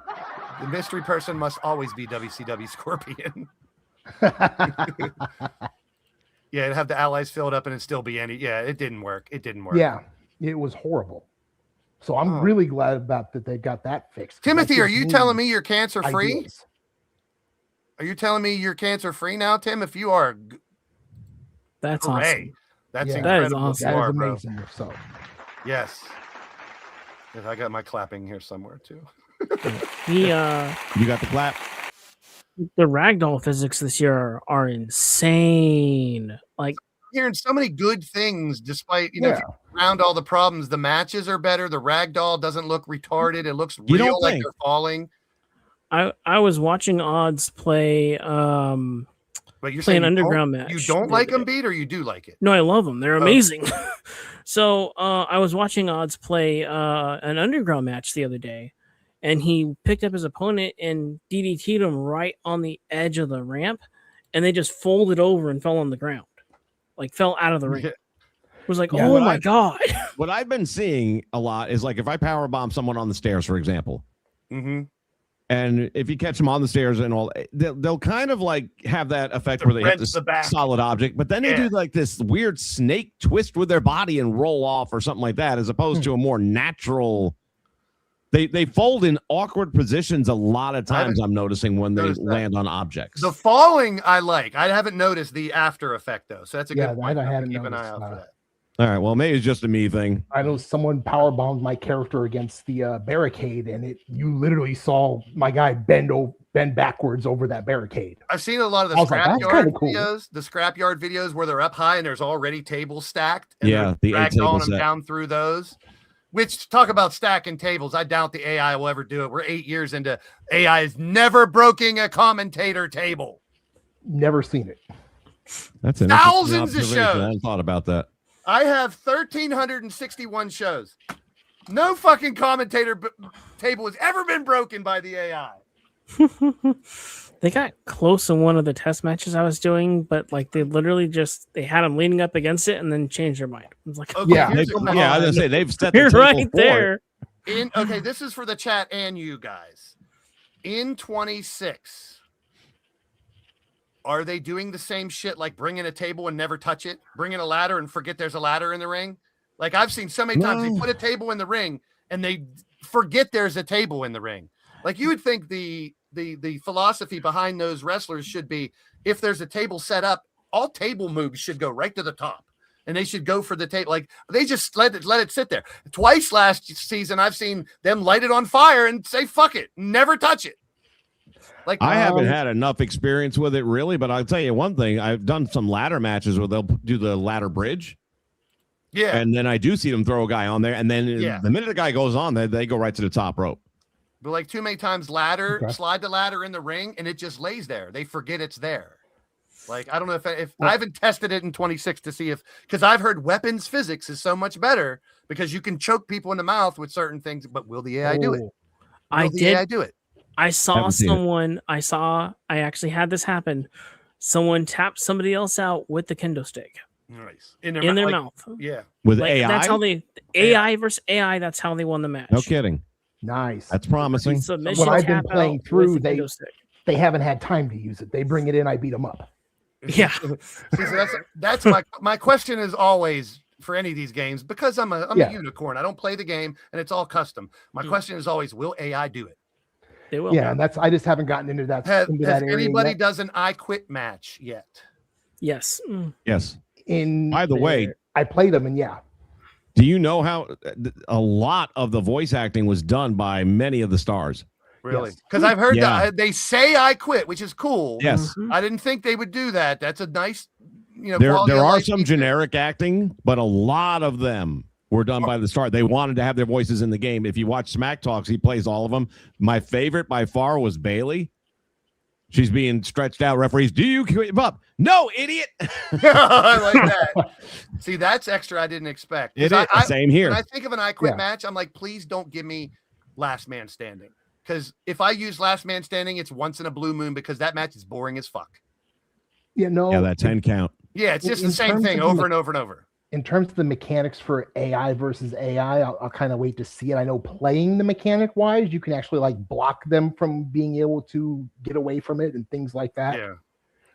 The mystery person must always be WCW Scorpion. Yeah, it'd have the allies filled up and it'd still be any. Yeah, it didn't work. It didn't work. Yeah, it was horrible. So I'm really glad about that they got that fixed. Timothy, are you telling me you're cancer free? Ideas. Are you telling me you're cancer free now, Tim? If you are, That's hooray. awesome. That's Yeah. That is incredible. awesome. You That are, is bro. amazing. So Yes. If I got my clapping here somewhere too. The You got the clap? the ragdoll physics this year are insane. Like Hearing so many good things, despite if you around all the problems, the matches are better. The ragdoll doesn't look retarded. It looks You don't real, like think? they're falling. I was watching Odds play But you're play saying an you don't- underground match. You don't like them beat, or you do like it? No, I love them. They're Oh. amazing. So I was watching Odds play an underground match the other day, and he picked up his opponent and DDT'd him right on the edge of the ramp, and they just folded over and fell on the ground, like fell out of the ramp. Yeah. It was like, Yeah, oh what my god! What I've been seeing a lot is like if I power bomb someone on the stairs, for example, Mm-hmm. and if you catch them on the stairs and all, they'll kind of like have that effect where they hit wrench this the back. solid object, but then they Yeah. do like this weird snake twist with their body and roll off or something like that, as opposed to a more natural. They fold in awkward positions a lot of times. I'm noticing when they noticed that. land on objects. The falling, I like. I haven't noticed the after effect though, so that's a Yeah, good point. that I I'm gonna hadn't keep an eye noticed, out for that. All right. Well, maybe it's just a me thing. I know someone power bombed my character against the barricade, and you literally saw my guy bend backwards over that barricade. I've seen a lot of the I was like, that's scrapyard kinda cool. videos, the scrapyard videos where they're up high and there's already tables stacked. And Yeah, they're the A table ragdolling them set. down through those. Which, talk about stacking tables. I doubt the AI will ever do it. We're 8 years into AI is never broken a commentator table. Never seen it. That's an Thousands of interesting observation. shows. I hadn't thought about that. I have 1,361 shows. No fucking commentator table has ever been broken by the AI. They got close in one of the test matches I was doing, but like they literally they had them leaning up against it and then changed their mind. I was like, Okay, Yeah. here's I a- was gonna say they've set the you're table right for there. it. okay, this is for the chat and you guys. In 26, are they doing the same shit like bringing a table and never touch it? Bringing a ladder and forget there's a ladder in the ring? Like I've seen so many times they No. put a table in the ring and they forget there's a table in the ring. Like you would think the philosophy behind those wrestlers should be if there's a table set up, all table moves should go right to the top. And they should go for the table. Like they just let it sit there. Twice last season, I've seen them light it on fire and say, fuck it, never touch it. Like I haven't had enough experience with it really, but I'll tell you one thing. I've done some ladder matches where they'll do the ladder bridge. yeah. And then I do see them throw a guy on there. And then Yeah. the minute a guy goes on, they go right to the top rope. But like too many times Okay. slide the ladder in the ring and it just lays there. They forget it's there. Like, I don't know if I haven't tested it in 26 to see because I've heard weapons physics is so much better because you can choke people in the mouth with certain things, but will the AI do it? Oh, I Will the AI did. do it? I saw Haven't seen it. someone. I actually had this happen. Someone tapped somebody else out with the kendo stick Nice. in their like, mouth. Yeah. With Like, AI? that's how they AI versus AI. That's how they won the match. No kidding. nice. That's promising. Submission When I've been tap playing out with through, the they- kendo stick. They haven't had time to use it. They bring it in, I beat them up. Yeah. See, so that's my question is always for any of these games because I'm a Yeah. unicorn. I don't play the game and it's all custom. My question is always, will AI do it? They will. Yeah, and I just haven't gotten into that. Has area anybody yet. does an I quit match yet? Yes. Mm. Yes. In By the way, I played them, and yeah, do you know how a lot of the voice acting was done by many of the stars? Really? Yes. Because I've heard Yeah. that they say I quit, which is cool. Yes. Mhm. I didn't think they would do that. That's a nice, There quality of are life some feature. generic acting, but a lot of them were done by the star. They wanted to have their voices in the game. If you watch Smack Talks, he plays all of them. My favorite by far was Bailey. She's being stretched out. Referees, do you give up? No, idiot. I like that. See, that's extra I didn't expect. 'Cause It is. Same here. When I think of an I quit Yeah. match, I'm like, please don't give me last man standing. Because if I use last man standing, it's once in a blue moon because that match is boring as fuck. yeah, no. Yeah, that 10 count. Yeah, it's just In the same terms thing of over the- and over and over. In terms of the mechanics for AI versus AI, I'll kind of wait to see it. I know playing the mechanic wise, you can actually like block them from being able to get away from it and things like that. Yeah.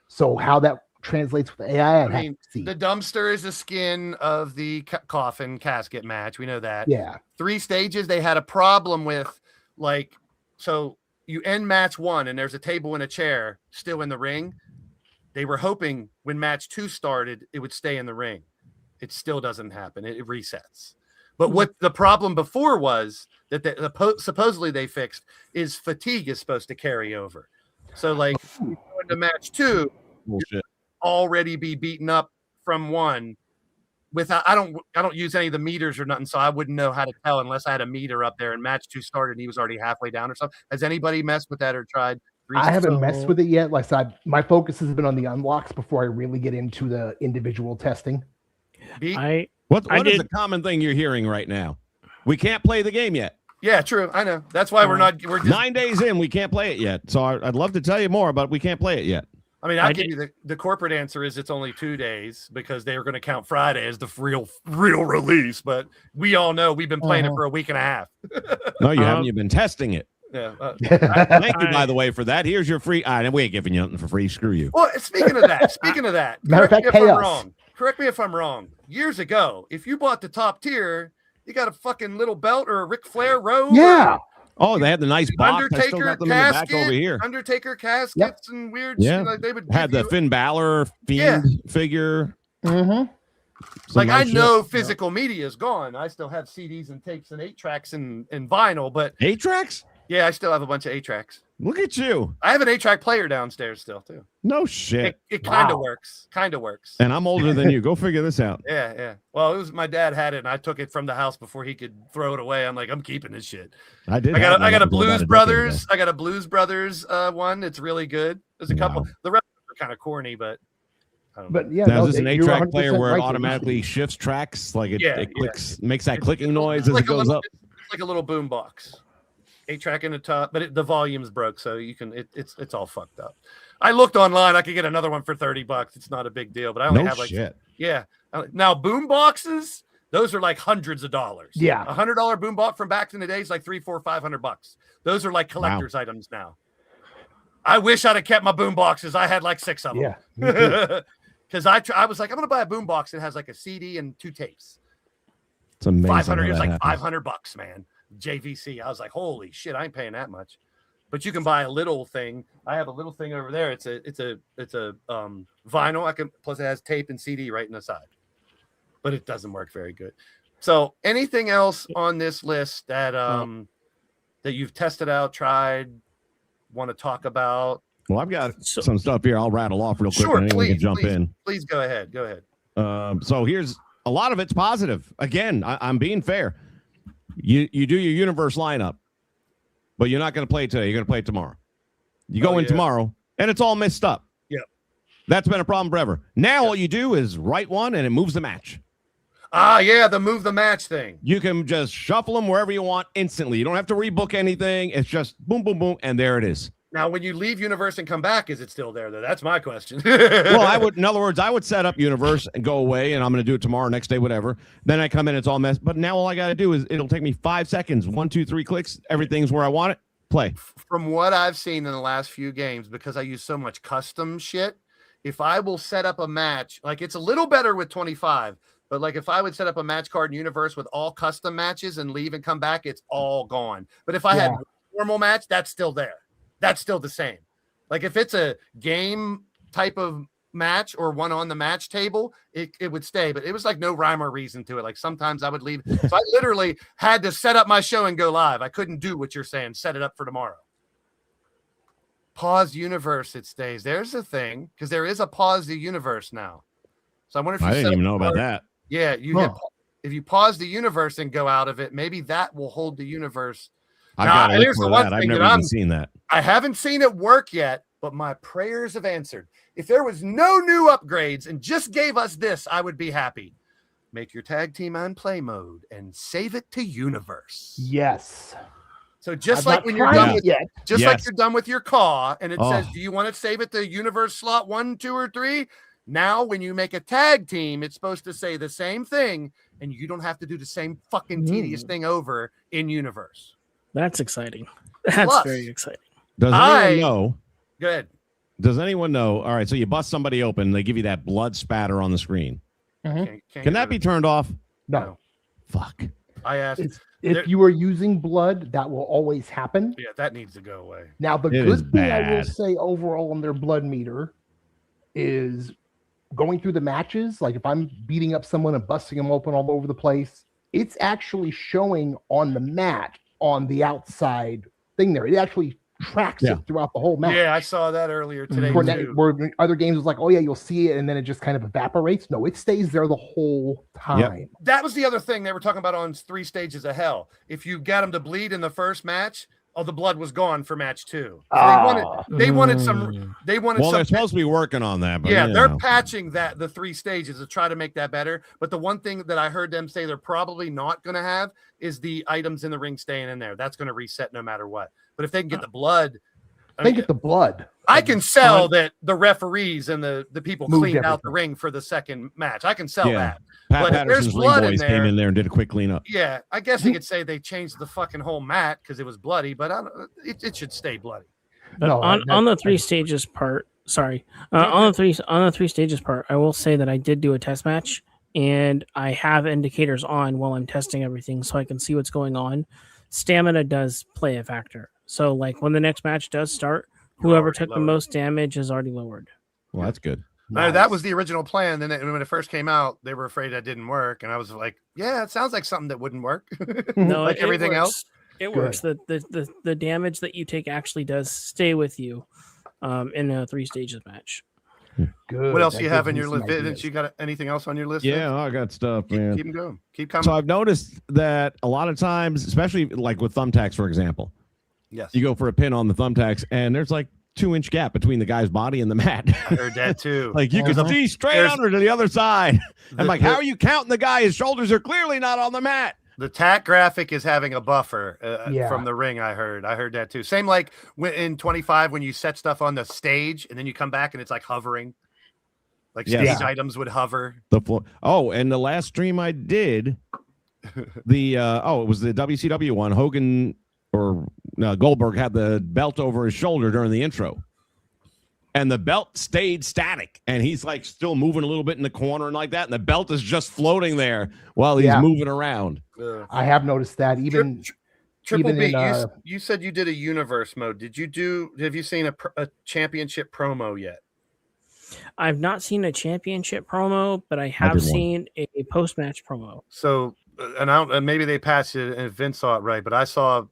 So how that translates with AI, I'd I have mean, to see. the dumpster is the skin of the coffin casket match. We know that. Yeah, 3 stages, they had a problem with, like, so you end match 1 and there's a table and a chair still in the ring. They were hoping when match 2 started, it would stay in the ring. It still doesn't happen. It resets. But what the problem before was that supposedly they fixed is fatigue is supposed to carry over. So like you go into match 2, Bullshit. already be beaten up from 1 without I don't use any of the meters or nothing, so I wouldn't know how to tell unless I had a meter up there and match 2 started and he was already halfway down or something. Has anybody messed with that or tried? I haven't So- messed with it yet. Like I said, my focus has been on the unlocks before I really get into the individual testing. Beat? What I is did- the common thing you're hearing right now? We can't play the game yet. Yeah, true. I know. That's why we're just 9 days in, we can't play it yet. So I'd love to tell you more, but we can't play it yet. I mean, I'll I give you the corporate answer is it's only 2 days because they were going to count Friday as the real release. But we all know we've been playing it for a week and a half. No, you Um, haven't. You've been testing it. Yeah. Thank you, by the way, for that. Here's your free. We ain't giving you nothing for free. Screw you. Well, speaking of that, Matter of fact, correct me if pay I'm us. wrong. Correct me if I'm wrong. Years ago, if you bought the top tier, you got a fucking little belt or a Ric Flair robe. Yeah, Oh, they had the nice box. I still Undertaker got them in the back casket, over here. Undertaker caskets and weird Yeah. shit. Like they would Had give the you- Finn Balor Fiend Yeah. figure. mm-hmm. Like, I nice know shit. physical media is gone. I still have CDs and tapes and 8-tracks and vinyl, but 8-tracks? yeah, I still have a bunch of 8-tracks. Look at you. I have an 8-track player downstairs still, too. No shit. It kind of works. Kind of works. And I'm older than you. Go figure this out. Yeah. Well, it was my dad had it, and I took it from the house before he could throw it away. I'm like, I'm keeping this shit. I did. I got a about Blues a Brothers. decade I got a Blues Brothers one. It's really good. There's a couple. Wow. The rest are kind of corny, but I don't know. But yeah, Now, no, is this an you're 8-track player 100% where it right. automatically shifts tracks? Like it Yeah, clicks, makes that It's clicking noise as it like a goes little- up? It's like a little boom box. 8-track in the top, but the volume's broke, so you can. It's all fucked up. I looked online. I could get another one for $30. It's not a big deal, but I only No have like shit. yeah. Now boom boxes, those are like hundreds of dollars. Yeah. $100 boom box from back in the days, like $300, $400, $500. Those are like collector's items now. I wish I'd have kept my boom boxes. I had like 6 of them. Yeah. Because I was like, I'm gonna buy a boom box that has like a CD and 2 tapes. It's amazing. 500. how It was that like happens. $500, man. JVC. I was like, holy shit, I ain't paying that much. But you can buy a little thing. I have a little thing over there. It's a vinyl. I can plus it has tape and CD right in the side, but it doesn't work very good. So anything else on this list that that you've tested out, tried, want to talk about? Well, I've got some stuff here. I'll rattle off real quick. Sure, and anyone can jump please, in. Please go ahead. Go ahead. So here's a lot of it's positive. Again, I'm being fair. You do your universe lineup, but you're not going to play it today. You're going to play it tomorrow. You go in tomorrow, and it's all messed up. Yep. That's been a problem forever. Now all you do is write one, and it moves the match. Ah, yeah, the move the match thing. You can just shuffle them wherever you want instantly. You don't have to rebook anything. It's just boom, boom, boom, and there it is. Now, when you leave Universe and come back, is it still there, though? That's my question. Well, I would, in other words, I would set up Universe and go away, and I'm going to do it tomorrow, next day, whatever. Then I come in, it's all messed. But now all I got to do is it'll take me 5 seconds, 1, 2, 3 clicks. Everything's where I want it. Play. From what I've seen in the last few games, because I use so much custom shit, if I will set up a match, like it's a little better with 25, but like if I would set up a match card in Universe with all custom matches and leave and come back, it's all gone. But if I had a normal match, that's still there. That's still the same. Like if it's a game type of match or one on the match table, it would stay, but it was like no rhyme or reason to it. Like sometimes I would leave. So I literally had to set up my show and go live. I couldn't do what you're saying, set it up for tomorrow. Pause Universe, it stays. There's the thing, because there is a pause the Universe now. So I wonder if you I didn't even know about that. Yeah, you hit, if you pause the Universe and go out of it, maybe that will hold the Universe. I've got to look for that. I've never even seen that. I haven't seen it work yet, but my prayers have answered. If there was no new upgrades and just gave us this, I would be happy. Make your tag team on play mode and save it to Universe. Yes. So just I've like not when you're tried done it with, yet. just like you're done with your CAW, and it says, Oh. do you want to save it to Universe slot 1, 2, or 3? Now, when you make a tag team, it's supposed to say the same thing, and you don't have to do the same fucking tedious thing over in Universe. That's exciting. That's Plus, very exciting. Does anyone know? Go ahead. Does anyone know? All right, so you bust somebody open, they give you that blood spatter on the screen. Can't Can that be turned off? No. Fuck. I asked. If you are using blood, that will always happen. Yeah, that needs to go away. Now, the It is good thing I will bad. say overall on their blood meter is going through the matches. Like if I'm beating up someone and busting them open all over the place, it's actually showing on the mat on the outside thing there. It actually tracks it throughout the whole match. Yeah, I saw that earlier today. Where other games was like, oh yeah, you'll see it, and then it just kind of evaporates. No, it stays there the whole time. That was the other thing they were talking about on 3 Stages of Hell. If you got them to bleed in the first match, the blood was gone for match 2. So they wanted some. They wanted. Well, some they're supposed to be working on that. But yeah, you they're know. patching the 3 stages to try to make that better. But the one thing that I heard them say they're probably not going to have is the items in the ring staying in there. That's going to reset no matter what. But if they can get the blood, Get the blood. I can sell that the referees and the people Moved cleaned out the everything. ring for the second match. I can sell that. Pat But if there's Patterson's ring blood in boys there, came in there and did a quick cleanup. yeah, I guess you could say they changed the fucking whole mat because it was bloody, but it should stay bloody. But on the 3 stages part, sorry, on the 3 stages part, I will say that I did do a test match, and I have indicators on while I'm testing everything, so I can see what's going on. Stamina does play a factor. So, like when the next match does start, whoever took the most damage is already lowered. Well, that's good. That was the original plan. Then when it first came out, they were afraid that didn't work, and I was like, "Yeah, it sounds like something that wouldn't work." No, like it everything works. else. It works. The damage that you take actually does stay with you in a 3 stages match. Good. What else That do you have gives in me your some list? Vince, ideas. you got anything else on your list? Yeah, I got stuff, man. Keep them going. Keep coming. So I've noticed that a lot of times, especially like with thumbtacks, for example, yes, you go for a pin on the thumbtacks, and there's like 2-inch gap between the guy's body and the mat. I heard that too. Like you can see straight under to the other side. I'm like, how are you counting the guy? His shoulders are clearly not on the mat. The TAC graphic is having a buffer Yeah. from the ring. I heard that too. Same like in 25 when you set stuff on the stage and then you come back and it's like hovering, like stage items would hover. And the last stream I did, it was the WCW one. Hogan or Goldberg had the belt over his shoulder during the intro. And the belt stayed static, and he's like still moving a little bit in the corner and like that, and the belt is just floating there while he's moving around. I have noticed that even Triple even B. You said you did a universe mode. Have you seen a championship promo yet? I've not seen a championship promo, but I have seen a post-match promo. So, and maybe they patched it, and Vince saw it right, but I saw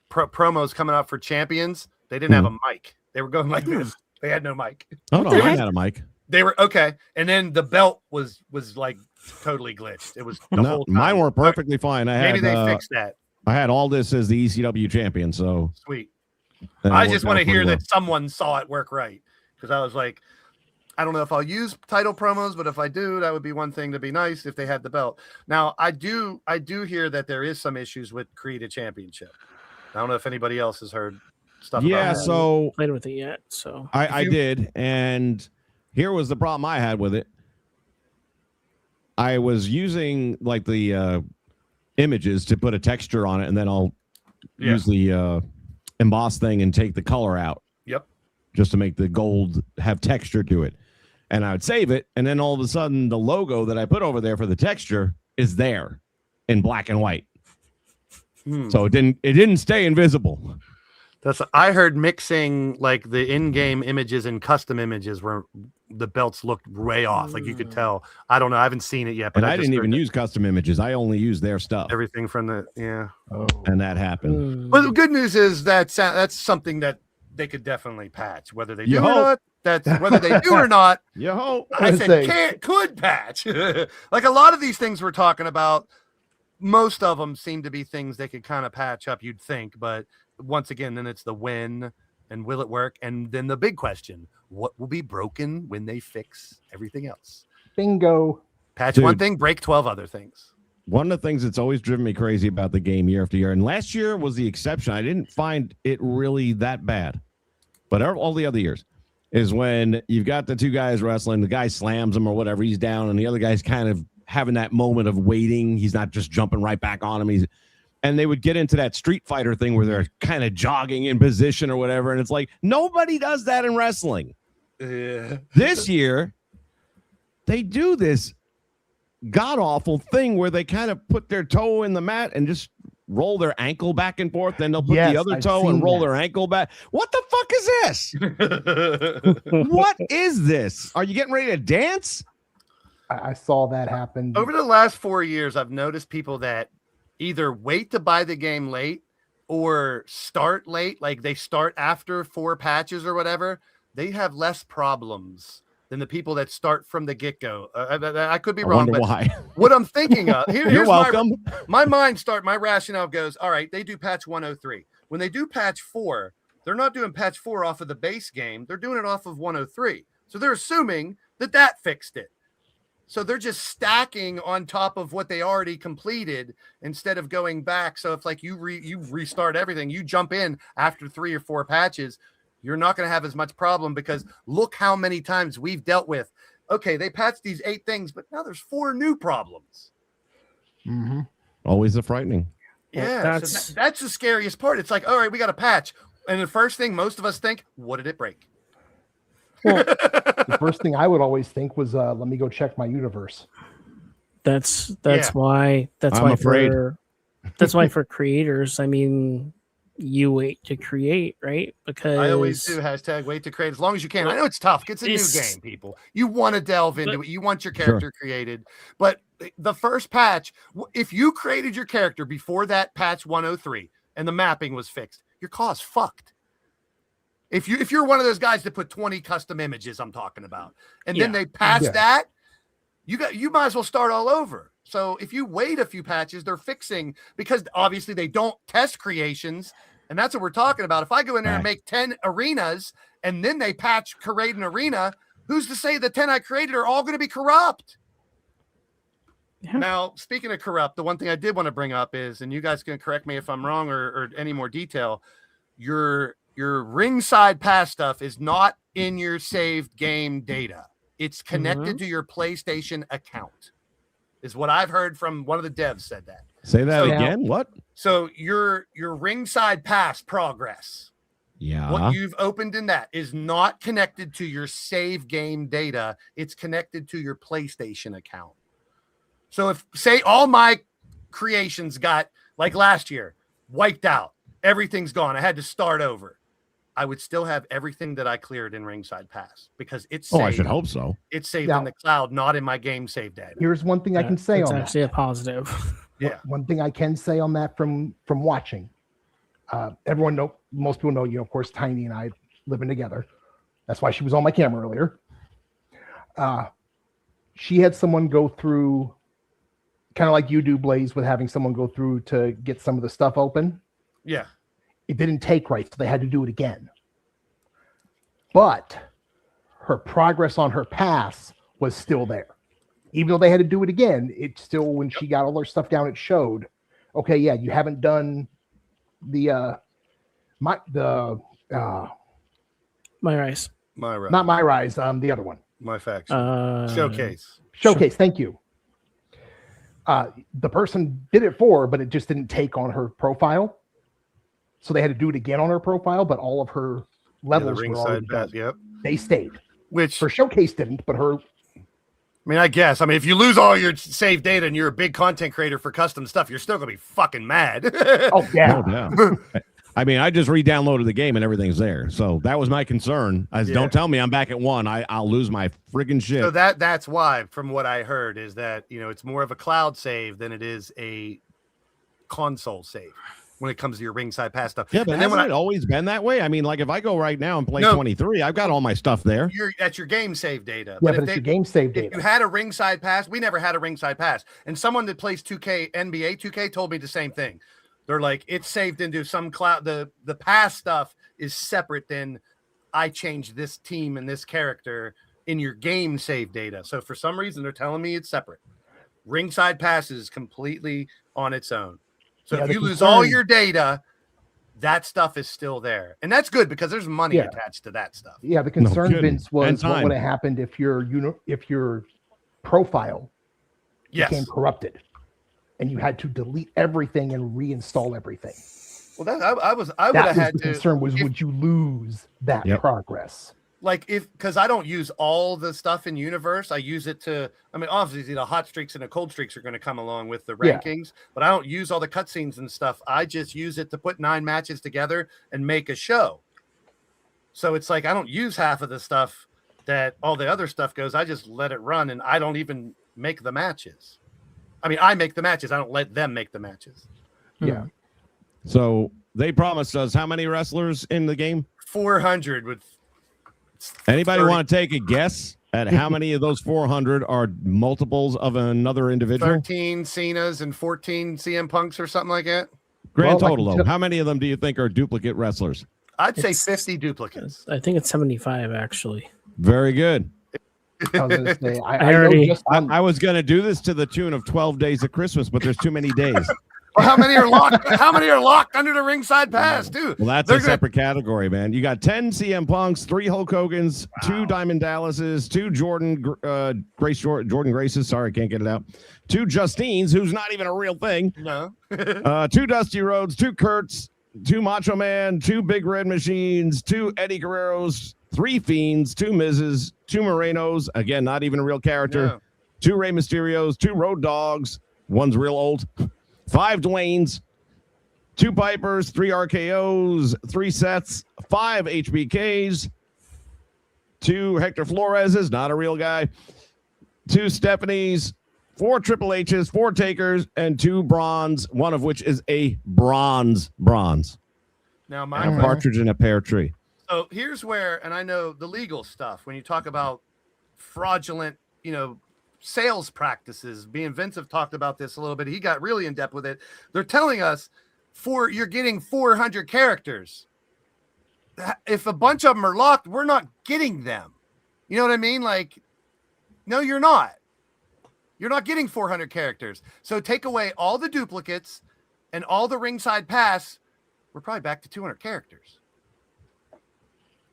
promos coming out for champions. They didn't have a mic. They were going like this. They had no mic. Oh no, I had a mic. They were okay, and then the belt was like totally glitched. It was the whole time. Mine were perfectly fine. Maybe they fixed that. I had all this as the ECW champion, so sweet. I just want to hear that someone saw it work right, because I was like, I don't know if I'll use title promos, but if I do, that would be one thing to be nice if they had the belt. Now I do hear that there is some issues with Created Championship. I don't know if anybody else has heard stuff. Yeah, so played with it yet. So I did, and here was the problem I had with it. I was using like the images to put a texture on it, and then I'll use the emboss thing and take the color out. Yep. Just to make the gold have texture to it. And I would save it, and then all of a sudden the logo that I put over there for the texture is there in black and white. So it didn't stay invisible. I heard mixing like the in-game images and custom images where the belts looked way off. Like you could tell. I don't know. I haven't seen it yet. But I didn't even use custom images. I only used their stuff. Everything from the and that happened. But the good news is that's something that they could definitely patch. Whether they do or not, that's whether they do or not. You hope. I said could patch. Like a lot of these things we're talking about, most of them seem to be things they could kind of patch up. You'd think, but once again, then it's the when and will it work? And then the big question, what will be broken when they fix everything else? Bingo. Patch one thing, break 12 other things. One of the things that's always driven me crazy about the game year after year, and last year was the exception. I didn't find it really that bad. But all the other years is when you've got the two guys wrestling, the guy slams him or whatever, he's down, and the other guy's kind of having that moment of waiting. He's not just jumping right back on him. And they would get into that Street Fighter thing where they're kind of jogging in position or whatever. And it's like, nobody does that in wrestling. Yeah. This year, they do this god-awful thing where they kind of put their toe in the mat and just roll their ankle back and forth. Then they'll put the other toe and roll their ankle back. What the fuck is this? What is this? Are you getting ready to dance? I saw that happen. Over the last 4 years, I've noticed people that either wait to buy the game late or start late, like they start after 4 patches or whatever. They have less problems than the people that start from the get-go. I could be wrong, but why. What I'm thinking of You're welcome. My rationale goes, all right, they do patch 103. When they do patch 4, they're not doing patch 4 off of the base game. They're doing it off of 103. So they're assuming that fixed it. So they're just stacking on top of what they already completed instead of going back. So if like you restart everything, you jump in after 3 or 4 patches, you're not going to have as much problem because look how many times we've dealt with. Okay, they patched these 8 things, but now there's 4 new problems. Mm-hmm. Always frightening. Yeah, that's the scariest part. It's like, all right, we got a patch. And the first thing most of us think, what did it break? Well, the first thing I would always think was, let me go check my universe. That's why. That's I'm why afraid. That's why for creators, I mean, you wait to create, right? Because I always do hashtag wait to create as long as you can. I know it's tough. It's a new game, people. You want to delve into it. You want your character created. But the first patch, if you created your character before that patch 103 and the mapping was fixed, your CAW's fucked. If you're one of those guys that put 20 custom images, I'm talking about, and then they patch that, you might as well start all over. So if you wait a few patches, they're fixing, because obviously they don't test creations. And that's what we're talking about. If I go in there and make 10 arenas and then they create an arena, who's to say the 10 I created are all going to be corrupt? Yeah. Now, speaking of corrupt, the one thing I did want to bring up is, and you guys can correct me if I'm wrong or any more detail, your ringside pass stuff is not in your saved game data. It's connected to your PlayStation account, is what I've heard from one of the devs said that. Say that again. What? So your ringside pass progress, what you've opened in that is not connected to your save game data. It's connected to your PlayStation account. So if, say, all my creations got, like last year, wiped out, everything's gone, I had to start over, I would still have everything that I cleared in ringside pass because it's saved. I should hope so. It's saved in the cloud, not in my game save data. Here's one thing I can say on that. It's actually a positive. Yeah. One thing I can say on that from watching. Most people know, of course, Tiny and I living together. That's why she was on my camera earlier. She had someone go through, kind of like you do, Blaze, with having someone go through to get some of the stuff open. Yeah. It didn't take right, so they had to do it again. But her progress on her pass was still there. Even though they had to do it again, it still, when she got all her stuff down, it showed, okay, yeah, you haven't done the My Rise. Not My Rise, the other one. My Faction. Showcase. Thank you. The person did it but it just didn't take on her profile. So they had to do it again on her profile, but all of her levels were already done. Yep. They stayed. Which for Showcase didn't, but her. I mean, I guess. I mean, if you lose all your saved data and you're a big content creator for custom stuff, you're still gonna be fucking mad. Oh yeah. I mean, I just re-downloaded the game and everything's there. So that was my concern. Don't tell me I'm back at 1. I'll lose my friggin' shit. So that's why, from what I heard, is that it's more of a cloud save than it is a console save when it comes to your ringside pass stuff. Yeah, but hasn't it always been that way? I mean, like if I go right now and play 23, I've got all my stuff there. That's your game save data. Yeah, but it's your game save data. If you had a ringside pass, we never had a ringside pass. And someone that plays 2K, NBA 2K told me the same thing. They're like, it's saved into some cloud. The pass stuff is separate than I changed this team and this character in your game save data. So for some reason, they're telling me it's separate. Ringside pass is completely on its own. So if you lose all your data, that stuff is still there. And that's good because there's money attached to that stuff. Yeah, the concern, Vince, was what would have happened if your profile became corrupted and you had to delete everything and reinstall everything. Well, I would have had to. The concern was, would you lose that progress? Like because I don't use all the stuff in Universe. I use it to, I mean, obviously the hot streaks and the cold streaks are going to come along with the rankings, but I don't use all the cutscenes and stuff. I just use it to put 9 matches together and make a show. So it's like, I don't use half of the stuff that all the other stuff goes. I just let it run and I don't even make the matches. I mean, I make the matches. I don't let them make the matches. Yeah. So they promised us how many wrestlers in the game? 400 with. Anybody want to take a guess at how many of those 400 are multiples of another individual? 13 Cenas and 14 CM Punks or something like that. Grand total, though. How many of them do you think are duplicate wrestlers? I'd say 50 duplicates. I think it's 75, actually. Very good. I was going to say, I was going to do this to the tune of 12 days of Christmas, but there's too many days. Well, how many are locked? How many are locked under the ringside pass, too? Well, that's a separate category, man. You got 10 CM Punks, 3 Hulk Hogans, 2 Diamond Dallases, 2 Jordan Graces. Sorry, I can't get it out. 2 Justines, who's not even a real thing. No. 2 Dusty Rhodes, 2 Kurtz, 2 Macho Man, 2 Big Red Machines, 2 Eddie Guerreros, 3 Fiends, 2 Mizes, 2 Morenos. Again, not even a real character. No. 2 Rey Mysterios, 2 Road Dogs. One's real old. 5 Dwaynes, 2 Pipers, 3 RKOs, 3 sets, 5 HBKs, 2 Hector Floreses, not a real guy, 2 Stephanies, 4 Triple H's, 4 Takers, and 2 Bronze, one of which is a bronze. Now, And a partridge in a pear tree. So here's where, and I know the legal stuff, when you talk about fraudulent, sales practices, me and Vince have talked about this a little bit. He got really in depth with it. They're telling us you're getting 400 characters. If a bunch of them are locked, we're not getting them. You know what I mean? Like, no, you're not. You're not getting 400 characters. So take away all the duplicates and all the ringside pass. We're probably back to 200 characters.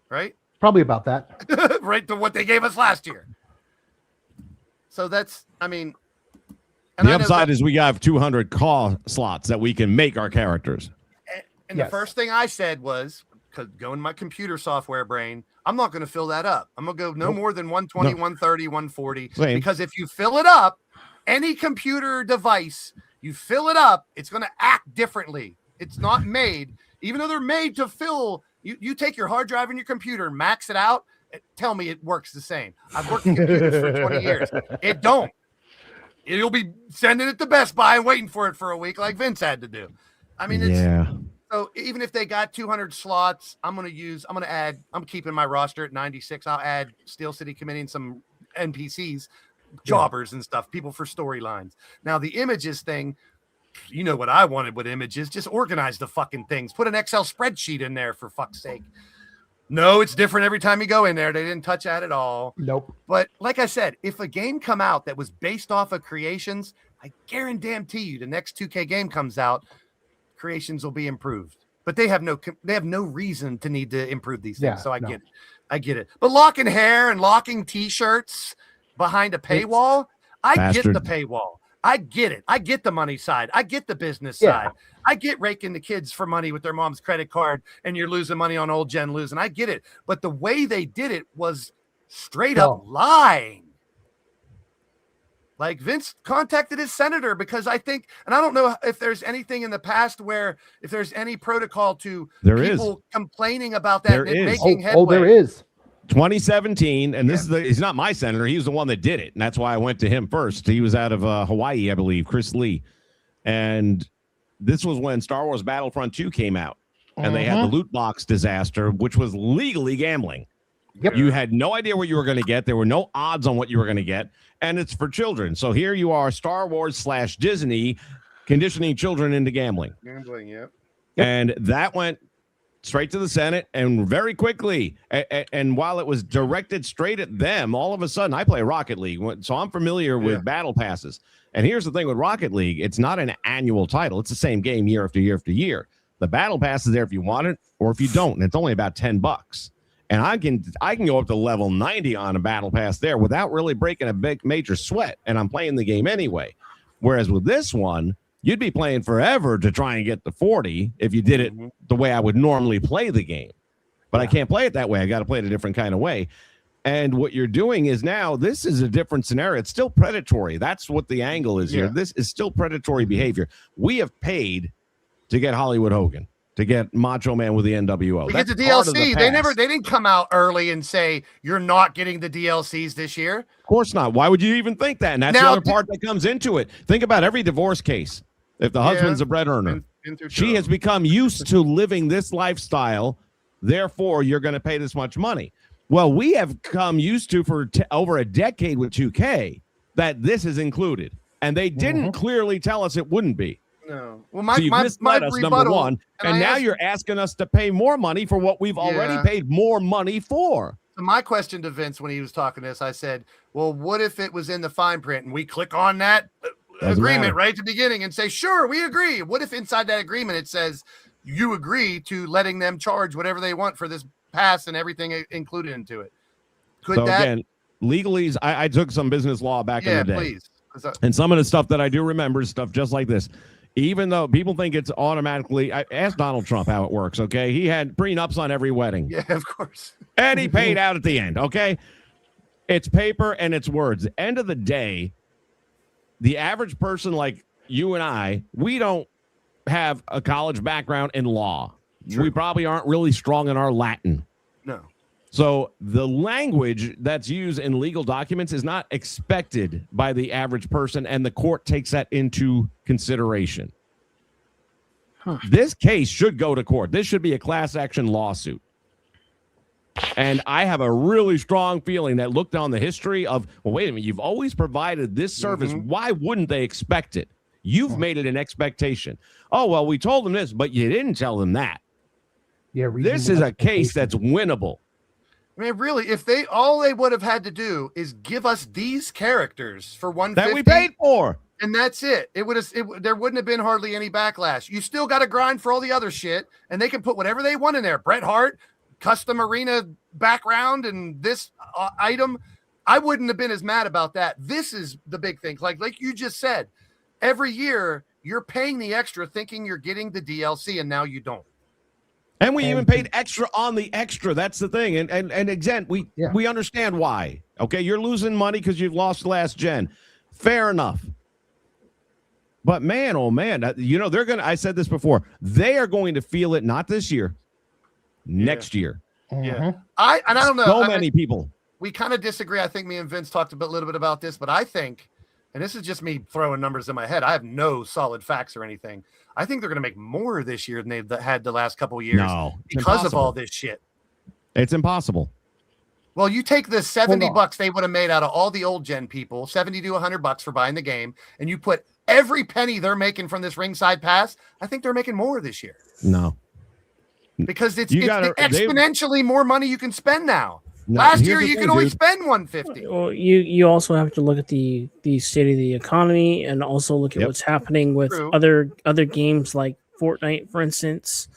Right? Probably about that. Right to what they gave us last year. So that's, the upside is we have 200 CAW slots that we can make our characters. And the first thing I said was, because going my computer software brain, I'm not going to fill that up. I'm going to go no more than 120, 130, 140. Same. Because if you fill it up, any computer device, you fill it up, it's going to act differently. It's not made, even though they're made to fill. You take your hard drive in your computer and max it out. Tell me it works the same. I've worked in computers for 20 years. It don't. You'll be sending it to Best Buy and waiting for it for a week like Vince had to do. So even if they got 200 slots, I'm keeping my roster at 96. I'll add Steel City Committee and some NPCs, jobbers and stuff, people for storylines. Now the images thing, you know what I wanted with images, just organize the fucking things. Put an Excel spreadsheet in there for fuck's sake. No, it's different every time you go in there. They didn't touch that at all. Nope. But like I said, if a game come out that was based off of creations, I guarantee you the next 2K game comes out, creations will be improved. But they have no reason to need to improve these things. Yeah, So I get it. But locking hair and locking t-shirts behind a paywall, I get the paywall. I get it. I get the money side. I get the business side. I get raking the kids for money with their mom's credit card and you're losing money on old gen losing. I get it. But the way they did it was straight up lying. Like Vince contacted his senator because I think, and I don't know if there's anything in the past where if there's any protocol to people complaining about that and making headway. Oh, there is. 2017, and he's not my senator. He was the one that did it, and that's why I went to him first. He was out of Hawaii, I believe, Chris Lee. And this was when Star Wars Battlefront 2 came out, and they had the loot box disaster, which was legally gambling. Yep. You had no idea what you were going to get. There were no odds on what you were going to get, and it's for children. So here you are, Star Wars / Disney, conditioning children into gambling. Gambling, yep. And that went straight to the Senate and very quickly. And while it was directed straight at them, all of a sudden, I play Rocket League, so I'm familiar with battle passes. And here's the thing with Rocket League, it's not an annual title. It's the same game year after year after year. The battle pass is there if you want it or if you don't, and it's only about $10. And I can go up to level 90 on a battle pass there without really breaking a big major sweat, and I'm playing the game anyway. Whereas with this one, you'd be playing forever to try and get to 40 if you did it the way I would normally play the game. But I can't play it that way. I got to play it a different kind of way. And what you're doing is now this is a different scenario. It's still predatory. That's what the angle is here. This is still predatory behavior. We have paid to get Hollywood Hogan, to get Macho Man with the NWO. We get the DLC. They didn't come out early and say you're not getting the DLCs this year. Of course not. Why would you even think that? And that's the other part that comes into it. Think about every divorce case. If the husband's a bread earner, she has become used to living this lifestyle. Therefore, you're going to pay this much money. Well, we have come used to for over a decade with 2K that this is included. And they didn't clearly tell us it wouldn't be. No. Well, so you misled us, number one. And now you're asking us to pay more money for what we've already paid more money for. So my question to Vince when he was talking this, I said, well, what if it was in the fine print and we click on that agreement right at the beginning and say, sure, we agree. What if inside that agreement it says you agree to letting them charge whatever they want for this pass and everything included into it? Again, legalese, I took some business law back in the day. Please. And some of the stuff that I do remember is stuff just like this. Even though people think it's automatically, ask Donald Trump how it works, okay? He had prenups on every wedding. Yeah, of course. And he paid out at the end, okay? It's paper and it's words. At the end of the day, the average person like you and I, we don't have a college background in law. True. We probably aren't really strong in our Latin. No. So the language that's used in legal documents is not expected by the average person, and the court takes that into consideration. This case should go to court. This should be a class action lawsuit. And I have a really strong feeling that looked on the history of, well, wait a minute, you've always provided this service. Why wouldn't they expect it? You've made it an expectation. Oh, well, we told them this, but you didn't tell them that. Yeah, This is a case that's winnable. I mean, really, if they would have had to do is give us these characters for $150 That we paid for. and that's it. There wouldn't have been hardly any backlash. You still got to grind for all the other shit, and they can put whatever they want in there. Bret Hart, custom arena background, and this item. I wouldn't have been as mad about that. This is the big thing. Like you just said, every year you're paying the extra thinking you're getting the DLC, and now you don't. And we even paid extra on the extra. That's the thing. And again, we understand why. Okay, you're losing money because you've lost last gen. Fair enough. But man, oh man, they're gonna. I said this before. They are going to feel it not this year, next year. Yeah, I don't know. So many people. We kind of disagree. I think me and Vince talked a little bit about this, but I think, and this is just me throwing numbers in my head. I have no solid facts or anything. I think they're going to make more this year than they've had the last couple of years because of all this shit. It's impossible. Well, you take the $70 they would have made out of all the old gen people, $70 to $100 for buying the game, and you put every penny they're making from this ringside pass. I think they're making more this year. No, because it's exponentially more money you can spend now. No, last year you could only spend $150. Well, you also have to look at the state of the economy and also look at what's happening with other games like Fortnite, for instance.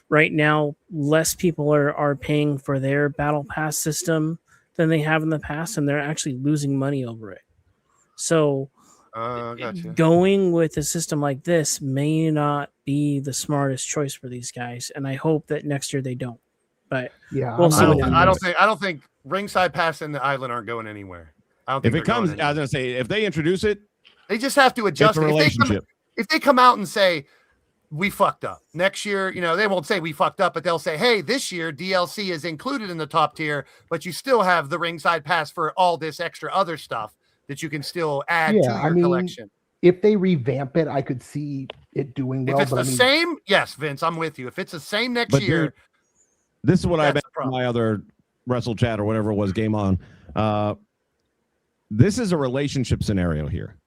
Right now, less people are paying for their battle pass system than they have in the past, and they're actually losing money over it. So gotcha. Going with a system like this may not be the smartest choice for these guys, and I hope that next year they don't. But we'll see. I don't think ringside pass and the island aren't going anywhere. I don't think if it comes, I was gonna say, if they introduce it, they just have to adjust. If they come out and say we fucked up next year, they won't say we fucked up, but they'll say, hey, this year DLC is included in the top tier, but you still have the ringside pass for all this extra other stuff that you can still add to your collection. If they revamp it, I could see it doing well. If it's same, yes, Vince, I'm with you. If it's the same next year. This is what I bet my other Wrestle Chat or whatever it was game on. This is a relationship scenario here.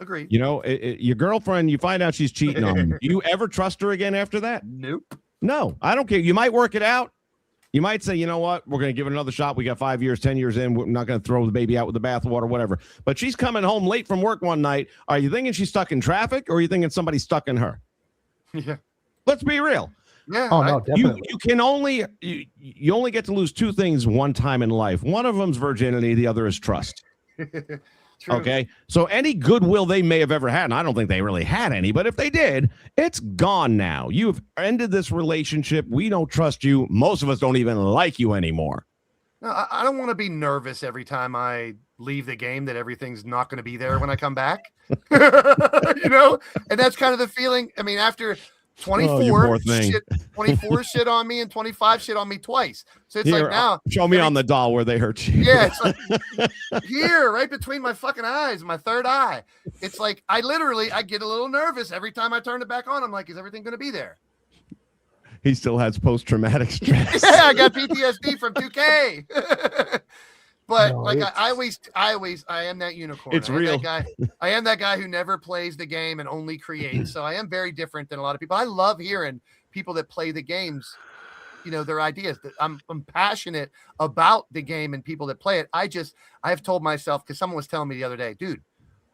Agreed. Your girlfriend, you find out she's cheating on you. Do you ever trust her again after that? Nope. No, I don't care. You might work it out. You might say, you know what? We're going to give it another shot. We got 5 years, 10 years in. We're not going to throw the baby out with the bathwater, whatever. But she's coming home late from work one night. Are you thinking she's stuck in traffic, or are you thinking somebody's stuck in her? Yeah. Let's be real. Yeah. Oh, no, definitely. You can only you only get to lose two things one time in life. One of them's virginity. The other is trust. True. Okay. So any goodwill they may have ever had, and I don't think they really had any, but if they did, it's gone now. You've ended this relationship. We don't trust you. Most of us don't even like you anymore. No, I don't want to be nervous every time I leave the game that everything's not going to be there when I come back. And that's kind of the feeling. I mean, after 24 shit on me and 25 shit on me twice. So it's here, like now show me on the doll where they hurt you. Yeah, it's like here, right between my fucking eyes, my third eye. It's like I get a little nervous every time I turn it back on. I'm like, is everything going to be there? He still has post-traumatic stress. Yeah, I got PTSD from 2K. But no, I am that unicorn. It's real. I am that guy who never plays the game and only creates. So I am very different than a lot of people. I love hearing people that play the games, their ideas. I'm passionate about the game and people that play it. I have told myself, because someone was telling me the other day, dude,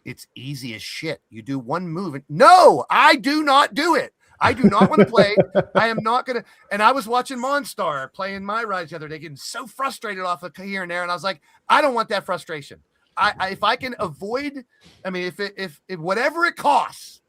it's easy as shit. You do one move. No, I do not do it. I do not want to play. I am not going to. And I was watching Monstar playing my rides the other day, getting so frustrated off of here and there. And I was like, I don't want that frustration. If I can avoid, if whatever it costs,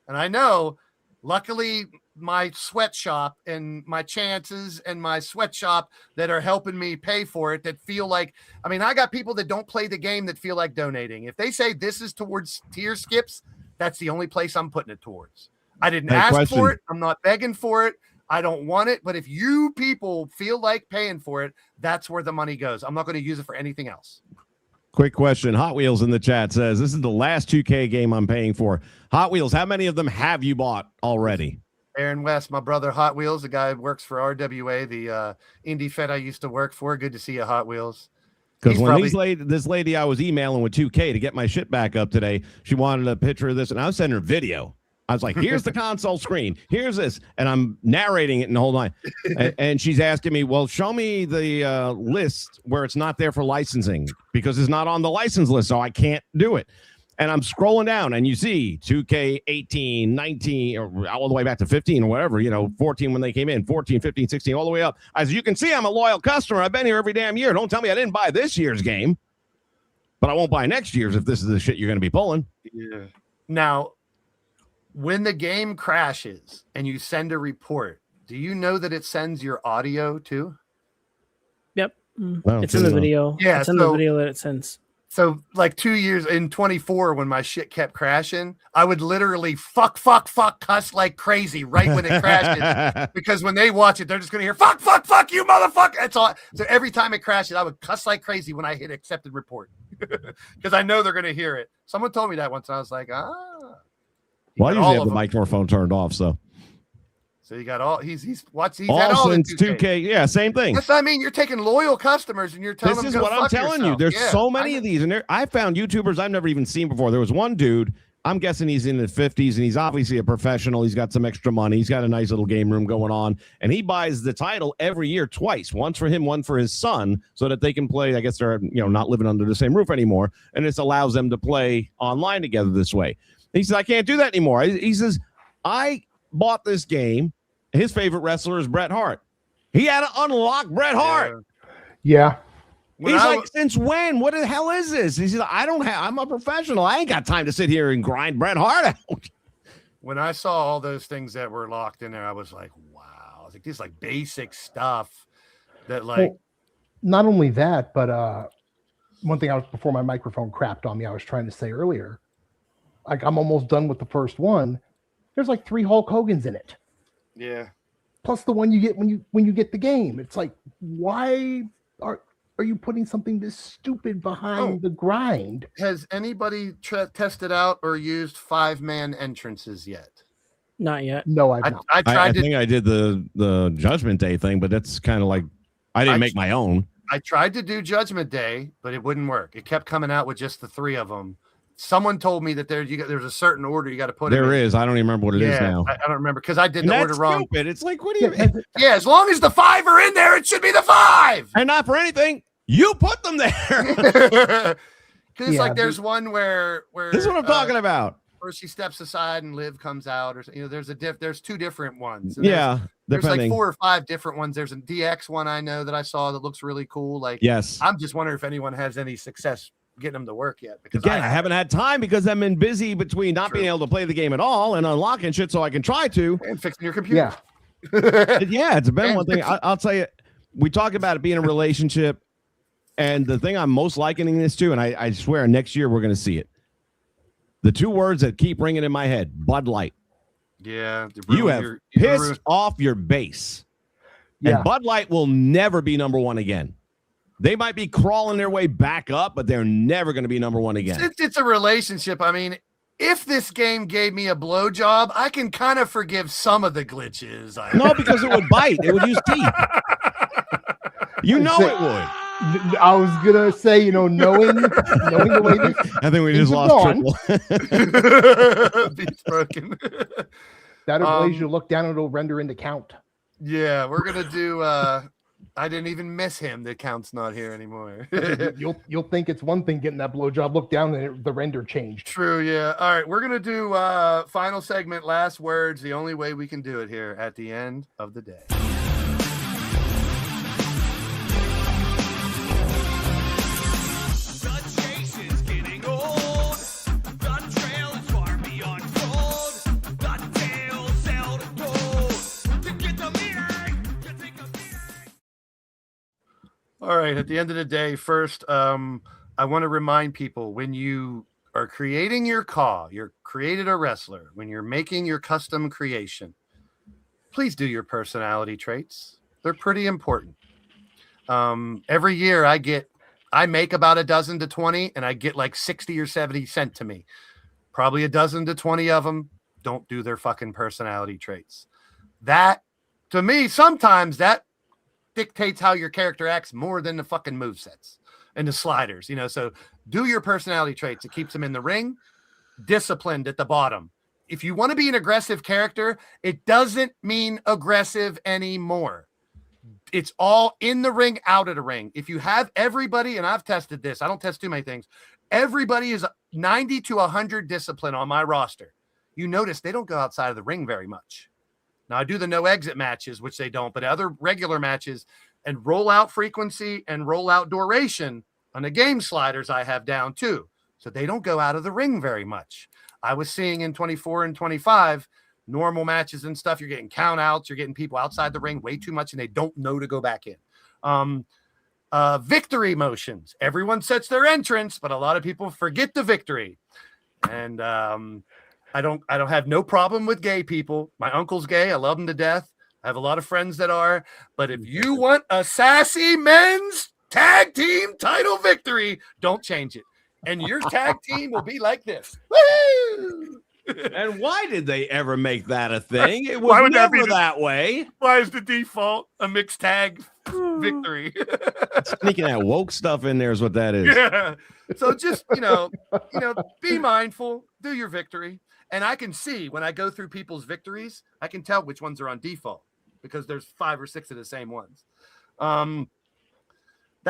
and I know, luckily, my sweatshop and my chances and my sweatshop that are helping me pay for it that feel like, I got people that don't play the game that feel like donating. If they say this is towards tier skips, that's the only place I'm putting it towards. I didn't Hey, ask question. for it. I'm not begging for it. I don't want it. But if you people feel like paying for it, that's where the money goes. I'm not going to use it for anything else. Quick question. Hot Wheels in the chat says, this is the last 2K game I'm paying for. Hot Wheels, how many of them have you bought already? Aaron West, my brother, Hot Wheels, the guy who works for RWA, the indie Fed I used to work for. Good to see you, Hot Wheels. Because when this lady I was emailing with 2K to get my shit back up today, she wanted a picture of this, and I was sending her video. I was like, here's the console screen. Here's this. And I'm narrating it and hold on. And she's asking me, well, show me the list where it's not there for licensing because it's not on the license list, so I can't do it. And I'm scrolling down, and you see 2K 18, 19, or all the way back to 15 or whatever, 14 when they came in, 14, 15, 16, all the way up. As you can see, I'm a loyal customer. I've been here every damn year. Don't tell me I didn't buy this year's game, but I won't buy next year's if this is the shit you're going to be pulling. Yeah. Now, when the game crashes and you send a report, do you know that it sends your audio too? Yep. Well, It's in the video. Yeah, it's in the video that it sends. So like 2 years in 24, when my shit kept crashing, I would literally fuck, cuss like crazy right when it crashes. Because when they watch it, they're just going to hear, fuck, you motherfucker. That's all. So every time it crashes, I would cuss like crazy when I hit accepted report. Because I know they're going to hear it. Someone told me that once, and I was like, Well, I usually have the microphone turned off, so. So you got all he's watching. He's all had all since the 2K. Yeah, same thing. Yes, I mean, you're taking loyal customers and you're telling them. This is what I'm telling you. There's so many of these, and I found YouTubers I've never even seen before. There was one dude. I'm guessing he's in his 50s, and he's obviously a professional. He's got some extra money. He's got a nice little game room going on, and he buys the title every year twice. Once for him, one for his son, so that they can play. I guess they're not living under the same roof anymore, and this allows them to play online together this way. He says, I can't do that anymore. He says, I bought this game. His favorite wrestler is Bret Hart. He had to unlock Bret Hart. Yeah. He's like, since when? What the hell is this? He said, I'm a professional. I ain't got time to sit here and grind Bret Hart out. When I saw all those things that were locked in there, I was like, wow. I was like, this is like basic stuff that not only that, but one thing before my microphone crapped on me, I was trying to say earlier, like I'm almost done with the first one. There's like 3 Hulk Hogans in it. Yeah. Plus the one you get when you get the game. It's like, why are you putting something this stupid behind the grind? Has anybody tested out or used 5-man entrances yet? Not yet. No, I've not. I think I did the Judgment Day thing, but that's kind of like I didn't make my own. I tried to do Judgment Day, but it wouldn't work. It kept coming out with just the 3 of them. Someone told me that there's a certain order you got to put. There is. I don't even remember what it is now. I don't remember because I did the order wrong. Stupid. It's like, what do you? Yeah, as long as the 5 are in there, it should be the 5. And not for anything, you put them there. Because it's like there's one where this is what I'm talking about. Where she steps aside and Liv comes out, or there's 2 different ones. And there's like 4 or 5 different ones. There's a DX one I know that I saw that looks really cool. Like, yes, I'm just wondering if anyone has any success getting them to work yet, because again, I haven't had time because I've been busy between not being able to play the game at all and unlocking shit so I can try to and fixing your computer. Yeah, it's been one thing. I'll tell you, we talk about it being a relationship, and the thing I'm most likening this to, and I swear next year we're going to see it. The 2 words that keep ringing in my head: Bud Light. Yeah, you have pissed off your base, and Bud Light will never be number 1 again. They might be crawling their way back up, but they're never going to be number 1 again. It's a relationship. I mean, if this game gave me a blowjob, I can kind of forgive some of the glitches. No, because it would bite. It would use teeth. You know it would. I was gonna say, knowing the way this, I think we just lost Triple. Beats broken. That allows you to look down and it'll render into count. Yeah, we're gonna do. I didn't even miss him. The count's not here anymore. You'll think it's one thing getting that blowjob. Look down and the render changed. True. Yeah. All right, we're gonna do final segment, last words. The only way we can do it here at the end of the day. All right. At the end of the day, first, I want to remind people when you are creating your CAW, you're created a wrestler, when you're making your custom creation, please do your personality traits. They're pretty important. Every year I make about a dozen to 20 and I get like 60 or 70 sent to me. Probably a dozen to 20 of them don't do their fucking personality traits. That, to me, sometimes that dictates how your character acts more than the fucking movesets and the sliders, you know. So do your personality traits. It keeps them in the ring, disciplined at the bottom. If you want to be an aggressive character, it doesn't mean aggressive anymore. It's all in the ring, out of the ring. If you have everybody, and I've tested this, I don't test too many things. Everybody is 90 to 100 discipline on my roster. You notice they don't go outside of the ring very much. Now, I do the no exit matches, which they don't, but other regular matches and rollout frequency and rollout duration on the game sliders I have down too. So they don't go out of the ring very much. I was seeing in 24 and 25 normal matches and stuff. You're getting count outs. You're getting people outside the ring way too much and they don't know to go back in. Victory motions. Everyone sets their entrance, but a lot of people forget the victory. And I don't have no problem with gay people. My uncle's gay. I love him to death. I have a lot of friends that are. But if you want a sassy men's tag team title victory, don't change it. And your tag team will be like this. Woo! And why did they ever make that a thing? It was never that way. Why is the default a mixed tag victory? Sneaking that woke stuff in there is what that is. Yeah. So just, be mindful, do your victory. And I can see when I go through people's victories, I can tell which ones are on default because there's 5 or 6 of the same ones. I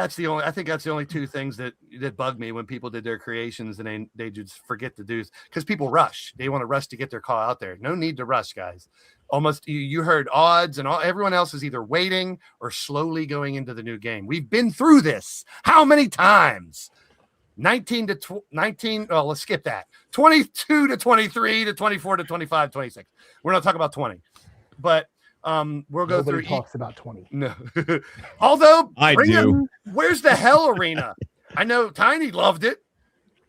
think that's the only two things that bug me when people did their creations and they just forget to do, because people rush. They want to rush to get their call out there. No need to rush, guys. Almost you heard odds and everyone else is either waiting or slowly going into the new game. We've been through this. How many times? 19 to 19. Oh, let's skip that. 22 to 23 to 24 to 25, 26. We're not talking about 20, but we'll go Nobody through. Talks about 20. No, although I do. Where's the Hell Arena? I know Tiny loved it.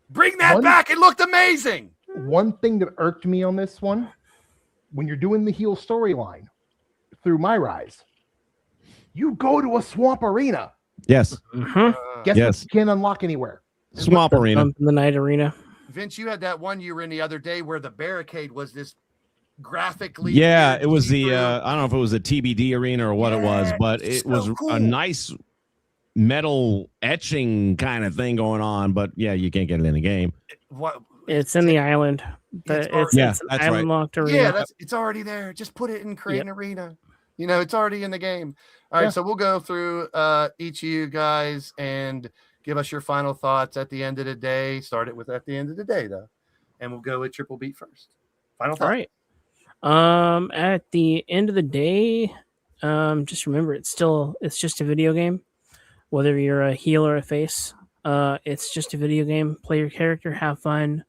Bring that back. It looked amazing. One thing that irked me on this one, when you're doing the heel storyline through My Rise, you go to a swamp arena. Yes. Guess what you can't unlock anywhere? Swamp arena. The night arena. Vince, you had that one you were in the other day where the barricade was this graphically. Yeah, it was the I don't know if it was a TBD arena or what it was, but it was cool. A nice metal etching kind of thing going on. But yeah, you can't get it in the game. It's in the island. It's an island locked arena. Yeah, it's already there. Just put it in Create an Arena. It's already in the game. All right, so we'll go through each of you guys and give us your final thoughts at the end of the day. Start it with at the end of the day, though. And we'll go with Triple Beat first. Final thoughts. All right. At the end of the day, just remember it's just a video game. Whether you're a heel or a face, it's just a video game. Play your character, have fun.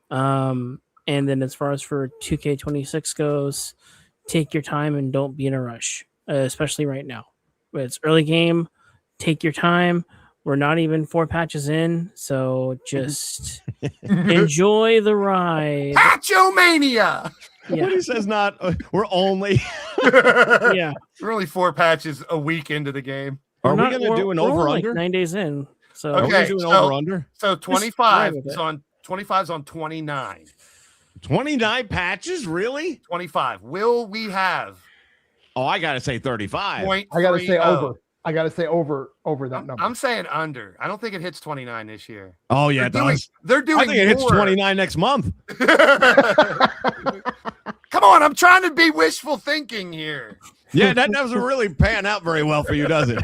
And then as far as for 2K26 goes, take your time and don't be in a rush, especially right now. It's early game. Take your time. We're not even 4 patches in, so just enjoy the ride. Patchomania! Yeah. He says not. We're only. Yeah. We're only 4 patches a week into the game. Are we going to do an over under? 9 days in. So are we going to do an over under? So 25 is on 29. 29 patches, really? 25. Will we have? Oh, I got to say 35. I got to say over. I got to say over that number. I'm saying under. I don't think it hits 29 this year. Oh, yeah, it does. They're doing I think it hits 29 next month. Come on, I'm trying to be wishful thinking here. Yeah, that doesn't really pan out very well for you, does it?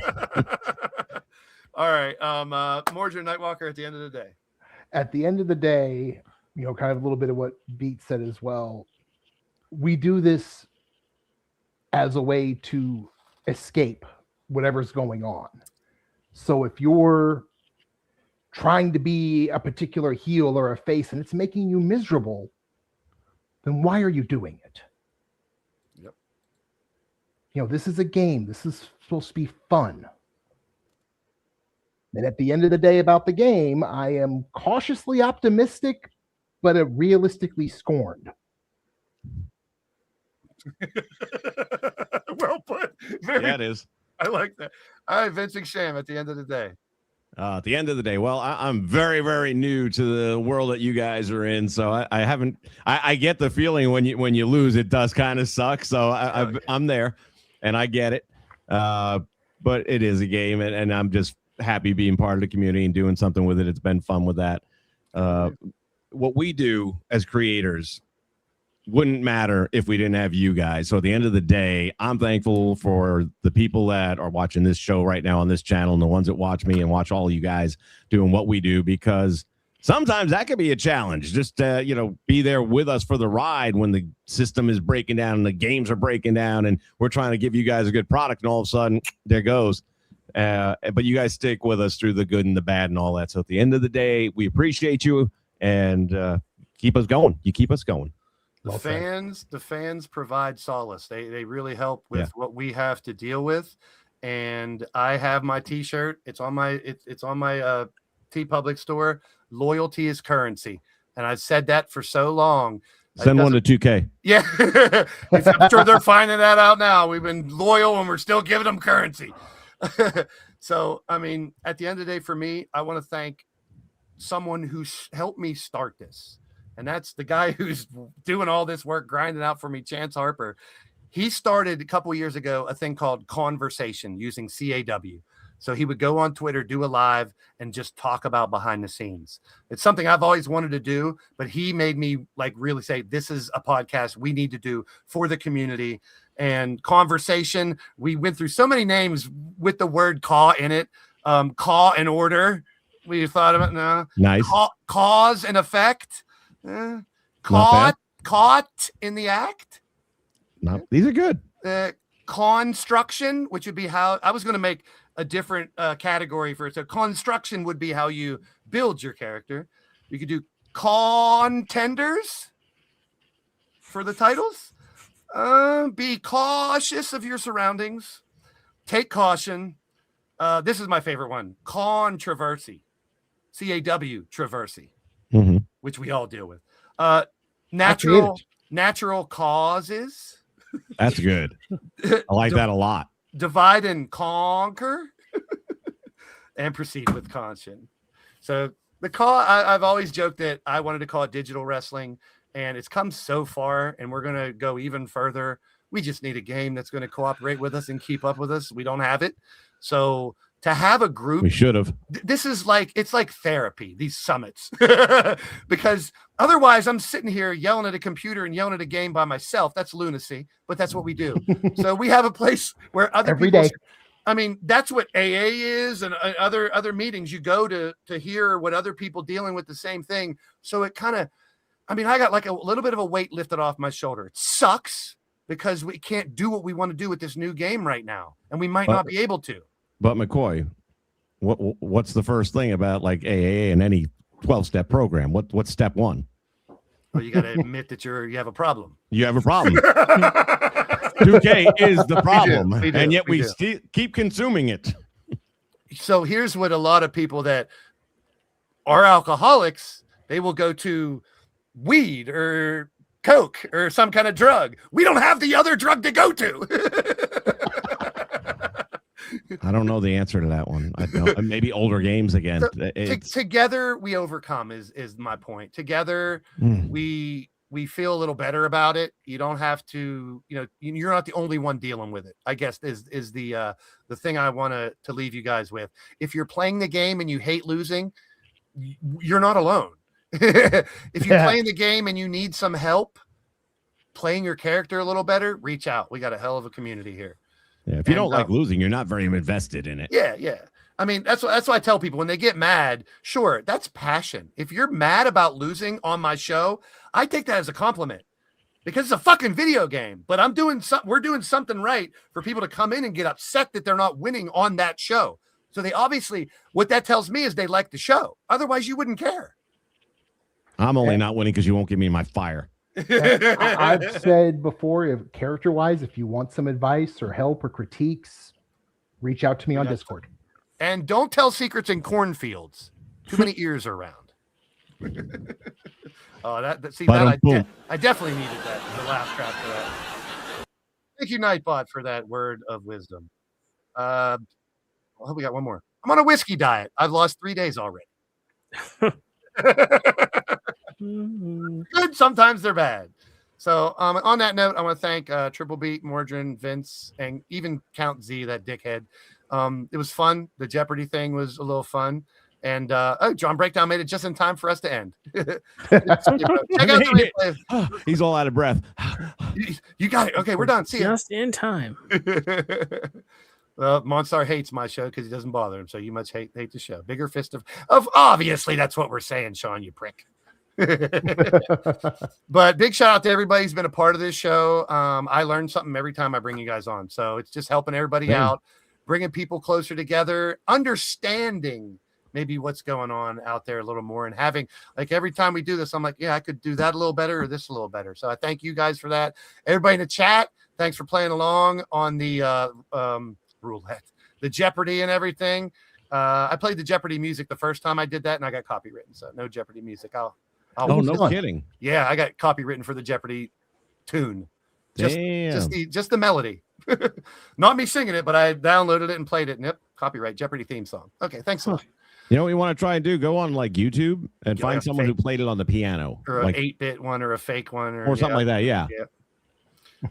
All right. Mordred Nightwalker at the end of the day. At the end of the day, kind of a little bit of what Beat said as well. We do this as a way to escape whatever's going on. So if you're trying to be a particular heel or a face and it's making you miserable, then why are you doing it? Yep. This is a game. This is supposed to be fun. And at the end of the day about the game, I am cautiously optimistic, but realistically scorned. Well put. Yeah, it is. I like that. All right, Vincent Sham at the end of the day. At the end of the day, well, I'm very, very new to the world that you guys are in, so I haven't. I get the feeling when you lose, it does kind of suck. So I'm there, and I get it. But it is a game, and I'm just happy being part of the community and doing something with it. It's been fun with that. What we do as creators wouldn't matter if we didn't have you guys. So at the end of the day, I'm thankful for the people that are watching this show right now on this channel and the ones that watch me and watch all you guys doing what we do, because sometimes that can be a challenge. Just be there with us for the ride when the system is breaking down and the games are breaking down and we're trying to give you guys a good product, and all of a sudden there goes. But you guys stick with us through the good and the bad and all that. So at the end of the day, we appreciate you, and keep us going. You keep us going. The fans provide solace. They really help with what we have to deal with. And I have my T-shirt. It's on my TeePublic store. Loyalty is currency, and I've said that for so long. Send one to 2K. Yeah, I'm sure they're finding that out now. We've been loyal, and we're still giving them currency. So, I mean, at the end of the day, for me, I want to thank someone who helped me start this. And that's the guy who's doing all this work, grinding out for me, Chance Harper. He started a couple years ago a thing called Conversation using CAW. So he would go on Twitter, do a live, and just talk about behind the scenes. It's something I've always wanted to do, but he made me really say, this is a podcast we need to do for the community. And Conversation, we went through so many names with the word CAW in it. CAW and Order. We thought about no. Nice. Cause and Effect. Caught in the act. No, these are good. Construction, which would be how I was going to make a different category for it. So construction would be how you build your character. You could do contenders for the titles. Be cautious of your surroundings. Take caution. This is my favorite one. Controversy. CAW Traversy. Mm-hmm. Which we all deal with. Natural causes. That's good. I like that a lot. Divide and conquer. And proceed with caution. So the call, I've always joked that I wanted to call it digital wrestling, and it's come so far, and we're going to go even further. We just need a game that's going to cooperate with us and keep up with us. We don't have it. So to have a group, we should have. This is it's like therapy, these summits, because otherwise I'm sitting here yelling at a computer and yelling at a game by myself. That's lunacy, but that's what we do. So we have a place where other every people, day. I mean, that's what AA is, and other meetings you go to hear what other people dealing with the same thing. So it kind of, I mean, I got a little bit of a weight lifted off my shoulder. It sucks because we can't do what we want to do with this new game right now, and we might not be able to. But McCoy, what's the first thing about AA and any 12-step program? What's step one? Well, you got to admit that you have a problem. You have a problem. 2K is the problem, we do, and yet we keep consuming it. So here's what a lot of people that are alcoholics, they will go to weed or coke or some kind of drug. We don't have the other drug to go to. I don't know the answer to that one. I don't. Maybe older games again. So, together we overcome is my point. Together we feel a little better about it. You don't have to, you're not the only one dealing with it, I guess is the thing I want to leave you guys with. If you're playing the game and you hate losing, you're not alone. If you're playing the game and you need some help playing your character a little better, reach out. We got a hell of a community here. Yeah, if you don't like losing, you're not very invested in it. Yeah. I mean, that's what I tell people when they get mad. Sure, that's passion. If you're mad about losing on my show, I take that as a compliment because it's a fucking video game. But we're doing something right for people to come in and get upset that they're not winning on that show. So they obviously, what that tells me is they like the show. Otherwise, you wouldn't care. I'm only not winning because you won't give me my fire. I've said before, character-wise, if you want some advice or help or critiques, reach out to me on Discord. And don't tell secrets in cornfields. Too many ears around. Oh, I definitely needed that. The laugh track for that. Thank you, Nightbot, for that word of wisdom. I hope we got one more. I'm on a whiskey diet. I've lost 3 days already. Good. Sometimes they're bad. So on that note, I want to thank Triple Beat, Mordrin, Vince, and even Count Z, that dickhead. It was fun. The Jeopardy thing was a little fun. And John Breakdown made it just in time for us to end. Check out the replay. He's all out of breath. You got it. Okay, we're done. See ya. Just in time. Well, Monstar hates my show because he doesn't bother him, so you must hate the show. Bigger fist of obviously that's what we're saying, Sean, you prick. But big shout out to everybody who's been a part of this show. I learn something every time I bring you guys on, so it's just helping everybody out, bringing people closer together, understanding maybe what's going on out there a little more, and having, like, every time we do this, I'm like, yeah, I could do that a little better or this a little better. So I thank you guys for that. Everybody in the chat, thanks for playing along on the roulette, the Jeopardy and everything. I played the Jeopardy music the first time I did that, and I got copywritten, so no Jeopardy music. No kidding. Yeah, I got copywritten for the Jeopardy tune. Just the melody. Not me singing it, but I downloaded it and played it. And yep, copyright Jeopardy theme song. Okay, thanks a lot. You know what we want to try and do? Go on like YouTube and find someone who played it on the piano, or like, an 8-bit one, or a fake one, or something like that. Yeah.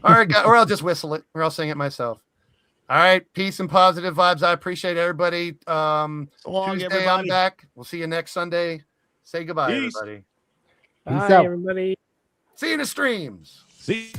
All right, or I'll just whistle it, or I'll sing it myself. All right, peace and positive vibes. I appreciate everybody. So long, Tuesday, everybody. I'm back. We'll see you next Sunday. Say goodbye, Peace. everybody. Bye, out. everybody. See you in the streams. See.